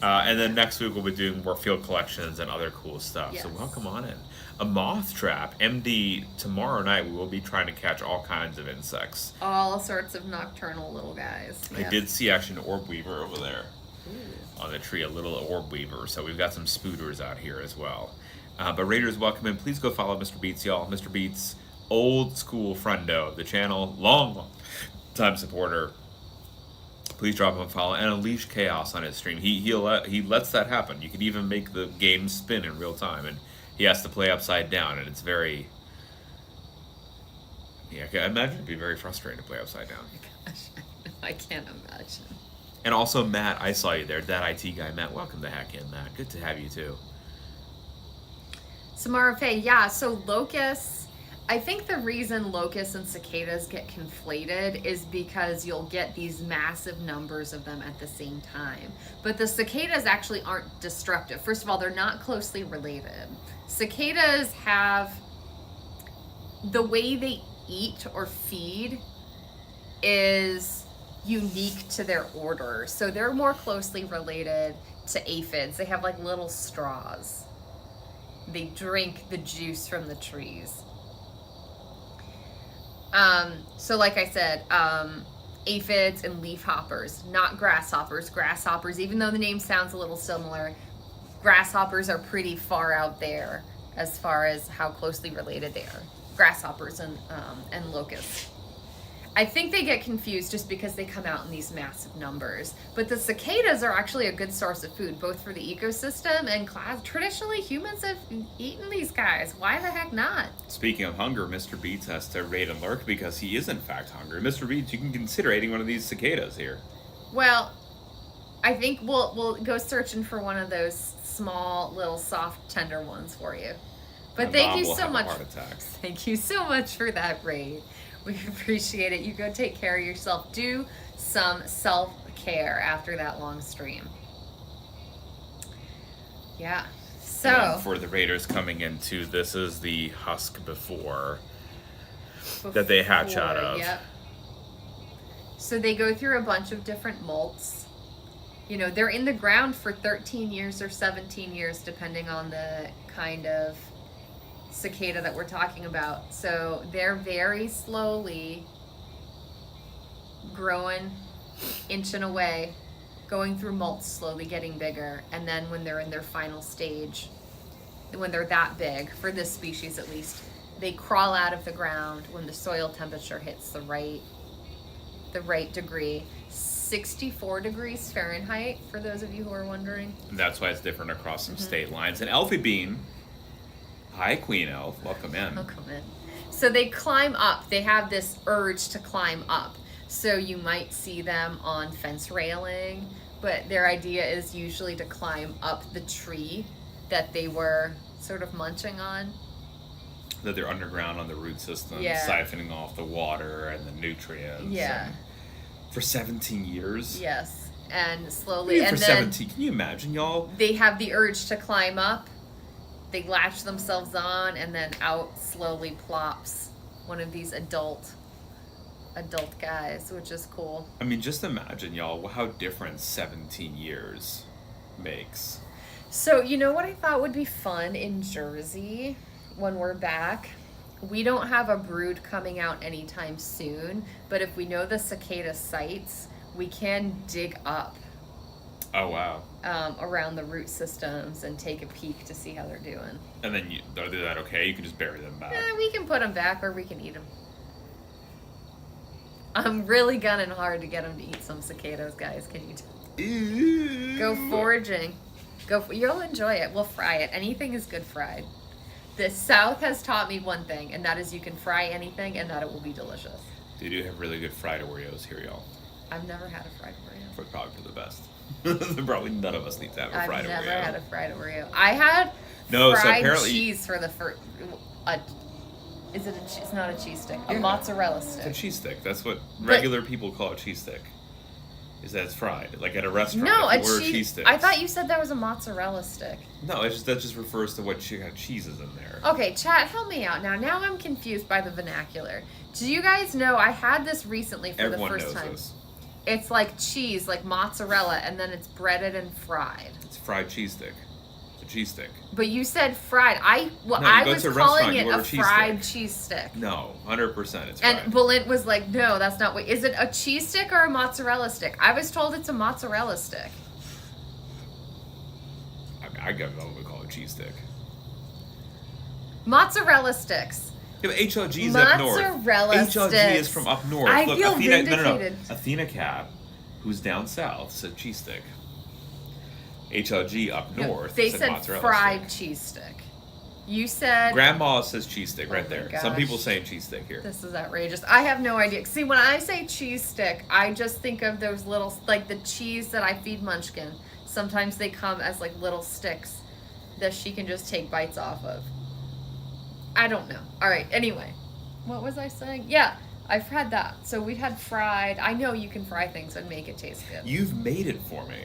And then next week we'll be doing more field collections and other cool stuff. Yes. So welcome on in. A moth trap. MD, tomorrow night we will be trying to catch all kinds of insects. All sorts of nocturnal little guys. I did see actually an orb weaver over there. Ooh. On the tree, a little orb weaver. So we've got some spooters out here as well. But Raiders, welcome in. Please go follow Mr. Beats, y'all. Mr. Beats, old school friendo of the channel, long time supporter. Please drop him a follow and unleash chaos on his stream. He lets that happen. You can even make the game spin in real time, and he has to play upside down, and it's very. Yeah, I imagine it'd be very frustrating to play upside down. Gosh, I can't imagine. And also, Matt, I saw you there. That IT guy, Matt. Welcome the heck in, Matt. Good to have you too. Samara Faye, yeah, so locusts, I think the reason locusts and cicadas get conflated is because you'll get these massive numbers of them at the same time. But the cicadas actually aren't destructive. First of all, they're not closely related. Cicadas have the way they eat or feed is unique to their order. So they're more closely related to aphids. They have like little straws. They drink the juice from the trees. So like I said, aphids and leafhoppers, not grasshoppers. Grasshoppers, even though the name sounds a little similar, grasshoppers are pretty far out there as far as how closely related they are. Grasshoppers and locusts. I think they get confused just because they come out in these massive numbers. But the cicadas are actually a good source of food, both for the ecosystem and class. Traditionally, humans have eaten these guys. Why the heck not? Speaking of hunger, Mr. Beats has to raid and lurk because he is in fact hungry. Mr. Beats, you can consider eating one of these cicadas here. Well, I think we'll go searching for one of those small, little, soft, tender ones for you. But thank you so much. Thank you so much for that raid. We appreciate it. You go take care of yourself. Do some self-care after that long stream. Yeah. So and for the raiders coming into, this is the husk before that they hatch out of. Yep. So they go through a bunch of different molts. You know, they're in the ground for 13 years or 17 years, depending on the kind of cicada that we're talking about. So they're very slowly growing, inching away, going through molts, slowly getting bigger, and then when they're in their final stage, when they're that big, for this species at least, they crawl out of the ground when the soil temperature hits the right degree. 64 degrees Fahrenheit, for those of you who are wondering. And that's why it's different across some state lines. And Elfie Bean, hi, Queen Elf. Welcome in. Welcome in. So they climb up. They have this urge to climb up. So you might see them on fence railing, but their idea is usually to climb up the tree that they were sort of munching on. That they're underground on the root system, Yeah. siphoning off the water and the nutrients. Yeah. And for 17 years? Yes. And slowly, For and then 17, can you imagine, y'all? they have the urge to climb up. They latch themselves on, and then out slowly plops one of these adult guys, which is cool. I mean, just imagine, y'all, how different 17 years makes. So, you know what I thought would be fun in Jersey when we're back? We don't have a brood coming out anytime soon, but if we know the cicada sites, we can dig up Oh, wow. around the root systems and take a peek to see how they're doing. And then, are they that okay? You can just bury them back. We can put them back, or we can eat them. I'm really gunning hard to get them to eat some cicadas, guys. Can you go foraging? You'll enjoy it. We'll fry it. Anything is good fried. The South has taught me one thing, and that is you can fry anything and that it will be delicious. They do have really good fried Oreos here, y'all. I've never had a fried Oreo. Probably for the best. Probably none of us need to have a fried Oreo. I've never had a fried Oreo. I had so fried apparently cheese for the first... Is it it's not a cheese stick. A Yeah. mozzarella it's a stick. cheese stick. That's what regular people call a cheese stick. Is that it's fried, like at a restaurant. No, if a you order cheese... cheese sticks. I thought you said that was a mozzarella stick. No, that just refers to what kind of cheese is in there. Okay, chat, help me out now. Now I'm confused by the vernacular. Do you guys know, I had this recently for Everyone the first knows time. this. It's like cheese, like mozzarella, and then it's breaded and fried. It's a fried cheese stick. It's a cheese stick. But you said fried. I go was to a calling restaurant, it you order a cheese fried stick. cheese stick. No, 100% it's fried. And Bulent was like, no, that's not what... Is it a cheese stick or a mozzarella stick? I was told it's a mozzarella stick. I mean, I got what we call a cheese stick. Mozzarella sticks. Yeah, but HLG is up north. Mozzarella HLG sticks. is from up north. I Look, feel Athena, vindicated. Athena Cat, who's down south, said cheese stick. HLG up north They said said mozzarella fried stick. cheese stick. You said... Grandma says cheese stick right my there. gosh. Some people saying cheese stick here. This is outrageous. I have no idea. See, when I say cheese stick, I just think of those little, like the cheese that I feed Munchkin. Sometimes they come as like little sticks that she can just take bites off of. I don't know. All right. Anyway, what was I saying? Yeah, I've had that. So we've had fried. I know you can fry things and make it taste good. You've made it for me.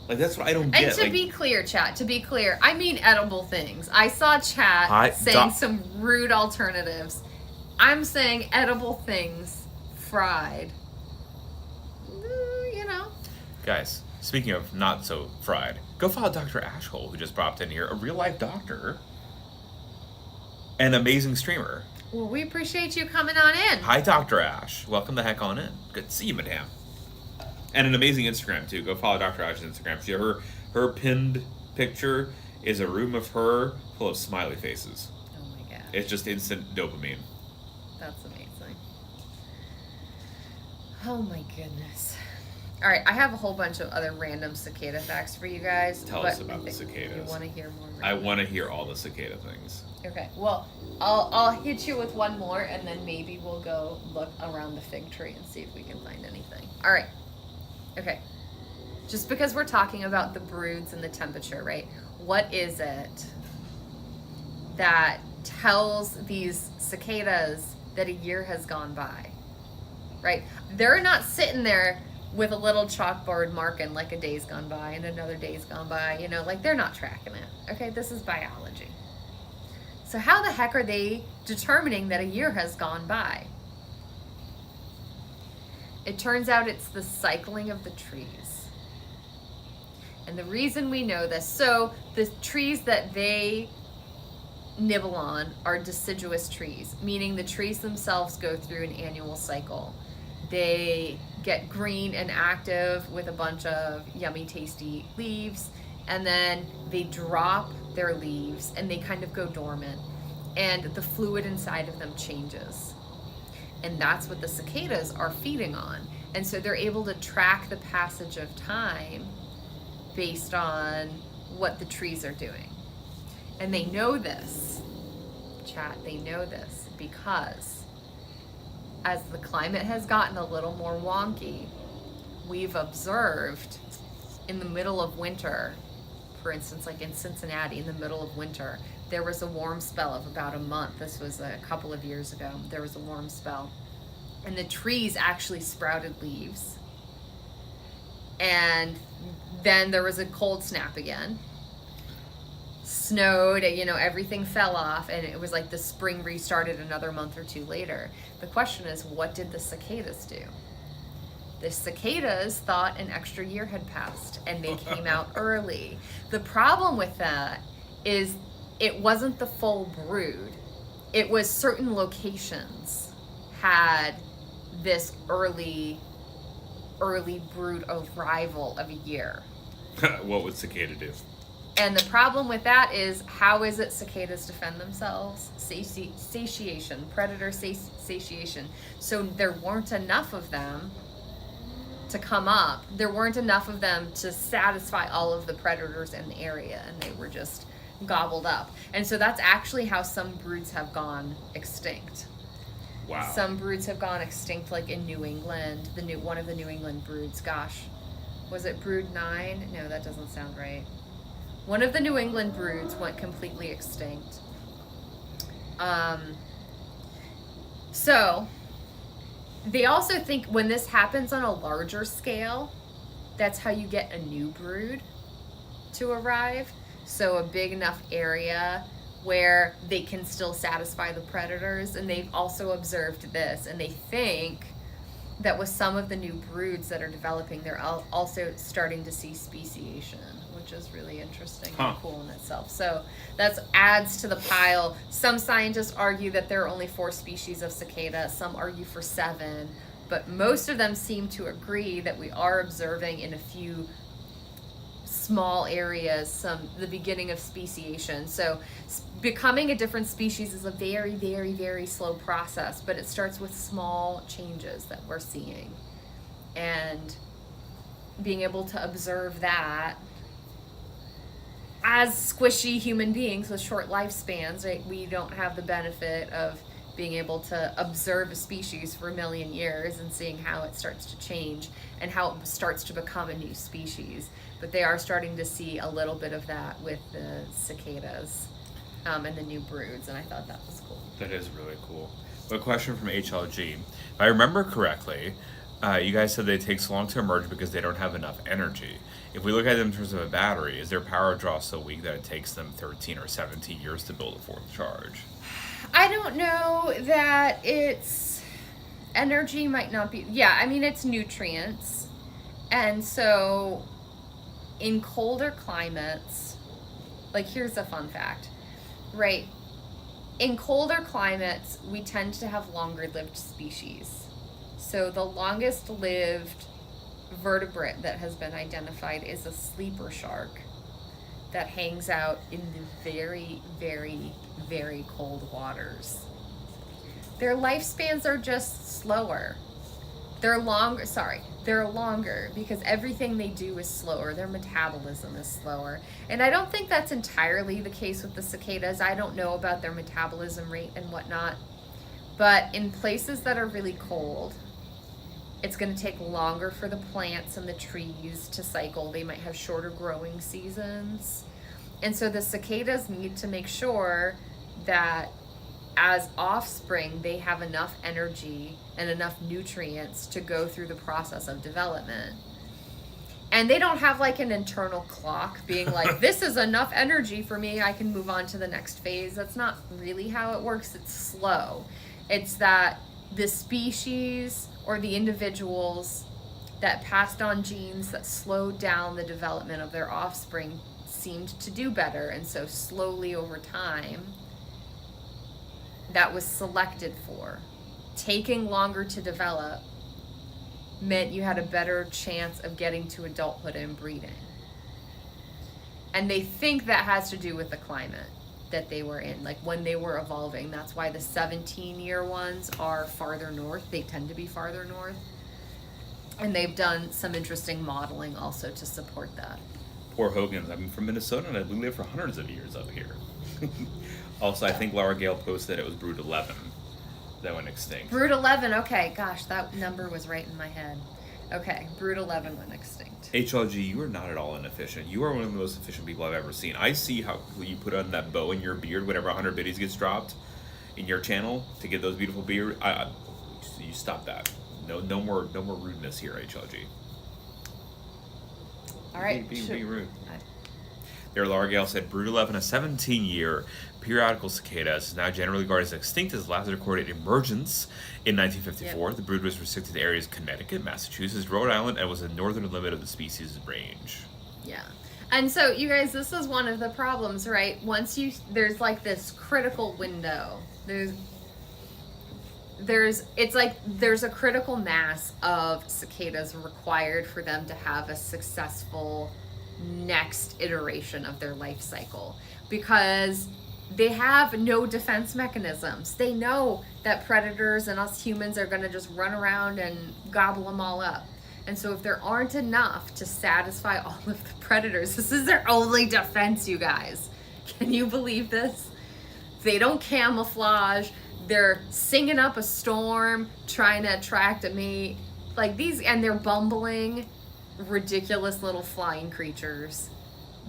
Like, that's what I don't And get. to be clear, chat, to be clear, I mean edible things. I saw chat saying some rude alternatives. I'm saying edible things fried. You know. Guys, speaking of not so fried, go follow Dr. Ashhole, who just popped in here, a real life doctor, an amazing streamer. Well, we appreciate you coming on in. Hi, Dr. Ash. Welcome the heck on in. Good to see you, madame. And an amazing Instagram, too. Go follow Dr. Ash's Instagram. She, her pinned picture is a room of her full of smiley faces. Oh, my God. It's just instant dopamine. That's amazing. Oh, my goodness. All right, I have a whole bunch of other random cicada facts for you guys. Tell us about the cicadas. You want to hear more? I want to hear all the cicada things. Okay, well, I'll hit you with one more, and then maybe we'll go look around the fig tree and see if we can find anything. All right. Okay. Just because we're talking about the broods and the temperature, right? What is it that tells these cicadas that a year has gone by? Right? They're not sitting there with a little chalkboard marking like a day's gone by and another day's gone by, you know, like they're not tracking it. Okay, this is biology. So how the heck are they determining that a year has gone by? It turns out it's the cycling of the trees. And the reason we know this, so the trees that they nibble on are deciduous trees, meaning the trees themselves go through an annual cycle. They get green and active with a bunch of yummy, tasty leaves, and then they drop their leaves and they kind of go dormant, and the fluid inside of them changes. And that's what the cicadas are feeding on. And so they're able to track the passage of time based on what the trees are doing. And they know this, chat, they know this because as the climate has gotten a little more wonky, we've observed in the middle of winter, for instance, like in Cincinnati, in the middle of winter, there was a warm spell of about a month. This was a couple of years ago. There was a warm spell. And the trees actually sprouted leaves. And then there was a cold snap again. Snowed, you know, everything fell off, and it was like the spring restarted another month or two later. The question is, what did the cicadas do? The cicadas thought an extra year had passed, and they came out early. The problem with that is it wasn't the full brood. It was certain locations had this early brood arrival of a year. What would cicada do? And the problem with that is, how is it cicadas defend themselves? Satiation, predator satiation. So there weren't enough of them to come up. There weren't enough of them to satisfy all of the predators in the area, and they were just gobbled up. And so that's actually how some broods have gone extinct. Wow. Some broods have gone extinct, like in New England, one of the New England broods. Gosh, was it brood 9? No, that doesn't sound right. One of the New England broods went completely extinct. So they also think when this happens on a larger scale, that's how you get a new brood to arrive. So a big enough area where they can still satisfy the predators. And they've also observed this, and they think that with some of the new broods that are developing, they're also starting to see speciation, which is really interesting and cool in itself. So that adds to the pile. Some scientists argue that there are only 4 species of cicada. Some argue for 7, but most of them seem to agree that we are observing in a few small areas the beginning of speciation. So becoming a different species is a very, very, very slow process, but it starts with small changes that we're seeing. And being able to observe that as squishy human beings with short lifespans, right? We don't have the benefit of being able to observe a species for a million years and seeing how it starts to change and how it starts to become a new species. But they are starting to see a little bit of that with the cicadas. and the new broods, and I thought that was cool. That is really cool. But a question from HLG. If I remember correctly, you guys said they take so long to emerge because they don't have enough energy. If we look at it in terms of a battery, is their power draw so weak that it takes them 13 or 17 years to build a fourth charge? I don't know that it's energy might not be. Yeah, I mean, it's nutrients. And so in colder climates, like here's a fun fact, right? In colder climates, we tend to have longer lived species. So the longest lived vertebrate that has been identified is a sleeper shark that hangs out in the very, very, very cold waters. Their lifespans are just slower. They're longer because everything they do is slower. Their metabolism is slower. And I don't think that's entirely the case with the cicadas. I don't know about their metabolism rate and whatnot. But in places that are really cold, it's going to take longer for the plants and the trees to cycle. They might have shorter growing seasons. And so the cicadas need to make sure that as offspring, they have enough energy and enough nutrients to go through the process of development. And they don't have like an internal clock being like, this is enough energy for me, I can move on to the next phase. That's not really how it works. It's slow. It's that the species or the individuals that passed on genes that slowed down the development of their offspring seemed to do better. And so slowly over time, that was selected for. Taking longer to develop meant you had a better chance of getting to adulthood and breeding. And they think that has to do with the climate that they were in, like when they were evolving. That's why the 17-year ones are farther north. They tend to be farther north. And they've done some interesting modeling also to support that. Poor Hogans. I'm from Minnesota and we lived for hundreds of years up here. Also, I think Laura Gale posted it was brood 11 that went extinct. Brood 11, okay. Gosh, that number was right in my head. Okay, brood 11 went extinct. HLG, you are not at all inefficient. You are one of the most efficient people I've ever seen. I see how you put on that bow in your beard whenever 100 biddies gets dropped in your channel to get those beautiful beard. You stop that. No more rudeness here, HLG. All right. Be rude. There, Laura Gale said, brood 11, a 17-year periodical cicada, is now generally regarded as extinct as last recorded emergence in 1954. Yep. The brood was restricted to areas of Connecticut, Massachusetts, Rhode Island, and was the northern limit of the species' range. Yeah. And so, you guys, this is one of the problems, right? There's like this critical window. There's a critical mass of cicadas required for them to have a successful next iteration of their life cycle, because they have no defense mechanisms. They know that predators and us humans are going to just run around and gobble them all up. And so if there aren't enough to satisfy all of the predators, this is their only defense, you guys. Can you believe this? They don't camouflage. They're singing up a storm, trying to attract a mate. Like these, and they're bumbling, ridiculous little flying creatures.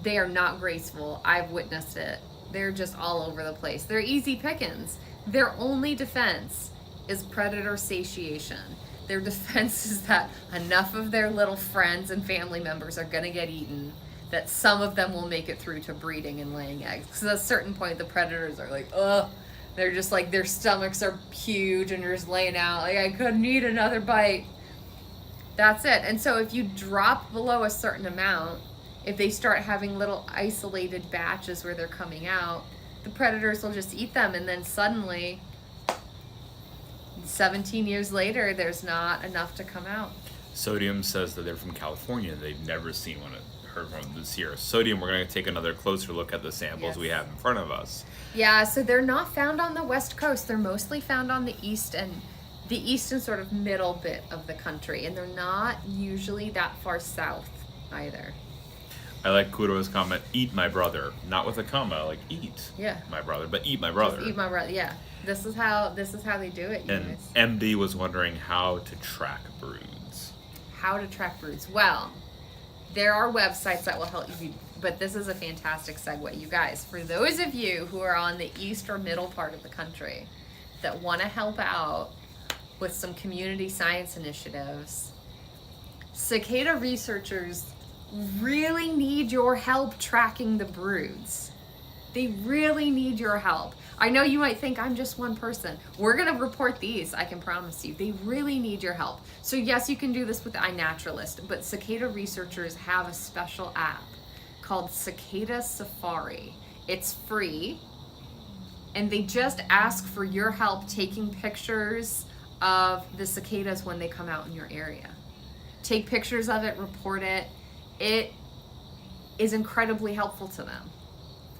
They are not graceful. I've witnessed it. They're just all over the place. They're easy pickings. Their only defense is predator satiation. Their defense is that enough of their little friends and family members are going to get eaten that some of them will make it through to breeding and laying eggs. Because at a certain point, the predators are like, ugh. They're just like, their stomachs are huge and they're just laying out. Like, I couldn't eat another bite. That's it. And so if you drop below a certain amount, if they start having little isolated batches where they're coming out, the predators will just eat them. And then suddenly, 17 years later, there's not enough to come out. Sodium says that they're from California. They've never seen one heard from this year. Sodium, we're going to take another closer look at the samples we have in front of us. Yeah, so they're not found on the West Coast. They're mostly found on the east and sort of middle bit of the country. And they're not usually that far south either. I like Kuro's comment, eat my brother. Not with a comma, like eat my brother, but eat my brother. Just eat my brother, yeah. This is how they do it, you and guys. MD was wondering how to track broods. How to track broods. Well, there are websites that will help you, but this is a fantastic segue. You guys, for those of you who are on the east or middle part of the country that want to help out with some community science initiatives, cicada researchers really need your help tracking the broods. They really need your help. I know you might think I'm just one person. We're gonna report these, I can promise you. They really need your help. So yes, you can do this with iNaturalist, but cicada researchers have a special app called Cicada Safari. It's free, and they just ask for your help taking pictures of the cicadas when they come out in your area. Take pictures of it, report it. It is incredibly helpful to them.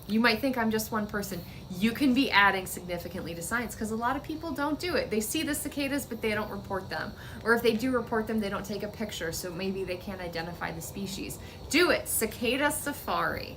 You might think I'm just one person. You can be adding significantly to science because a lot of people don't do it. They see the cicadas, but they don't report them. Or if they do report them, they don't take a picture, so maybe they can't identify the species. Do it, Cicada Safari.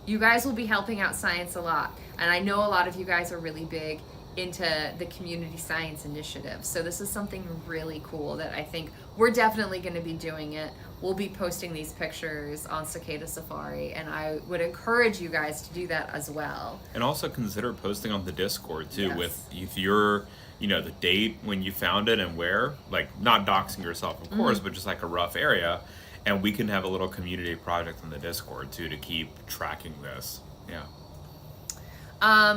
You guys will be helping out science a lot. And I know a lot of you guys are really big into the community science initiative. So this is something really cool that I think we're definitely going to be doing it. We'll be posting these pictures on Cicada Safari, and I would encourage you guys to do that as well. And also consider posting on the Discord too, Yes. with if you're, the date when you found it and where, like not doxing yourself, of course, but just like a rough area. And we can have a little community project on the Discord too to keep tracking this. Yeah.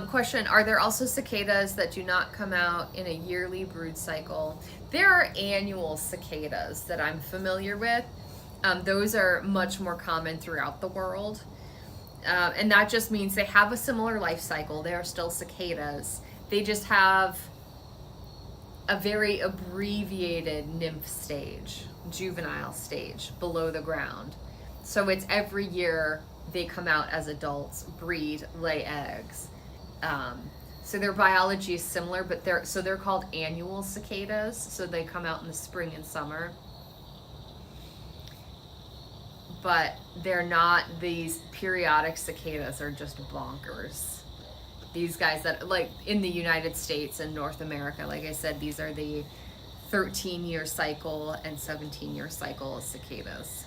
Question, are there also cicadas that do not come out in a yearly brood cycle? There are annual cicadas that I'm familiar with. Those are much more common throughout the world. And that just means they have a similar life cycle. They are still cicadas. They just have a very abbreviated nymph stage, juvenile stage, below the ground. So it's every year they come out as adults, breed, lay eggs. So their biology is similar, but they're called annual cicadas. So they come out in the spring and summer. But they're not these periodic cicadas are just bonkers. These guys that, like in the United States and North America, like I said, these are the 13-year cycle and 17-year cycle of cicadas.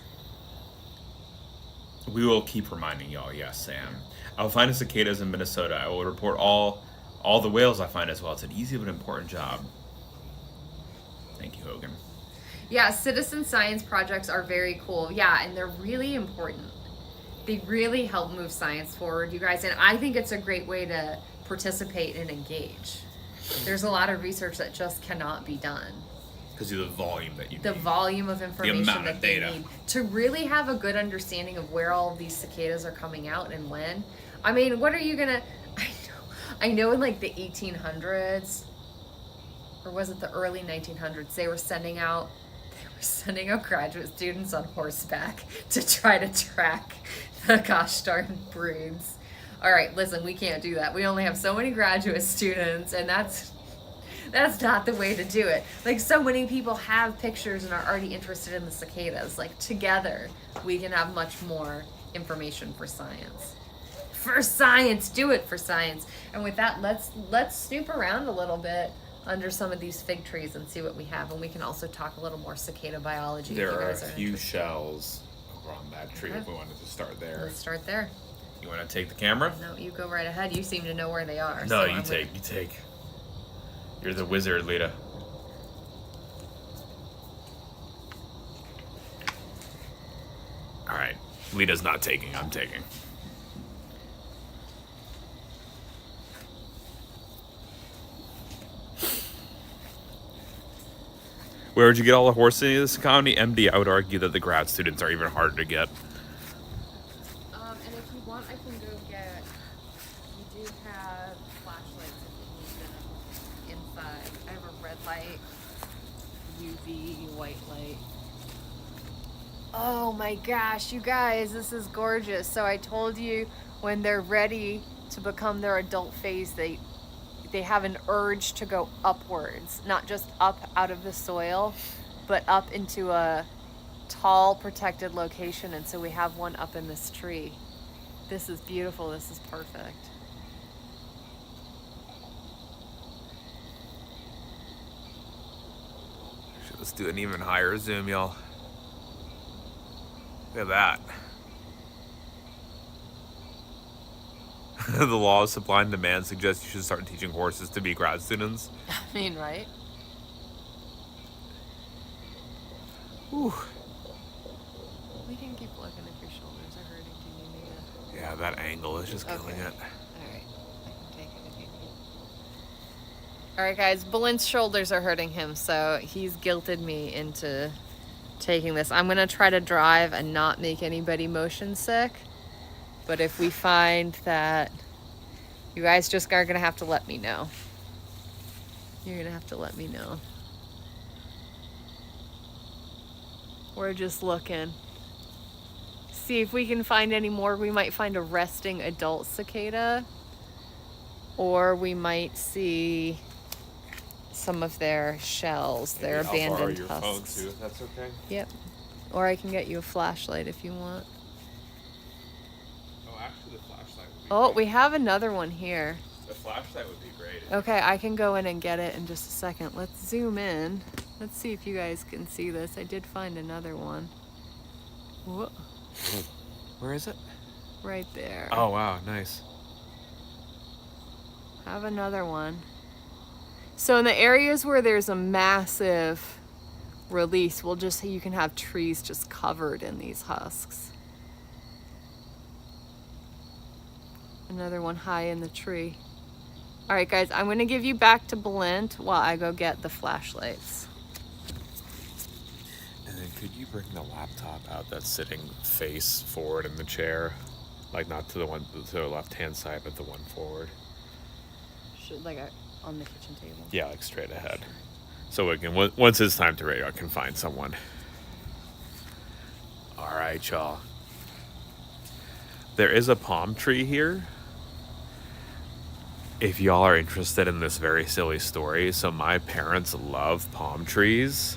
We will keep reminding y'all, yes, Sam. I'll find the cicadas in Minnesota. I will report all the whales I find as well. It's an easy but important job. Thank you, Hogan. Yeah, citizen science projects are very cool. Yeah, and they're really important. They really help move science forward, you guys. And I think it's a great way to participate and engage. There's a lot of research that just cannot be done. Because of the volume that you The need. volume of information amount that of they data. need to really have a good understanding of where all of these cicadas are coming out and when. I mean, what are you gonna? I know in like the 1800s, or was it the early 1900s? They were sending out graduate students on horseback to try to track the gosh darn broods. All right, listen, we can't do that. We only have so many graduate students, and that's not the way to do it. Like, so many people have pictures and are already interested in the cicadas. Like, together, we can have much more information for science. For science, do it for science. And with that, let's snoop around a little bit under some of these fig trees and see what we have. And we can also talk a little more cicada biology. There if you are a guys are few interested. shells over on that tree if we wanted to start there. Let's start there. You want to take the camera? No, you go right ahead. You seem to know where they are. No, so you take. You're the wizard, Lita. All right. Lita's not taking. I'm taking. Where would you get all the horses in this economy? MD, I would argue that the grad students are even harder to get. And if you want, I can go get. We do have flashlights if you need them inside. I have a red light, UV, white light. Oh my gosh, you guys, this is gorgeous. So I told you when they're ready to become their adult phase, they have an urge to go upwards, not just up out of the soil, but up into a tall protected location. And so we have one up in this tree. This is beautiful. This is perfect. Let's do an even higher zoom, y'all. Look at that. The law of supply and demand suggests you should start teaching horses to be grad students. I mean, right? Whew. We can keep looking if your shoulders are hurting. Do you need Yeah, that angle is just killing it. Alright, I can take it if you need. Alright guys, Belin's shoulders are hurting him, so he's guilted me into taking this. I'm gonna try to drive and not make anybody motion sick, but if we find that, you guys just are gonna have to let me know. You're gonna have to let me know. We're just looking. See if we can find any more. We might find a resting adult cicada, or we might see some of their shells, their abandoned husks. I'll borrow your phone too, if that's okay. Yep. Or I can get you a flashlight if you want. Oh, actually, the flashlight would be great. We have another one here. The flashlight would be great. Okay, I can go in and get it in just a second. Let's zoom in. Let's see if you guys can see this. I did find another one. Whoa. Where is it? Right there. Oh, wow, nice. Have another one. So in the areas where there's a massive release, you can have trees just covered in these husks. Another one high in the tree. All right, guys, I'm gonna give you back to Belint while I go get the flashlights. And then could you bring the laptop out that's sitting face forward in the chair? Like not to the left-hand side, but the one forward. On the kitchen table? Yeah, like straight ahead. So we can, once it's time to read, I can find someone. All right, y'all. There is a palm tree here. If y'all are interested in this very silly story, so my parents love palm trees.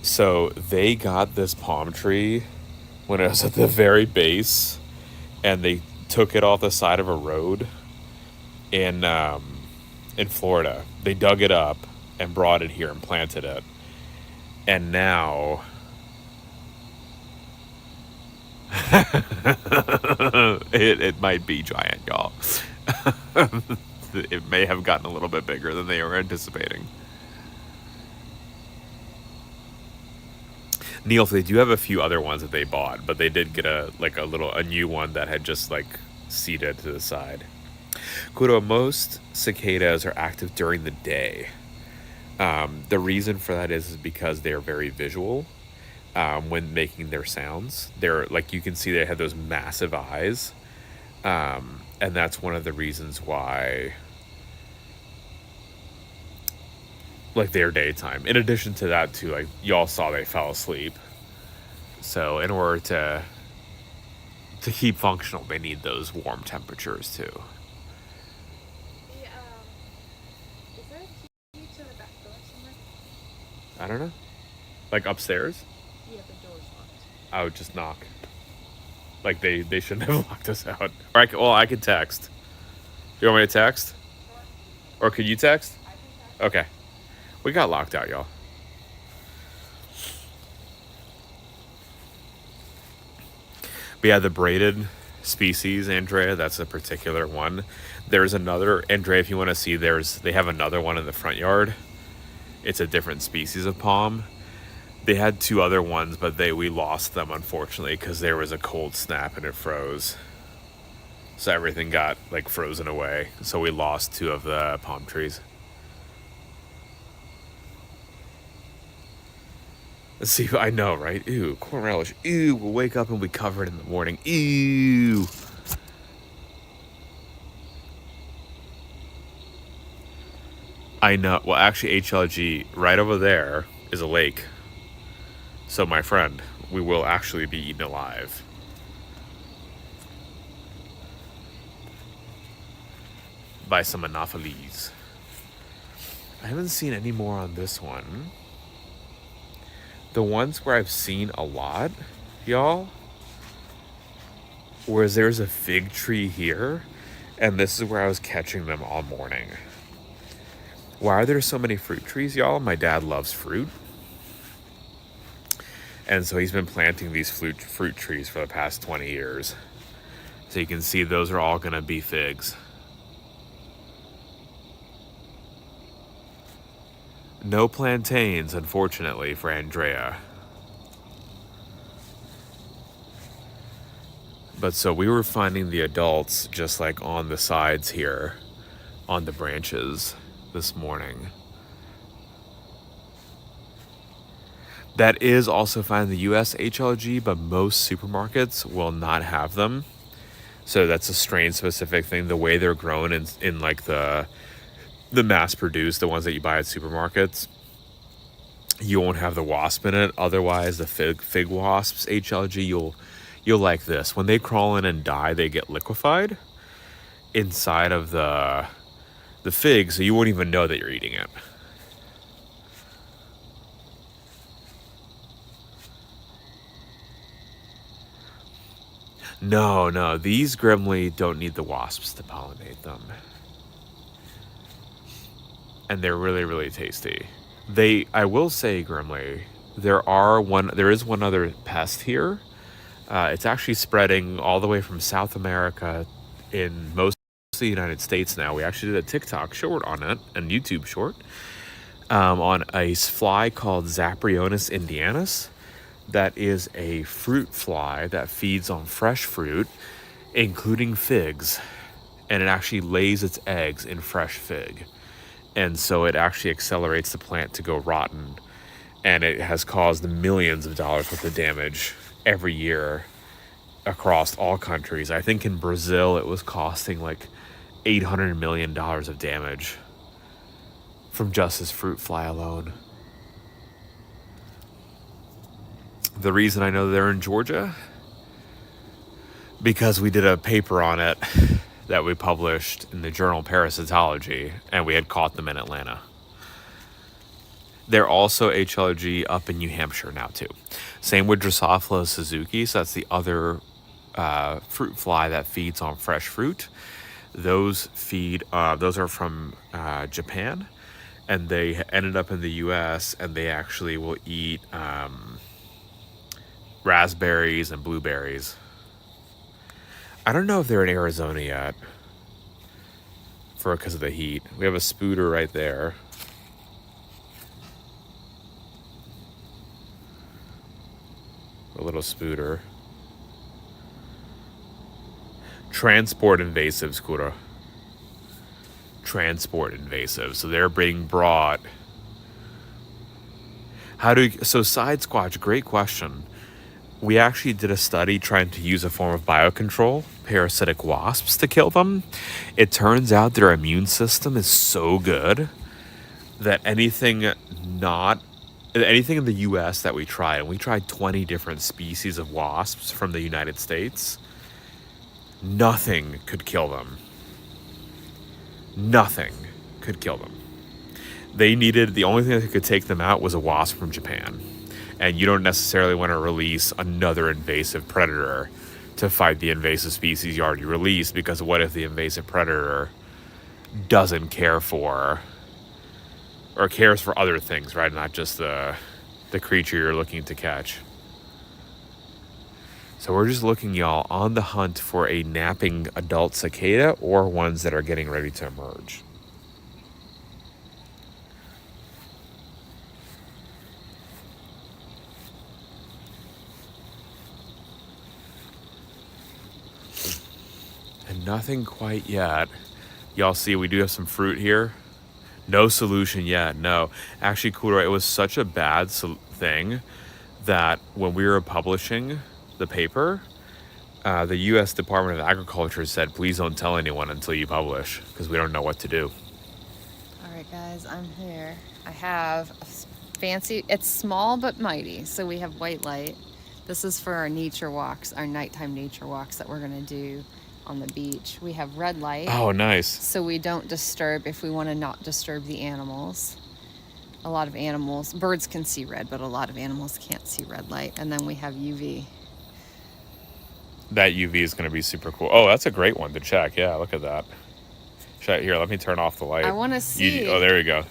So they got this palm tree when it was at the very base, and they took it off the side of a road in Florida. They dug it up and brought it here and planted it. And now it might be giant, y'all. It may have gotten a little bit bigger than they were anticipating. Neil, they do have a few other ones that they bought, but they did get a new one that had just seeded to the side. Kuro, most cicadas are active during the day. The reason for that is because they are very visual when making their sounds. They're you can see they have those massive eyes. And that's one of the reasons why they're daytime. In addition to that too, y'all saw they fell asleep. So in order to keep functional, they need those warm temperatures too. Is there a key to the back door somewhere? I don't know. Upstairs? Yeah, the door's locked. I would just knock. They shouldn't have locked us out. Or I could text. You want me to text? Sure. Or could you text? I can text. Okay. We got locked out, y'all. But yeah, the braided species, Andrea, that's a particular one. There's another, Andrea, if you want to see, they have another one in the front yard. It's a different species of palm. They had two other ones, but we lost them, unfortunately, because there was a cold snap and it froze. So everything got frozen away. So we lost two of the palm trees. Let's see, I know, right? Ew, corn relish. Ew, we'll wake up and be covered in the morning. Ew. I know. Well, actually, HLG, right over there is a lake. So, my friend, we will actually be eaten alive. By some anopheles. I haven't seen any more on this one. The ones where I've seen a lot, y'all, whereas there's a fig tree here, and this is where I was catching them all morning. Why are there so many fruit trees, y'all? My dad loves fruit. And so he's been planting these fruit trees for the past 20 years. So you can see those are all going to be figs. No plantains, unfortunately, for Andrea. But so we were finding the adults just like on the sides here, on the branches this morning. That is also found in the US HLG, but most supermarkets will not have them. So that's a strain specific thing. The way they're grown in like the mass produced, the ones that you buy at supermarkets, you won't have the wasp in it. Otherwise, the fig wasps, HLG, you'll like this. When they crawl in and die, they get liquefied inside of the fig, so you won't even know that you're eating it. No, these Grimley don't need the wasps to pollinate them. And they're really, really tasty. I will say, Grimley, there is one other pest here. It's actually spreading all the way from South America in most of the United States now. We actually did a TikTok short on it, and YouTube short, on a fly called Zaprionis indianus. That is a fruit fly that feeds on fresh fruit, including figs, and it actually lays its eggs in fresh fig. And so it actually accelerates the plant to go rotten, and it has caused millions of dollars worth of damage every year across all countries. I think in Brazil it was costing like $800 million of damage from just this fruit fly alone. The reason I know they're in Georgia, because we did a paper on it that we published in the journal Parasitology, and we had caught them in Atlanta. They're also HLG up in New Hampshire now too. Same with Drosophila suzuki, so that's the other fruit fly that feeds on fresh fruit. Those are from Japan, and they ended up in the US, and they actually will eat raspberries and blueberries. I don't know if they're in Arizona yet because of the heat. We have a spooter right there. A little spooter. Transport invasives, Kura. Transport invasives. So they're being brought. So side squatch, great question. We actually did a study trying to use a form of biocontrol, parasitic wasps, to kill them. It turns out their immune system is so good that anything in the US that we tried, and we tried 20 different species of wasps from the United States, nothing could kill them. Nothing could kill them. The only thing that could take them out was a wasp from Japan. And you don't necessarily want to release another invasive predator to fight the invasive species you already released, because what if the invasive predator doesn't care for, or cares for other things, right? Not just the creature you're looking to catch. So we're just looking, y'all, on the hunt for a napping adult cicada or ones that are getting ready to emerge. And nothing quite yet. Y'all see, we do have some fruit here. No solution yet, no. Actually, Kura, it was such a bad thing that when we were publishing the paper, the U.S. Department of Agriculture said, please don't tell anyone until you publish, because we don't know what to do. All right, guys, I'm here. I have a fancy, it's small but mighty. So we have white light. This is for our nature walks, our nighttime nature walks that we're going to do on the beach. We have red light. Oh, nice. So we don't disturb, if we want to not disturb the animals. A lot of animals, birds can see red, but a lot of animals can't see red light. And then we have UV. That UV is going to be super cool. Oh, that's a great one to check. Yeah, look at that. Here, let me turn off the light. I want to see. Oh, there you go.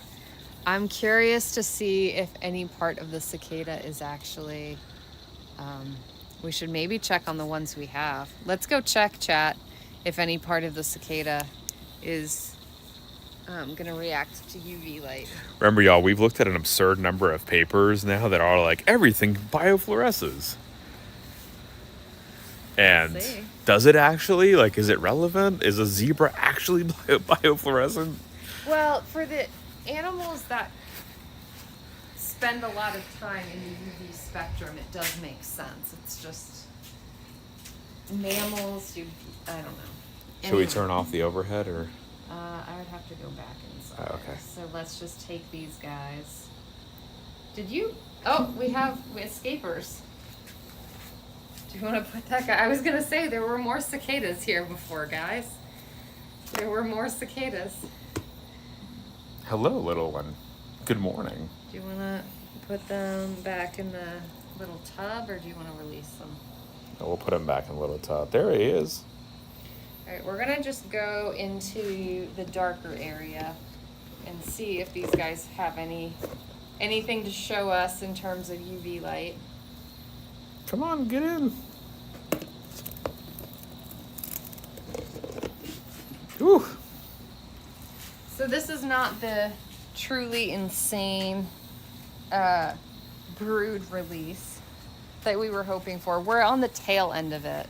I'm curious to see if any part of the cicada is actually We should maybe check on the ones we have. Let's go check, chat, if any part of the cicada is going to react to UV light. Remember, y'all, we've looked at an absurd number of papers now that are like, everything biofluoresces. And Let's see. does it actually? Like, is it relevant? Is a zebra actually biofluorescent? Well, for the animals that spend a lot of time in the UV spectrum, it does make sense. It's just mammals, I don't know. Should we turn off the overhead or? I would have to go back inside. Oh, okay. So let's just take these guys. Oh, we have escapers. Do you want to put that guy? I was going to say there were more cicadas here before, guys. There were more cicadas. Hello, little one. Good morning. Do you want to put them back in the little tub, or do you want to release them? Oh, we'll put him back in the little tub. There he is. All right, we're going to just go into the darker area and see if these guys have anything to show us in terms of UV light. Come on, get in. Whew. So this is not the truly insane brood release that we were hoping for. We're on the tail end of it.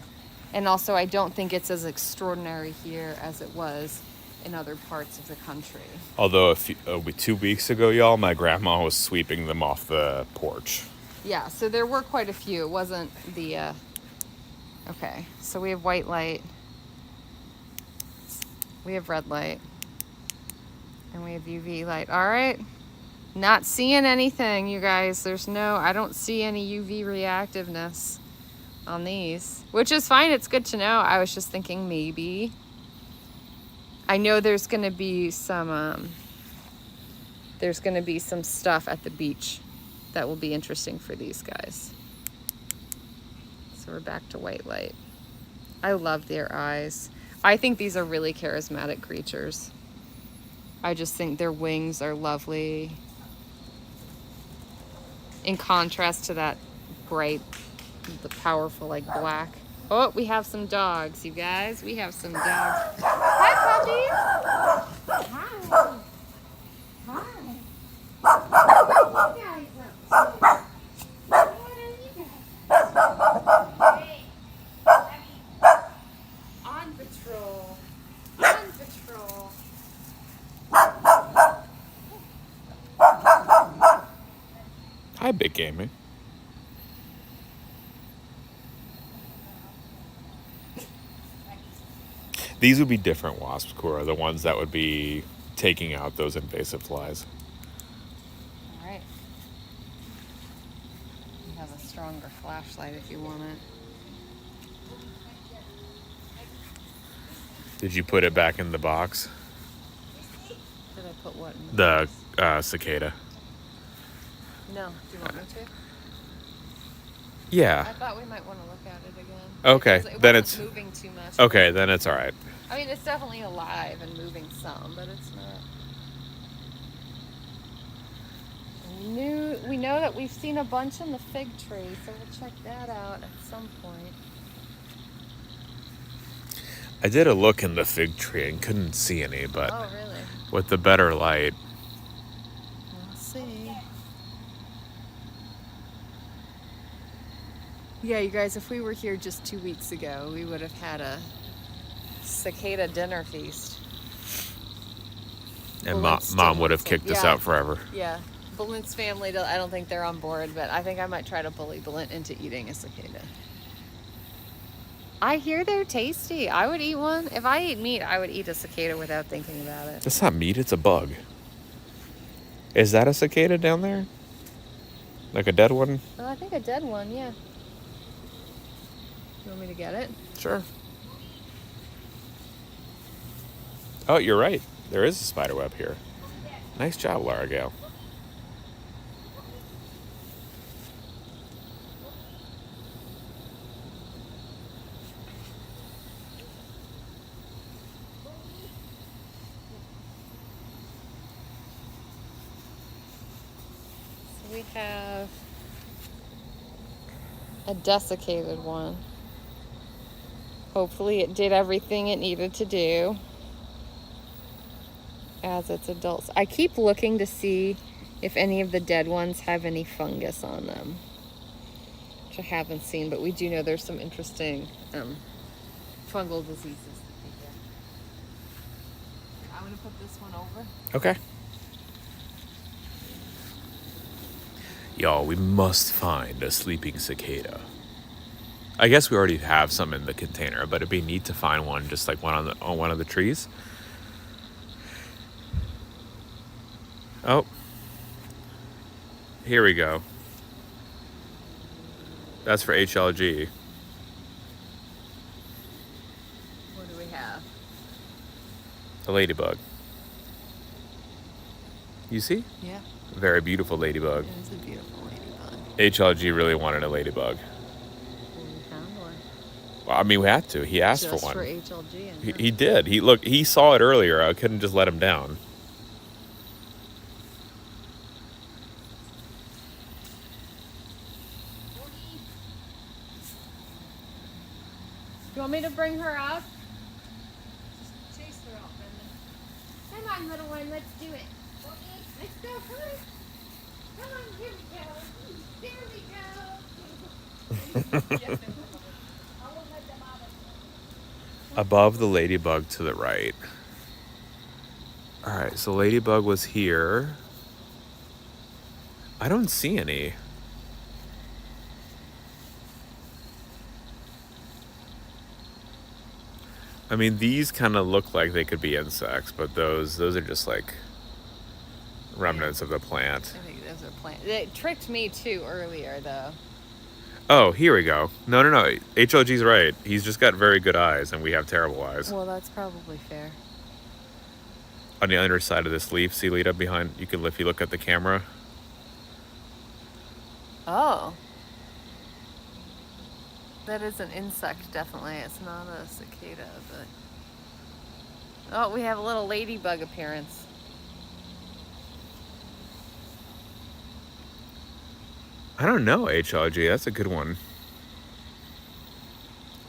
And also, I don't think it's as extraordinary here as it was in other parts of the country. Although 2 weeks ago, y'all, my grandma was sweeping them off the porch. Yeah, so there were quite a few. It wasn't the... Okay, so we have white light. We have red light. And we have UV light. All right. Not seeing anything, you guys. I don't see any UV reactiveness on these, which is fine. It's good to know. I was just thinking maybe. I know there's going to be some stuff at the beach that will be interesting for these guys. So we're back to white light. I love their eyes. I think these are really charismatic creatures. I just think their wings are lovely. In contrast to that bright, the powerful, like black. Oh, we have some dogs, you guys. We have some dogs. Hi, puppies. Hi. Hi. What are you guys up to? What are you guys? Hey. On patrol. On patrol. Hi, Big Gaming. These would be different wasps, Cora, the ones that would be taking out those invasive flies. All right. You have a stronger flashlight if you want it. Did you put it back in the box? Did I put what in the The cicada. No. Do you want me to? I Yeah. thought we might want to look at it again. Okay, Because then wasn't it's moving too much. okay. Then it's all right. I mean, it's definitely alive and moving some, but it's not. We know that we've seen a bunch in the fig tree, so we'll check that out at some point. I did a look in the fig tree and couldn't see any, but Oh, really? with the better light, We'll see. Yeah, you guys, if we were here just 2 weeks ago, we would have had a cicada dinner feast. and Well, it's mom still would have mixing. kicked us Yeah. out forever. Yeah. Balint's family, I don't think they're on board, but I think I might try to bully Balint into eating a cicada. I hear they're tasty. I would eat one. If I eat meat, I would eat a cicada without thinking about it. That's not meat, it's a bug. Is that a cicada down there? Like a dead one? Oh, I think a dead one, yeah. You want me to get it? Sure. Oh, you're right. There is a spider web here. Nice job, Lara Gale. So we have A desiccated one. Hopefully it did everything it needed to do as its adults. I keep looking to see if any of the dead ones have any fungus on them, which I haven't seen, but we do know there's some interesting fungal diseases. I'm going to put this one over. Okay. Y'all, we must find a sleeping cicada. I guess we already have some in the container, but it'd be neat to find one, just like one on one of the trees. Oh. Here we go. That's for HLG. What do we have? A ladybug. You see? Yeah. Very beautiful ladybug. It is a beautiful ladybug. HLG really wanted a ladybug. Well, we found one. Well, I mean, we had to. He asked Just for one. for HLG. And He did. He saw it earlier. I couldn't just let him down. You want me to bring her up? Just chase her out, Brenda. Come on, little one, let's do it. Let's go, come on. Come on, here we go. There we go. Above the ladybug to the right. Alright, so ladybug was here. I don't see any. I mean, these kind of look like they could be insects, but those are just like remnants of the plant. I think those are plants. It tricked me too earlier, though. Oh, here we go. No. HLG's right. He's just got very good eyes, and we have terrible eyes. Well, that's probably fair. On the underside of this leaf, see, Lita, behind, if you look at the camera. Oh. That is an insect, definitely. It's not a cicada, but... Oh, we have a little ladybug appearance. I don't know, HLG. That's a good one.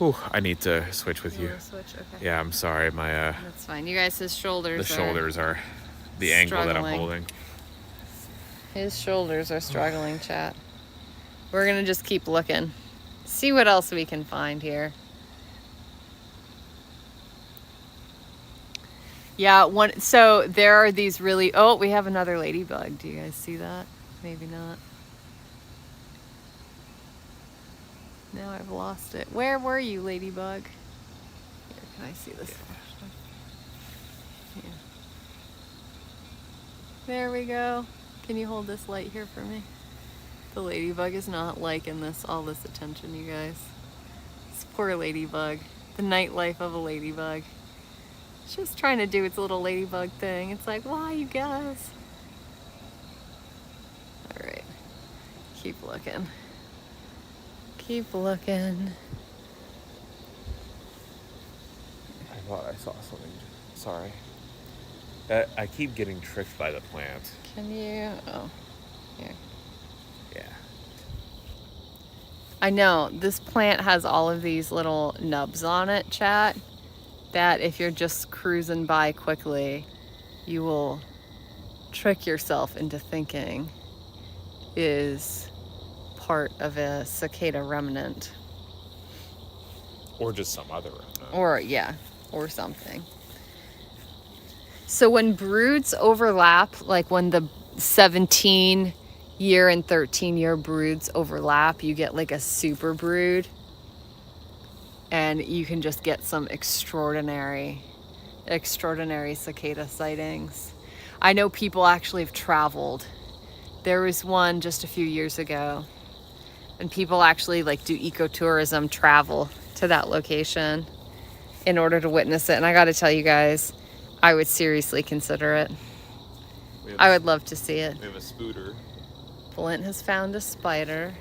Ooh, I need to switch with you. Switch? Okay. Yeah, I'm sorry. My That's fine. You guys, his shoulders the shoulders are the angle that I'm struggling. holding. His shoulders are struggling, chat. We're gonna just keep looking. See what else we can find here. Yeah, so there are these really... Oh, we have another ladybug. Do you guys see that? Maybe not. Now I've lost it. Where were you, ladybug? Here, can I see this? Yeah. There we go. Can you hold this light here for me? The ladybug is not liking all this attention, you guys. This poor ladybug. The nightlife of a ladybug. It's just trying to do its little ladybug thing. It's like, why, you guys? All right. Keep looking. Keep looking. I thought I saw something. Sorry. I keep getting tricked by the plant. Can you? Oh, here. Yeah. I know this plant has all of these little nubs on it, chat, that if you're just cruising by quickly, you will trick yourself into thinking is part of a cicada remnant. Or just some other remnant. Or, yeah, or something. So when broods overlap, like when the 17-year and 13-year broods overlap, you get like a super brood. And you can just get some extraordinary cicada sightings. I know people actually have traveled. There was one just a few years ago, and people actually like do ecotourism, travel to that location in order to witness it. And I got to tell you guys, I would seriously consider it. I would love to see it. We have a spooter. Flint has found a spider.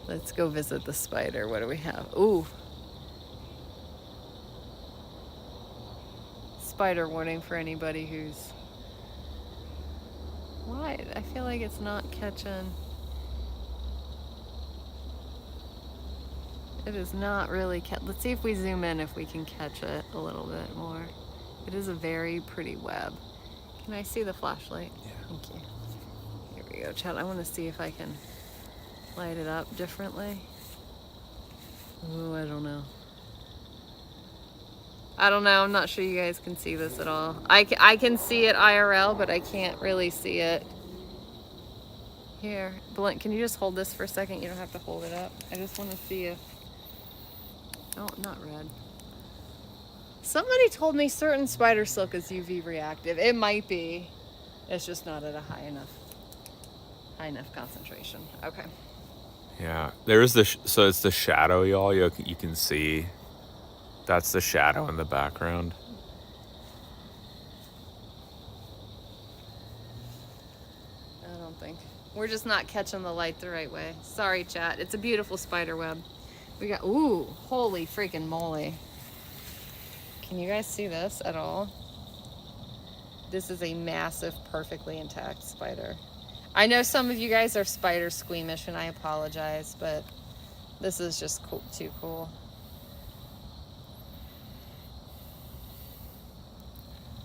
Let's go visit the spider. What do we have? Ooh. Spider warning for anybody who's... Why? I feel like it's not catching... It is not really let's see if we zoom in if we can catch it a little bit more. It is a very pretty web. Can I see the flashlight? Yeah. Thank you. Here we go, Chad. I want to see if I can light it up differently. Ooh, I don't know. I'm not sure you guys can see this at all. I can see it IRL, but I can't really see it. Here, Blint, can you just hold this for a second? You don't have to hold it up. I just want to see if... Oh, not red. Somebody told me certain spider silk is UV reactive. It might be. It's just not at a high enough concentration. Okay. Yeah, there's so it's the shadow, y'all. You can see. That's the shadow in the background. I don't think. We're just not catching the light the right way. Sorry, chat. It's a beautiful spider web. We got, ooh, holy freaking moly. Can you guys see this at all? This is a massive, perfectly intact spider. I know some of you guys are spider squeamish, and I apologize, but this is just cool, too cool.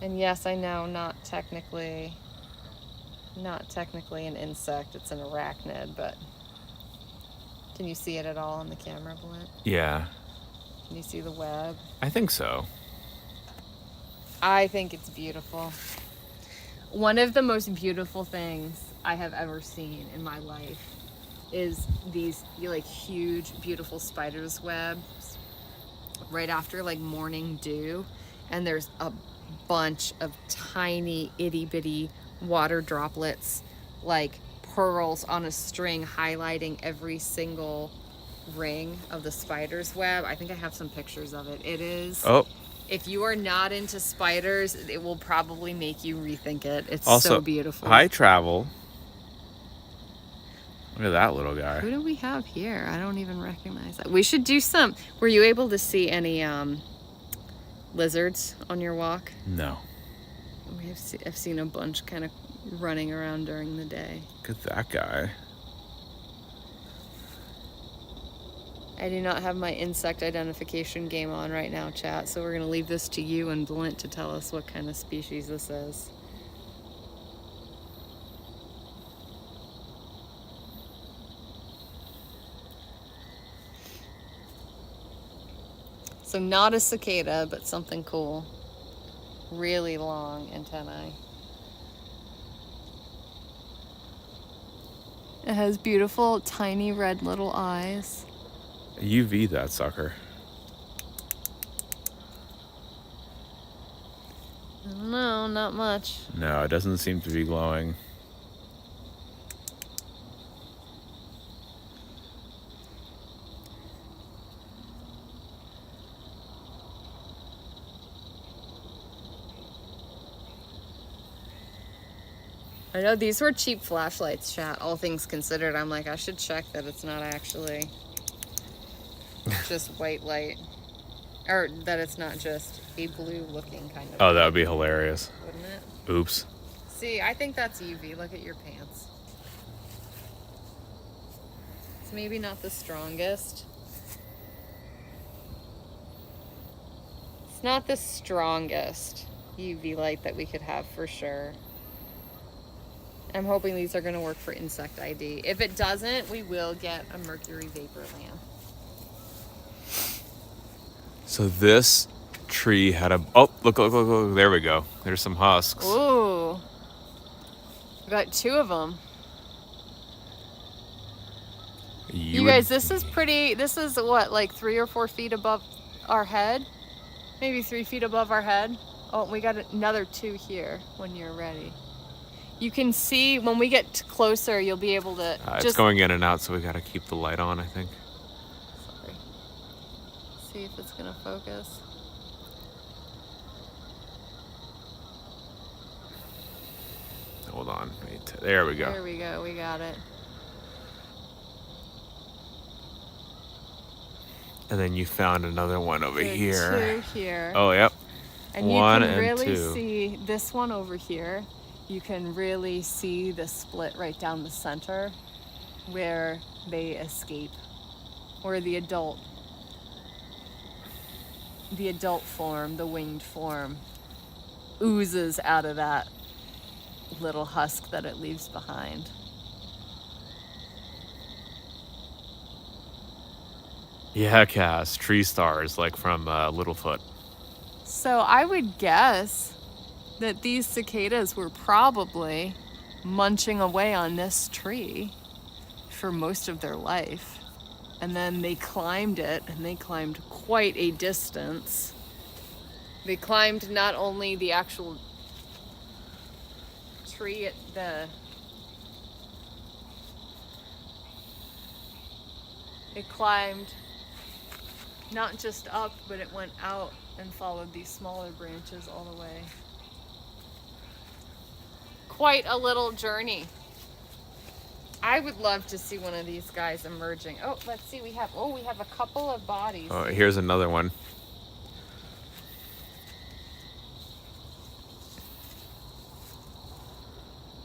And yes, I know, not technically an insect, it's an arachnid, but can you see it at all on the camera, Blint? Yeah. Can you see the web? I think so. I think it's beautiful. One of the most beautiful things I have ever seen in my life is these like huge, beautiful spider's webs right after like morning dew, and there's a bunch of tiny itty bitty water droplets like pearls on a string highlighting every single ring of the spider's web. I think I have some pictures of it. It is, if you are not into spiders, it will probably make you rethink it. It's also, so beautiful. Hi, Travel. Look at that little guy. Who do we have here? I don't even recognize that. We should do some. Were you able to see any lizards on your walk? No. I've seen a bunch kind of running around during the day. Look at that guy. I do not have my insect identification game on right now, chat, so we're going to leave this to you and Blint to tell us what kind of species this is. So not a cicada, but something cool. Really long antennae. It has beautiful, tiny red little eyes. UV that sucker. No, not much. No, it doesn't seem to be glowing. I know these were cheap flashlights, chat. All things considered, I'm like, I should check that it's not actually just white light. Or that it's not just a blue looking kind of. Oh, that would be hilarious. Wouldn't it? Oops. See, I think that's UV. Look at your pants. It's maybe not the strongest. It's not the strongest UV light that we could have for sure. I'm hoping these are going to work for insect ID. If it doesn't, we will get a mercury vapor lamp. So this tree had a... Oh, look. There we go. There's some husks. Ooh. We got 2 of them. You guys, this is pretty... This is what, like 3 or 4 feet above our head? Maybe 3 feet above our head. Oh, we got another 2 here when you're ready. You can see when we get closer, you'll be able to it's going in and out, so we got to keep the light on, I think. Sorry. See if it's going to focus. Hold on. There we go. There we go. We got it. And then you found another one over There's here. 2 here. Oh, yep. And one you can and really 2. see this one over here. You can really see the split right down the center where they escape, where the adult the adult form, the winged form, oozes out of that little husk that it leaves behind. Yeah, Cass, tree stars like from Littlefoot. So I would guess that these cicadas were probably munching away on this tree for most of their life. And then they climbed it, and they climbed quite a distance. They climbed not only the actual tree it climbed not just up, but it went out and followed these smaller branches all the way. Quite a little journey. I would love to see one of these guys emerging. Oh, let's see, we have a couple of bodies. Oh, here's another one.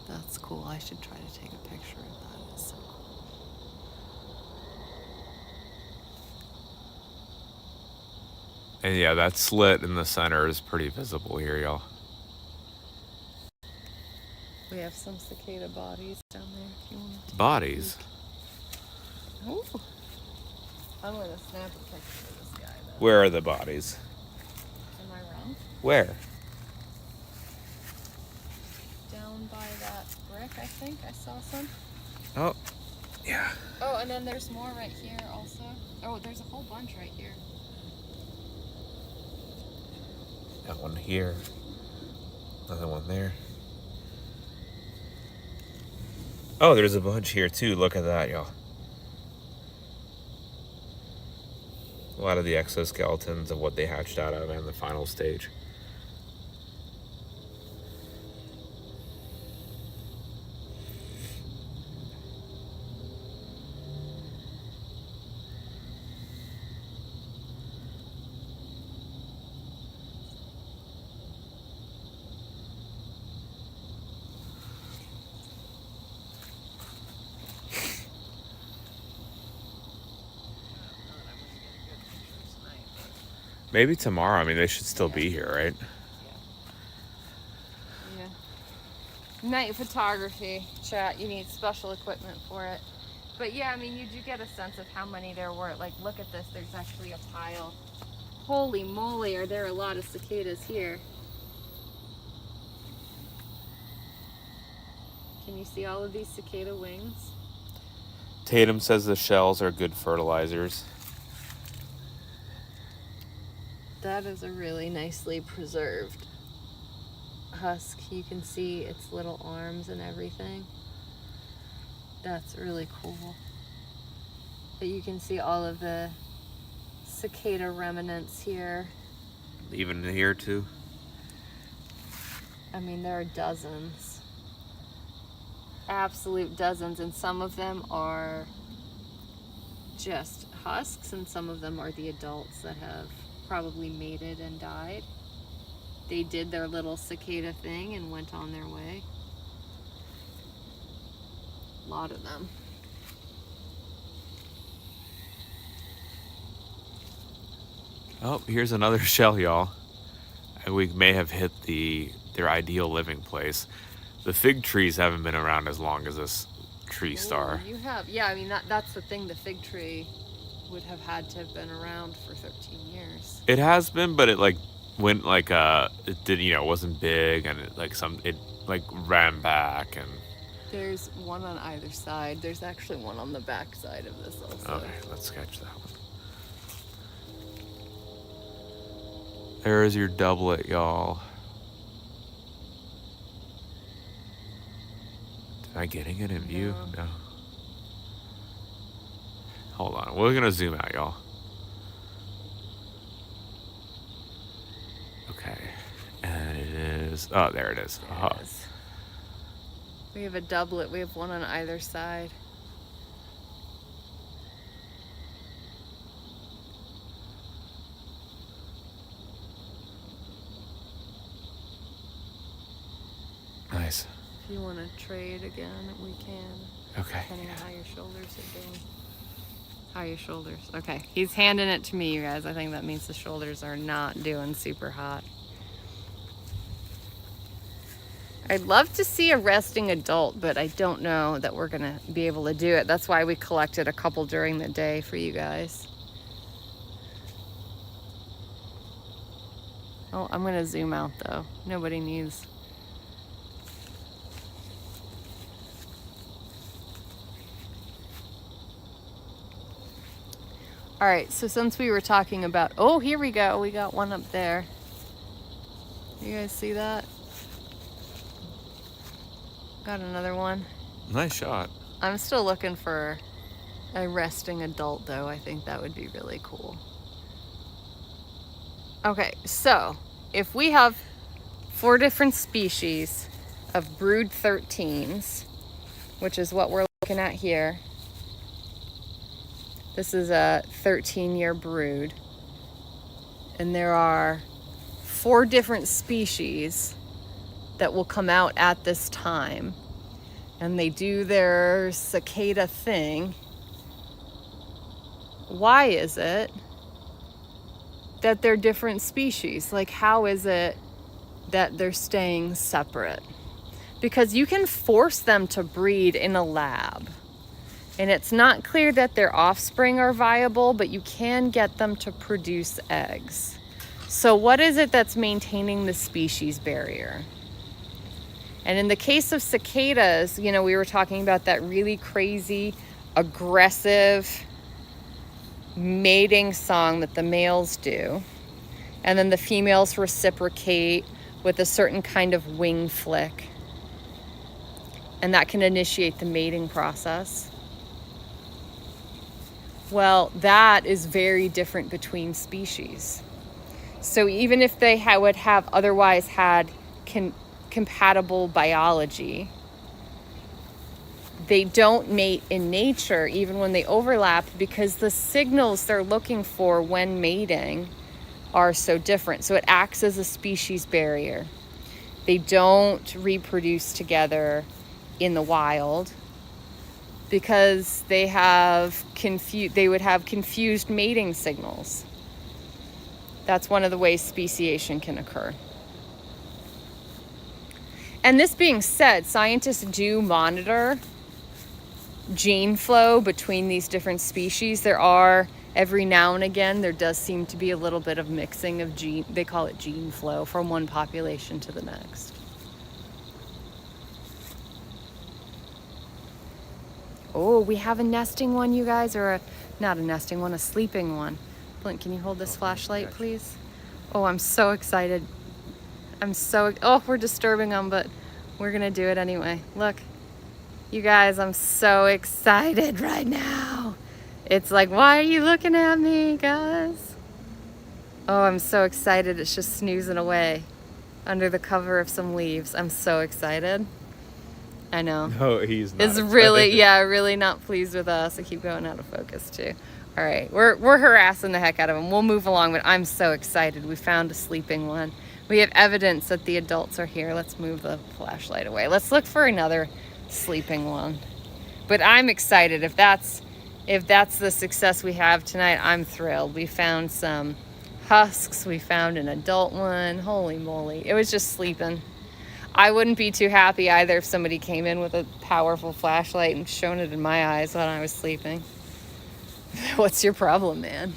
That's cool. I should try to take a picture of that. It's so cool. And yeah, that slit in the center is pretty visible here, y'all. We have some cicada bodies down there if you want to. Bodies? Oh. I'm going to snap a picture of this guy, though. Where are the bodies? Am I wrong? Where? Down by that brick, I think. I saw some. Oh, yeah. Oh, and then there's more right here also. Oh, there's a whole bunch right here. That one here. Another one there. Oh, there's a bunch here too. Look at that, y'all. A lot of the exoskeletons of what they hatched out of in the final stage. Maybe tomorrow. I mean, they should still be here, right? Yeah. Night photography, chat. You need special equipment for it. But yeah, I mean, you do get a sense of how many there were. Like, look at this. There's actually a pile. Holy moly, are there a lot of cicadas here. Can you see all of these cicada wings? Tatum says the shells are good fertilizers. That is a really nicely preserved husk. You can see its little arms and everything. That's really cool. But you can see all of the cicada remnants here. Even here too. I mean, there are dozens. Absolute dozens, and some of them are just husks, and some of them are the adults that have probably mated and died. They did their little cicada thing and went on their way. A lot of them. Oh, here's another shell, y'all. And we may have hit their ideal living place. The fig trees haven't been around as long as this tree star. Ooh, you have, yeah. I mean, that's the thing. The fig tree would have had to have been around for 13 years. It has been, but it like went like it did, it wasn't big, and it like ran back. And there's one on either side. There's actually one on the back side of this also. Okay, let's sketch that one. There's your doublet, y'all. Am I getting it in view? No. Hold on. We're going to zoom out, y'all. Okay. And it is... Oh, there it is. There it is. We have a doublet. We have one on either side. Nice. If you want to trade again, we can. Okay. Depending on how your shoulders are doing. How are your shoulders? Okay, he's handing it to me, you guys. I think that means the shoulders are not doing super hot. I'd love to see a resting adult, but I don't know that we're gonna be able to do it. That's why we collected a couple during the day for you guys. Oh, I'm gonna zoom out though. Nobody needs. All right, so since we were talking about, oh, here we go. We got one up there. You guys see that? Got another one. Nice shot. I'm still looking for a resting adult though. I think that would be really cool. Okay, so if we have 4 different species of brood 13s, which is what we're looking at here. This is a 13-year brood. And there are 4 different species that will come out at this time. And they do their cicada thing. Why is it that they're different species? Like, how is it that they're staying separate? Because you can force them to breed in a lab. And it's not clear that their offspring are viable, but you can get them to produce eggs. So what is it that's maintaining the species barrier? And in the case of cicadas, you know, we were talking about that really crazy, aggressive mating song that the males do. And then the females reciprocate with a certain kind of wing flick. And that can initiate the mating process. Well, that is very different between species. So even if they would have otherwise had compatible biology, they don't mate in nature even when they overlap, because the signals they're looking for when mating are so different. So it acts as a species barrier. They don't reproduce together in the wild because they would have confused mating signals. That's one of the ways speciation can occur. And this being said, scientists do monitor gene flow between these different species. There are, every now and again, there does seem to be a little bit of mixing of gene, they call it gene flow, from one population to the next. Oh, we have a nesting one, you guys, or not a nesting one, a sleeping one. Blink, can you hold this flashlight, please? Oh, I'm so excited. Oh, we're disturbing them, but we're gonna do it anyway. Look, you guys, I'm so excited right now. It's like, why are you looking at me, guys? Oh, I'm so excited. It's just snoozing away under the cover of some leaves. I'm so excited. I know. No, he's not. It's really, really not pleased with us. I keep going out of focus too. All right, we're harassing the heck out of him. We'll move along, but I'm so excited. We found a sleeping one. We have evidence that the adults are here. Let's move the flashlight away. Let's look for another sleeping one. But I'm excited. If that's the success we have tonight, I'm thrilled. We found some husks. We found an adult one. Holy moly. It was just sleeping. I wouldn't be too happy either if somebody came in with a powerful flashlight and shone it in my eyes when I was sleeping. What's your problem, man?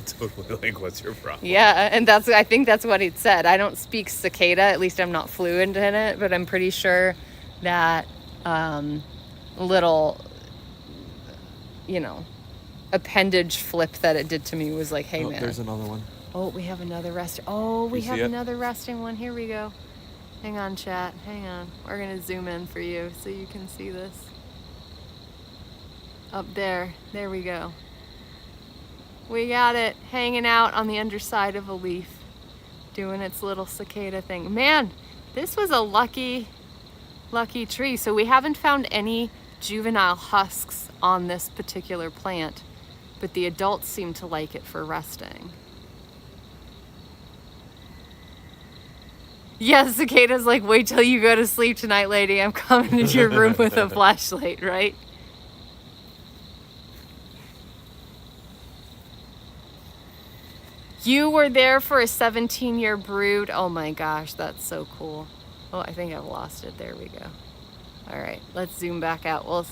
Totally, like, what's your problem? Yeah, and I think that's what it said. I don't speak cicada, at least I'm not fluent in it, but I'm pretty sure that little, appendage flip that it did to me was like, hey, man. There's another one. Oh, we have another resting. Oh, we have it? another resting one. Here we go. Hang on, chat. Hang on. We're going to zoom in for you so you can see this. Up there. There we go. We got it hanging out on the underside of a leaf, doing its little cicada thing. Man, this was a lucky tree. So we haven't found any juvenile husks on this particular plant, but the adults seem to like it for resting. Yeah, cicada's like, wait till you go to sleep tonight, lady. I'm coming into your room with a flashlight, right? You were there for a 17-year brood. Oh my gosh, that's so cool. Oh, I think I've lost it. There we go. All right, let's zoom back out. Do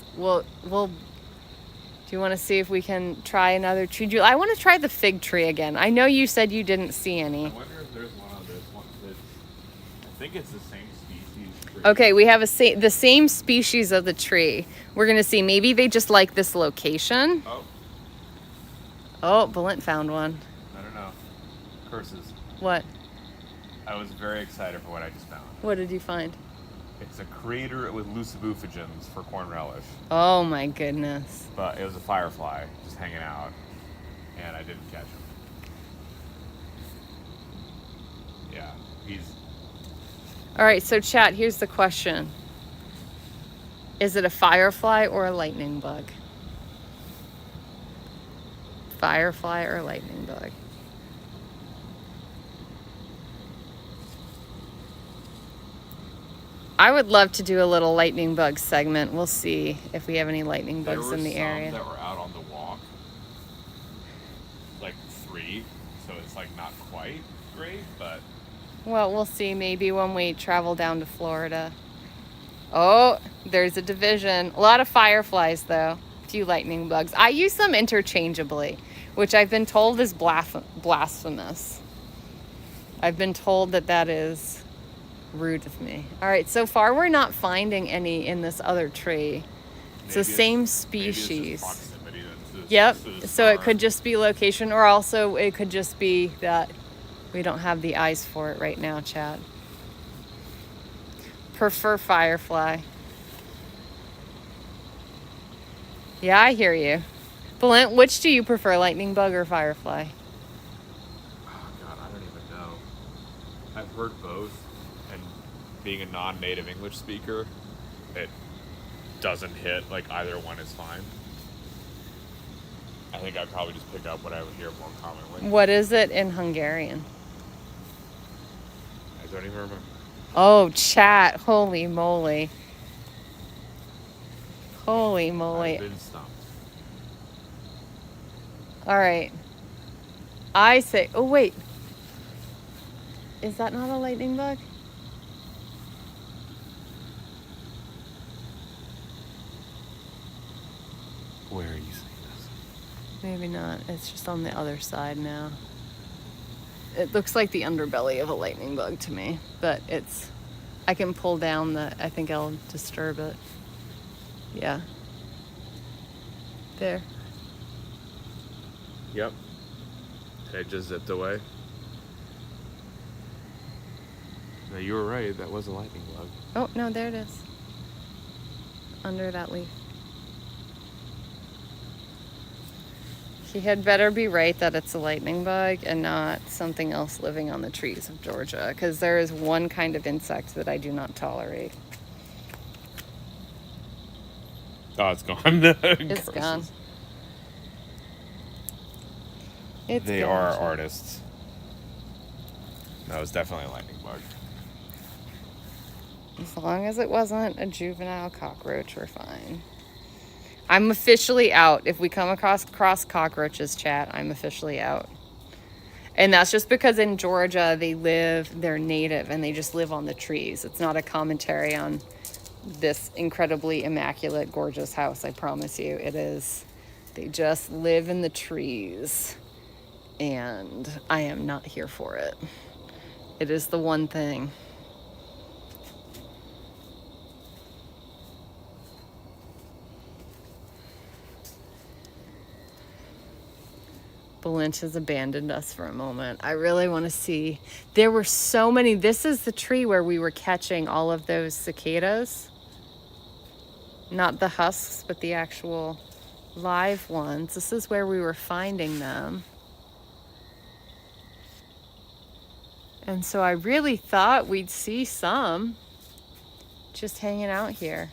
you want to see if we can try another tree? I want to try the fig tree again. I know you said you didn't see any. I wonder if there's one on this one. I think it's the same species. Tree. Okay, we have the same species of the tree. We're gonna see. Maybe they just like this location. Oh, Balint found one. I don't know. Curses. What? I was very excited for what I just found. What did you find? It's a crater with lucibuffigens for corn relish. Oh my goodness. But it was a firefly just hanging out, and I didn't catch him. Yeah, he's... All right, so chat, here's the question. Is it a firefly or a lightning bug? Firefly or lightning bug? I would love to do a little lightning bug segment. We'll see if we have any lightning bugs in the area. There were some that were out on the walk, like 3, so it's like not quite great, but... Well, we'll see. Maybe when we travel down to Florida. Oh, there's a division. A lot of fireflies, though. A few lightning bugs. I use them interchangeably, which I've been told is blasphemous. I've been told that is rude of me. All right, so far we're not finding any in this other tree. It's the same species. Yep, so it could just be location, or also it could just be that we don't have the eyes for it right now, Chad. Prefer firefly. Yeah, I hear you. Balint, which do you prefer, lightning bug or firefly? Oh God, I don't even know. I've heard both, and being a non-native English speaker, it doesn't hit, like either one is fine. I think I'd probably just pick up what I would hear more commonly. What is it in Hungarian? I don't even remember. Oh, chat. Holy moly. Holy moly. I've been stumped. All right. I say, oh, wait. Is that not a lightning bug? Where are you seeing this? Maybe not. It's just on the other side now. It looks like the underbelly of a lightning bug to me, but I can pull down I think I'll disturb it. Yeah. There. Yep. It just zipped away. No, you were right. That was a lightning bug. Oh, no, there it is. Under that leaf. He had better be right that it's a lightning bug and not something else living on the trees of Georgia, because there is one kind of insect that I do not tolerate. Oh, it's gone. It's gone. They are artists. No, it's definitely a lightning bug. As long as it wasn't a juvenile cockroach, we're fine. I'm officially out. If we come across cockroaches, chat, I'm officially out. And that's just because in Georgia, they're native, and they just live on the trees. It's not a commentary on this incredibly immaculate, gorgeous house, I promise you. It is. They just live in the trees. And I am not here for it. It is the one thing. Balint has abandoned us for a moment. I really want to see. There were so many. This is the tree where we were catching all of those cicadas. Not the husks, but the actual live ones. This is where we were finding them. And so I really thought we'd see some just hanging out here.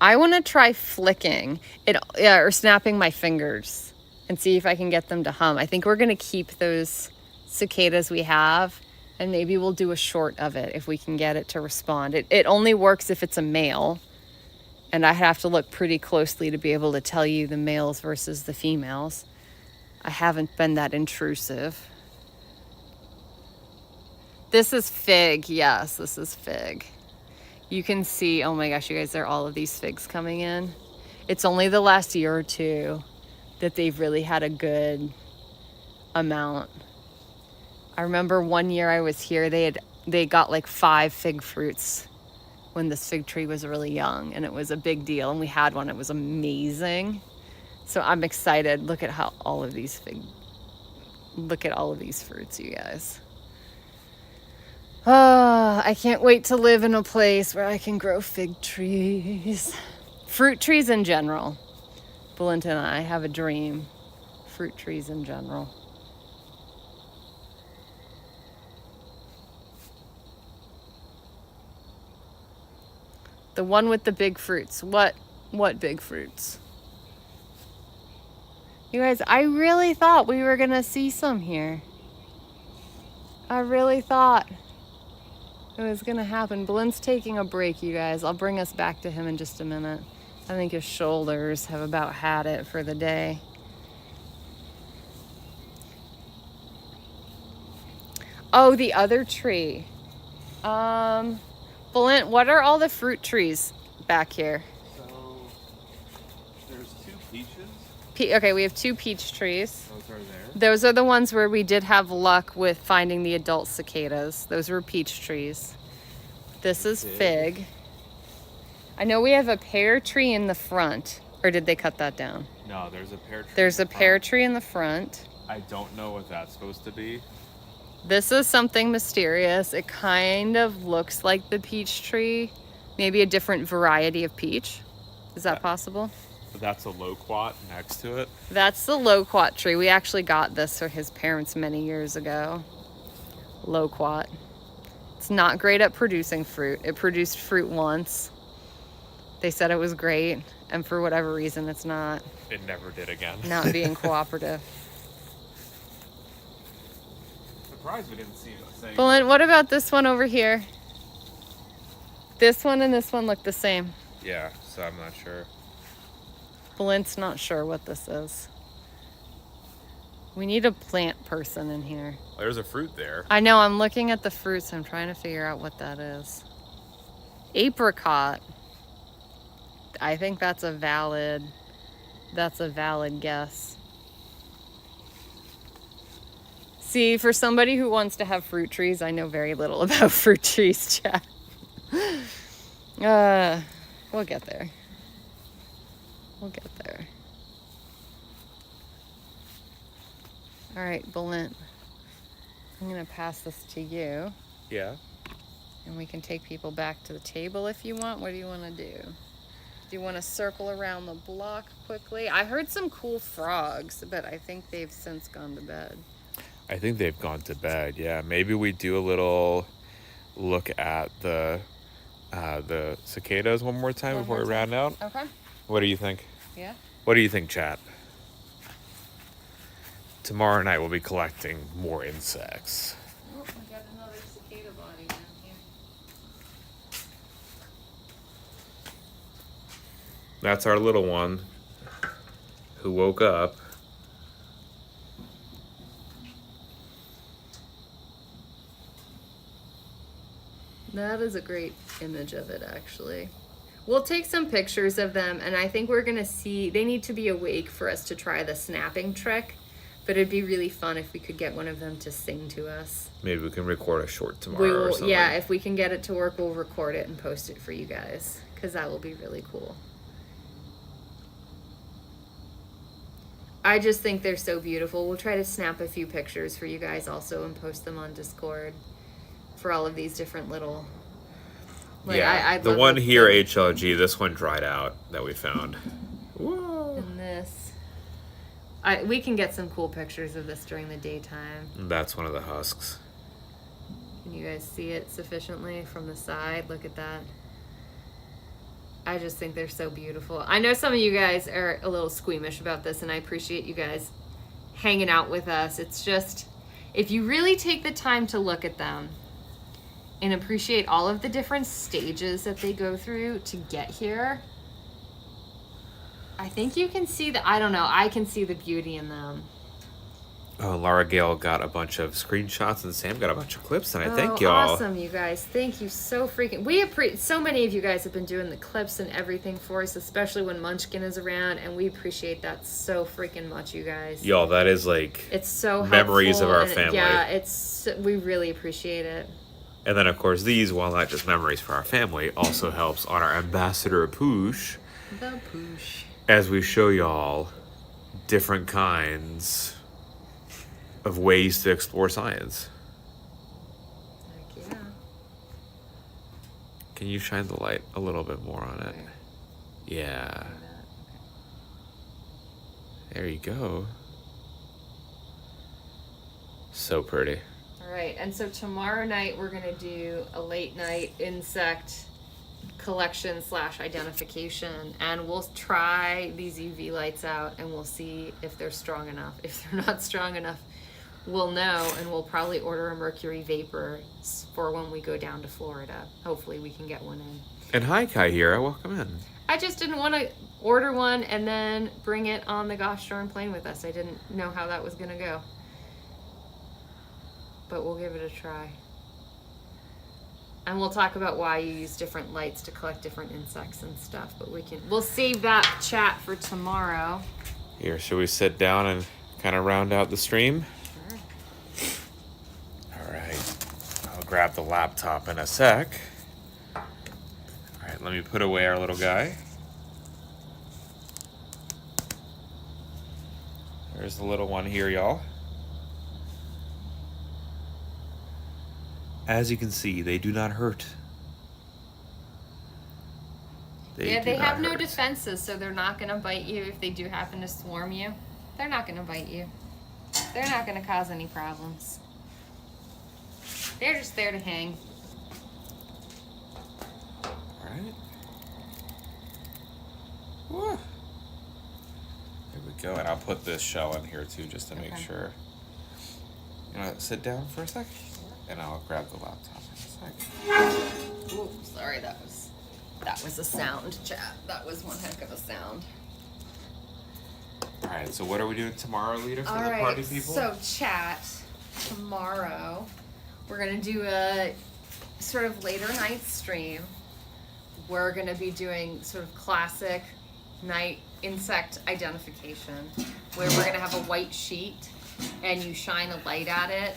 I want to try flicking it, or snapping my fingers and see if I can get them to hum. I think we're going to keep those cicadas we have, and maybe we'll do a short of it if we can get it to respond. It only works if it's a male, And I have to look pretty closely to be able to tell you the males versus the females. I haven't been that intrusive. This is fig. Yes, this is fig. You can see, oh my gosh, you guys, there are all of these figs coming in. It's only the last year or two that they've really had a good amount. I remember one year I was here, they got like 5 fig fruits when this fig tree was really young, and it was a big deal, and we had one. It was amazing. So I'm excited. Look at all of these fruits, you guys. I can't wait to live in a place where I can grow fig trees. Fruit trees in general. Belinda and I have a dream. Fruit trees in general. The one with the big fruits. What big fruits? You guys, I really thought we were gonna see some here. I really thought it was gonna happen. Belin's taking a break, you guys. I'll bring us back to him in just a minute. I think his shoulders have about had it for the day. Oh, the other tree. Belin, what are all the fruit trees back here? So there's 2 peaches. Okay, we have 2 peach trees. Those are there. Those are the ones where we did have luck with finding the adult cicadas. Those were peach trees. This is fig. I know we have a pear tree in the front. Or did they cut that down? No, there's a pear tree. There's a pear tree in the front. I don't know what that's supposed to be. This is something mysterious. It kind of looks like the peach tree. Maybe a different variety of peach. Is that possible? That's a loquat next to it. That's the loquat tree. We actually got this for his parents many years ago. Loquat. It's not great at producing fruit. It produced fruit once. They said it was great, and for whatever reason, it's not. It never did again. Not being cooperative. Surprised we didn't see it. Belin, what about this one over here? This one and this one look the same. Yeah, so I'm not sure. Belin's not sure what this is. We need a plant person in here. There's a fruit there. I know, I'm looking at the fruits. I'm trying to figure out what that is. Apricot. I think that's a valid guess. See, for somebody who wants to have fruit trees, I know very little about fruit trees, Chad. We'll get there. We'll get there. All right, Belin. I'm gonna pass this to you. Yeah. And we can take people back to the table if you want. What do you want to do? Do you want to circle around the block quickly? I heard some cool frogs, but I think they've since gone to bed. I think they've gone to bed, yeah. Maybe we do a little look at the cicadas one more time before we round out. Okay. What do you think? Yeah. What do you think, chat? Tomorrow night we'll be collecting more insects. Oh, I got another cicada body down here. That's our little one who woke up. That is a great image of it, actually. We'll take some pictures of them, and I think we're gonna see, they need to be awake for us to try the snapping trick, but it'd be really fun if we could get one of them to sing to us. Maybe we can record a short tomorrow or something. Yeah, if we can get it to work, we'll record it and post it for you guys, because that will be really cool. I just think they're so beautiful. We'll try to snap a few pictures for you guys also and post them on Discord for all of these different little... Yeah, the one here, HLG, this one dried out that we found. Whoa. And this. We can get some cool pictures of this during the daytime. That's one of the husks. Can you guys see it sufficiently from the side? Look at that. I just think they're so beautiful. I know some of you guys are a little squeamish about this, and I appreciate you guys hanging out with us. It's just, if you really take the time to look at them and appreciate all of the different stages that they go through to get here, I think you can see I don't know. I can see the beauty in them. Oh, Laura Gale got a bunch of screenshots and Sam got a bunch of clips, and I thank y'all. Awesome, you guys. Thank you so freaking. We appreciate. So many of you guys have been doing the clips and everything for us, especially when Munchkin is around, and we appreciate that so freaking much, you guys. Y'all, that is like it's so memories of our and, family. Yeah, we really appreciate it. And then, of course, these, while not just memories for our family, also helps on our Ambassador Poosh. The Poosh. As we show y'all different kinds of ways to explore science. Heck yeah. Can you shine the light a little bit more on it? Yeah. There you go. So pretty. All right, and so tomorrow night we're gonna do a late night insect collection / identification, and we'll try these UV lights out and we'll see if they're strong enough. If they're not strong enough, we'll know, and we'll probably order a mercury vapor for when we go down to Florida. Hopefully we can get one in. And hi, Kaihira, welcome in. I just didn't want to order one and then bring it on the gosh darn plane with us. I didn't know how that was gonna go. But we'll give it a try. And we'll talk about why you use different lights to collect different insects and stuff, but we'll save that chat for tomorrow. Here, should we sit down and kind of round out the stream? Sure. All right, I'll grab the laptop in a sec. All right, let me put away our little guy. There's the little one here, y'all. As you can see, they do not hurt. They have no defenses, so they're not going to bite you if they do happen to swarm you. They're not going to bite you. They're not going to cause any problems. They're just there to hang. All right. Woo. There we go, and I'll put this shell in here too, just to make sure. You want to sit down for a sec? And I'll grab the laptop in a second. Ooh, sorry, that was a sound, chat. That was one heck of a sound. All right, so what are we doing tomorrow, Lita, for All the right, party people? so chat, tomorrow we're going to do a sort of later night stream. We're going to be doing sort of classic night insect identification, where we're going to have a white sheet and you shine a light at it.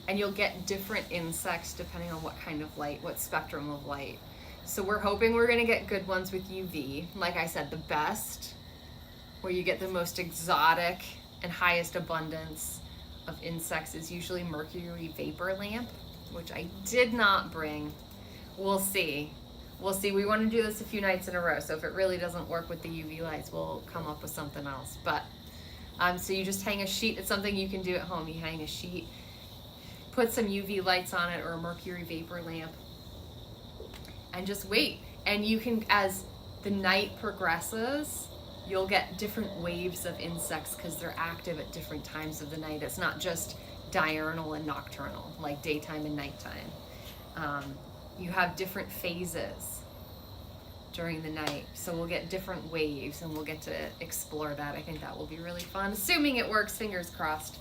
And you'll get different insects depending on what kind of light, what spectrum of light. So we're hoping we're gonna get good ones with UV. Like I said, the best, where you get the most exotic and highest abundance of insects, is usually mercury vapor lamp, which I did not bring. We'll see. We'll see. We want to do this a few nights in a row, so if it really doesn't work with the UV lights, we'll come up with something else. But so you just hang a sheet. It's something you can do at home. You hang a sheet, put some UV lights on it or a mercury vapor lamp, and just wait. And you can, as the night progresses, you'll get different waves of insects because they're active at different times of the night. It's not just diurnal and nocturnal, like daytime and nighttime. You have different phases during the night, so we'll get different waves and we'll get to explore that. I think that will be really fun, assuming it works, fingers crossed.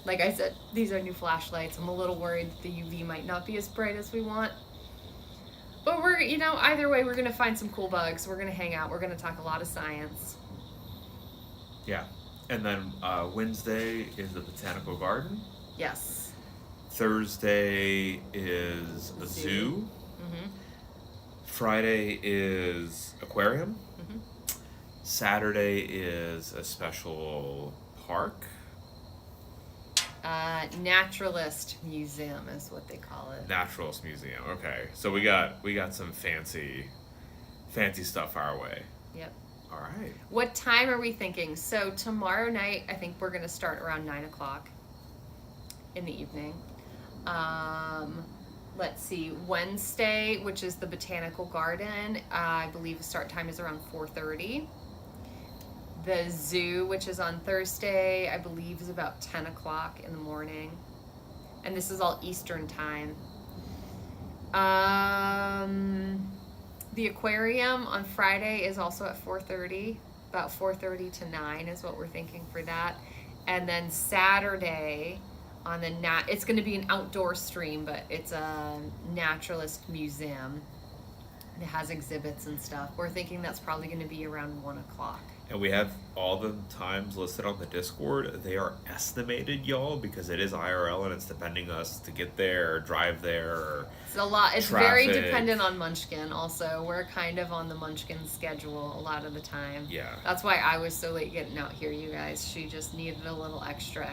Like I said, these are new flashlights. I'm a little worried that the UV might not be as bright as we want. But we're, either way, we're going to find some cool bugs. We're going to hang out. We're going to talk a lot of science. Yeah. And then Wednesday is the Botanical Garden. Yes. Thursday is a zoo. Mm-hmm. Friday is aquarium. Mm-hmm. Saturday is a special park. Naturalist museum is what they call it. Naturalist museum. Okay, so we got some fancy stuff our way. Yep. All right. What time are we thinking? So tomorrow night, I think we're going to start around 9:00 in the evening. Let's see. Wednesday, which is the Botanical Garden, I believe the start time is around 4:30. The zoo, which is on Thursday, I believe is about 10:00 in the morning. And this is all Eastern time. The aquarium on Friday is also at 4:30. about 4:30 to 9 is what we're thinking for that. And then Saturday on the it's going to be an outdoor stream, but it's a naturalist museum. It has exhibits and stuff. We're thinking that's probably going to be around 1 o'clock. And we have all the times listed on the Discord. They are estimated, y'all, because it is IRL and it's depending us to get there or drive there. Or it's a lot. It's very traffic. dependent on Munchkin also. We're kind of on the Munchkin schedule a lot of the time. Yeah. That's why I was so late getting out here, you guys. She just needed a little extra.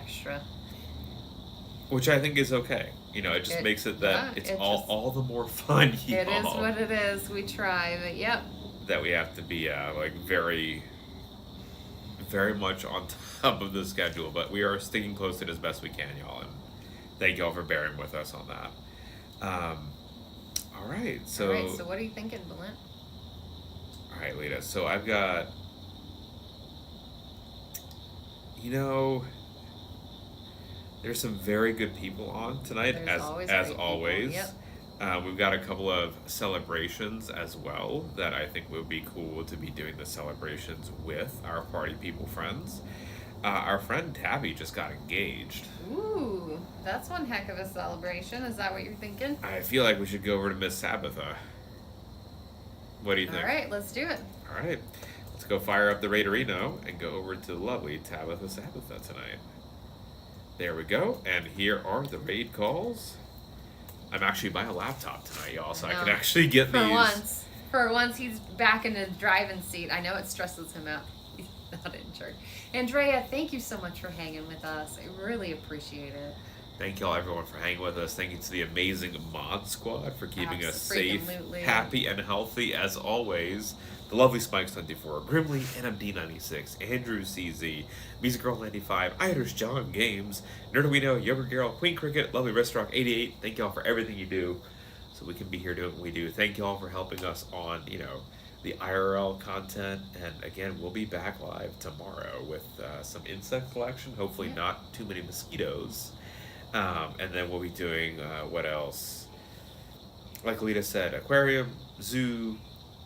Which I think is okay. You know, it just makes it that it's all the more fun, y'all. It is what it is. We try, but yep. That we have to be like very, very much on top of the schedule, but we are sticking close to it as best we can, y'all, and thank y'all for bearing with us on that. All right, so what are you thinking, Belinda? All right, Lita. So I've got, you know, there's some very good people on tonight, as always. Yep. We've got a couple of celebrations as well that I think would be cool to be doing the celebrations with our party people friends. Our friend Tabby just got engaged. Ooh, that's one heck of a celebration. Is that what you're thinking? I feel like we should go over to Miss Sabbatha. What do you think? All right, let's do it. All right, let's go fire up the Raiderino and go over to the lovely Tabitha Sabbatha tonight. There we go, and here are the raid calls. I'm actually by a laptop tonight, y'all, so I can actually get these. For once, he's back in the driving seat. I know it stresses him out. He's not in charge. Andrea, thank you so much for hanging with us. I really appreciate it. Thank y'all, everyone, for hanging with us. Thank you to the amazing Mod Squad for keeping us safe, Absolutely. happy, and healthy, as always. The lovely Spikes24, Grimly, NMD96, Andrew CZ, Music Girl 95, Irish John Games, Nerdowino, Yoga Girl, Queen Cricket, Lovely Wristrock 88. Thank y'all for everything you do so we can be here doing what we do. Thank y'all for helping us on, you know, the IRL content. And again, we'll be back live tomorrow with some insect collection. Hopefully not too many mosquitoes. And then we'll be doing, what else? Like Lita said, aquarium, zoo,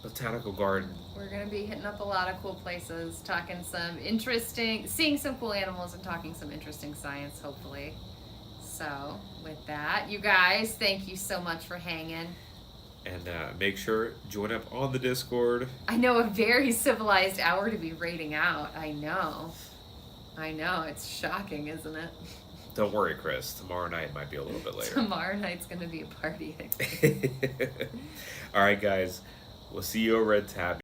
botanical garden. We're going to be hitting up a lot of cool places, seeing some cool animals and talking some interesting science, hopefully. So, with that, you guys, thank you so much for hanging. And make sure, join up on the Discord. I know, a very civilized hour to be raiding out. I know, it's shocking, isn't it? Don't worry, Chris. Tomorrow night might be a little bit later. Tomorrow night's going to be a party. All right, guys. We'll see you over at Tabby.